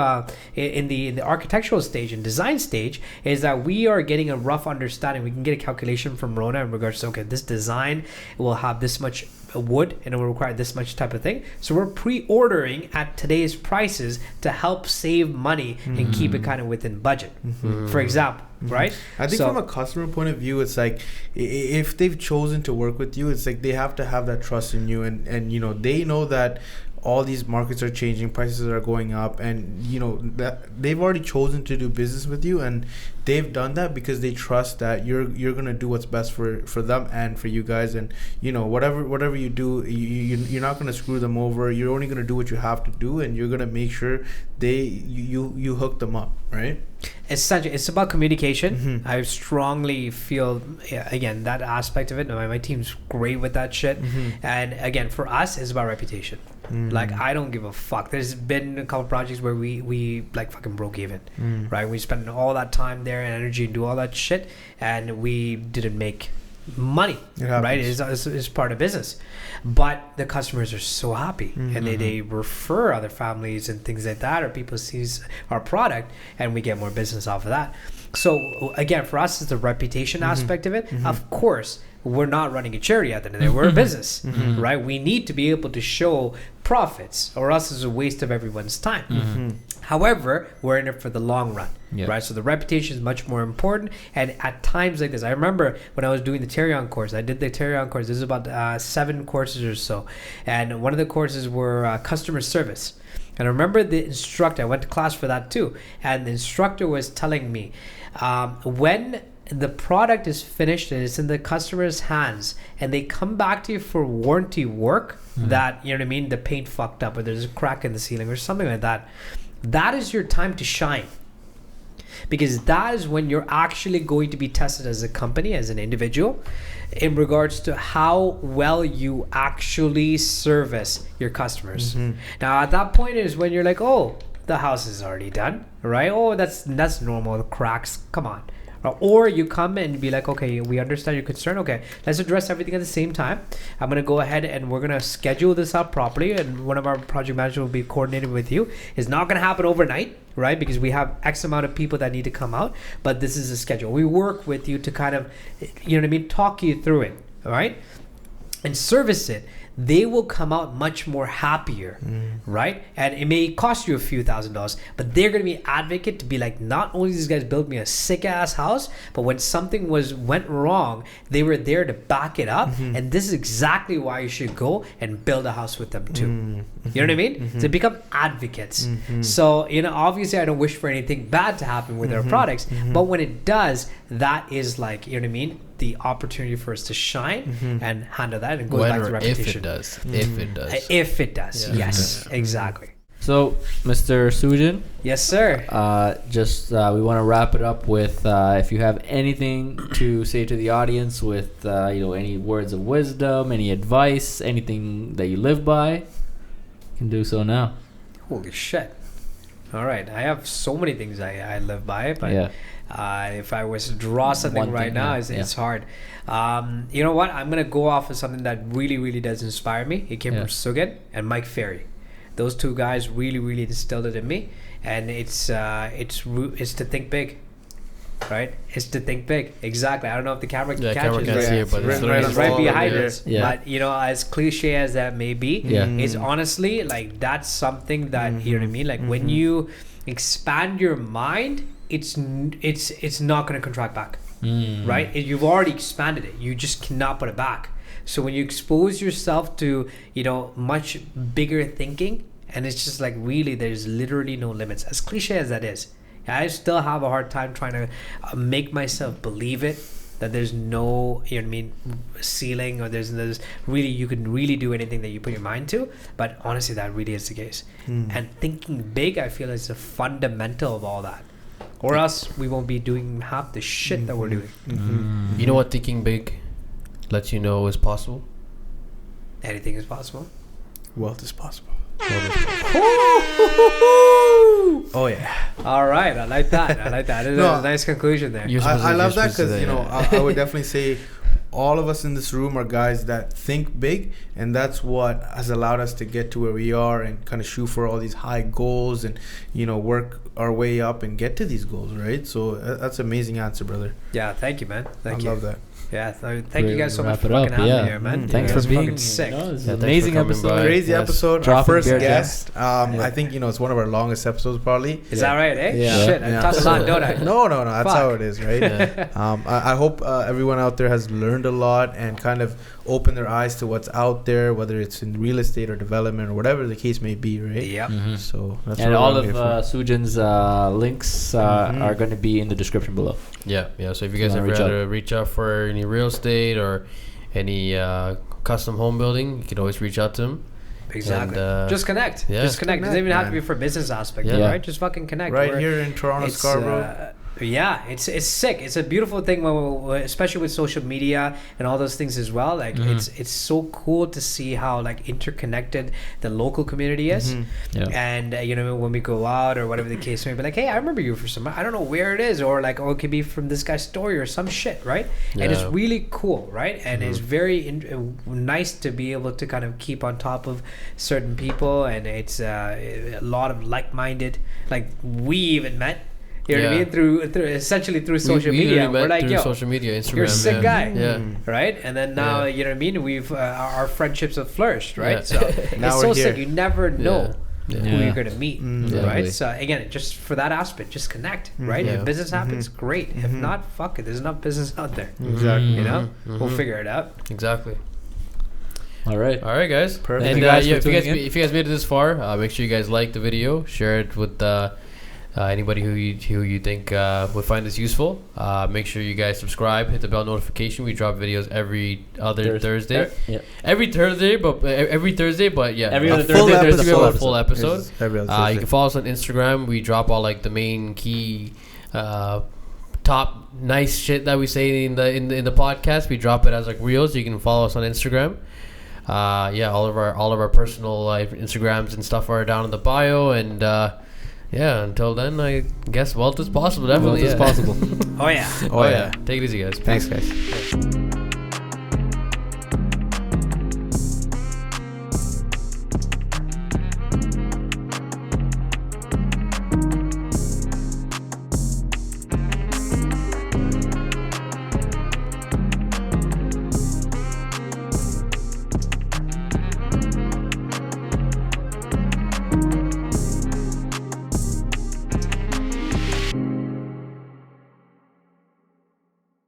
in the architectural stage and design stage, is that we are getting a rough understanding. We can get a calculation from Rona in regards to, okay, this design will have this much wood and it will require this much type of thing. So we're pre-ordering at today's prices to help save money and keep it kind of within budget. For example. Right. I think from a customer point of view, it's like if they've chosen to work with you, it's like they have to have that trust in you, and they know that all these markets are changing, prices are going up, and that they've already chosen to do business with you, and they've done that because they trust that you're gonna do what's best for them and for you guys, and whatever you do, you're not gonna screw them over. You're only gonna do what you have to do, and you're gonna make sure you hook them up, right? Essentially, it's about communication. I strongly feel, again, that aspect of it. My team's great with that shit. And again, for us, it's about reputation. Like, I don't give a fuck. There's been a couple projects where we like fucking broke even, right? We spent all that time there and energy and do all that shit, and we didn't make money, right? It's part of business, but the customers are so happy, and they refer other families and things like that, or people sees our product, and we get more business off of that. So again, for us, it's the reputation aspect of it. Of course, we're not running a charity at the end of the day. We're a business, right? We need to be able to show profits, or else it's a waste of everyone's time. However, we're in it for the long run, right? So the reputation is much more important. And at times like this, I remember when I was doing the Terrion course, I did the Terrion course. This is about 7 courses or so. And one of the courses were customer service. And I remember the instructor, I went to class for that too. And the instructor was telling me, when the product is finished and it's in the customer's hands and they come back to you for warranty work, that, the paint fucked up or there's a crack in the ceiling or something like that, that is your time to shine, because that is when you're actually going to be tested as a company, as an individual, in regards to how well you actually service your customers. Now at that point is when you're like, oh, the house is already done, right? Oh, that's normal, the cracks, come on. Or you come and be like, okay, we understand your concern. Okay, let's address everything at the same time. I'm going to go ahead and we're going to schedule this out properly. And one of our project managers will be coordinated with you. It's not going to happen overnight, right? Because we have X amount of people that need to come out. But this is a schedule. We work with you to kind of, talk you through it, all right? And service it. They will come out much more happier, right? And it may cost you a few $1,000s, but they're going to be an advocate to be like, not only these guys built me a sick ass house, but when something went wrong, they were there to back it up. And this is exactly why you should go and build a house with them too. You know what I mean? To become advocates. So, obviously I don't wish for anything bad to happen with our products, but when it does, that is like, the opportunity for us to shine and handle that, and go back to reputation. If it does, yes, exactly. So, Mr. Sujhan. Yes, sir. We want to wrap it up with if you have anything to say to the audience, with any words of wisdom, any advice, anything that you live by, you can do so now. Holy shit. All right. I have so many things I live by, but Yeah. if I was to draw something One right thing, now, yeah, it's hard. You know what? I'm gonna go off of something that really, really does inspire me. It came Yeah. from Sujhan and Mike Ferry. Those two guys really, really instilled it in me, and it's to think big, right? It's to think big. Exactly. I don't know if the camera Yeah, catches camera can't it. see it, but it's literally It's right all over behind there. us. Yeah. But you know, as cliche as that may be, Yeah. it's honestly like that's something that you know what I mean. Like when you expand your mind, it's not going to contract back, right? You've already expanded it. You just cannot put it back. So when you expose yourself to much bigger thinking, and it's just like really, there's literally no limits. As cliche as that is, I still have a hard time trying to make myself believe it, that there's no ceiling, or there's really, you can really do anything that you put your mind to. But honestly, that really is the case. And thinking big, I feel, is the fundamental of all that, or else we won't be doing half the shit that we're doing. You know what thinking big lets you know is possible? Anything is possible. Wealth is possible. Oh yeah. All right, I like that. That's a nice conclusion there. I love that because say, I would definitely say all of us in this room are guys that think big, and that's what has allowed us to get to where we are and kind of shoot for all these high goals and work our way up and get to these goals, right? So that's an amazing answer, brother. Yeah, thank you, man. Thank you. I love that. Yeah, thank you guys so much Wrap for it fucking up, having yeah. me here, man. Thanks You guys for are being fucking sick. It's Yeah, an thanks amazing for coming episode. by. Crazy Yes. episode. Our Dropping first beer guest. Yeah. I think it's one of our longest episodes probably. Is that right, eh? Yeah. Shit, I Yeah. talk a lot, don't I? No, that's Fuck. how it is, right? I hope everyone out there has learned a lot and kind of opened their eyes to what's out there, whether it's in real estate or development or whatever the case may be, right? Yep. So that's And what all we're of here for. Sujhan's links are going to be in the description below. Yeah. So if you guys Wanna ever reach had out. to reach out for any real estate or any custom home building, you can always reach out to him. Exactly. And, just connect. yeah. Just connect. Doesn't even have to man. be for business aspect, Yeah. right? Just fucking connect. Right We're- here in Toronto, it's, Scarborough. yeah, it's sick. It's a beautiful thing, when especially with social media and all those things as well. Like it's so cool to see how like interconnected the local community is. Yeah. And when we go out or whatever the case may be, like, hey, I remember you for some. I don't know where it is, or like, it could be from this guy's story or some shit, right? And it's Yeah. really cool, right? And it's very nice to be able to kind of keep on top of certain people, and it's a lot of like-minded. Like we even met. You know what I Yeah. mean? Through essentially through social We media. literally We're met like, through yo, social media, Instagram. you're a sick guy. Yeah. right? And then now, Yeah. you know what I mean? We've our friendships have flourished, right? Yeah. So Now it's we're so here. sick. You never know Yeah. who you're gonna meet, Exactly. right? So again, just for that aspect, just connect, right? Yeah. If business happens, great. If not, fuck it. There's enough business out there. Exactly. You know, we'll figure it out. Exactly. All right. All right, guys. Perfect. And Thank you guys for if you guys tuning in. if you guys made it this far, make sure you guys like the video, share it with anybody who you think would find this useful. Make sure you guys subscribe, hit the bell notification. We drop videos every other Thursday. Yeah. Every Thursday, but yeah. Every A other full Thursday, there's episode. a full A full episode. It's every other You Thursday. can follow us on Instagram. We drop all like the main key top nice shit that we say in the podcast. We drop it as like reels. You can follow us on Instagram. All of our personal Instagrams and stuff are down in the bio. And until then, I guess wealth is possible. Definitely Wealth is possible. Oh yeah. Oh yeah. Take it easy, guys. Thanks, guys.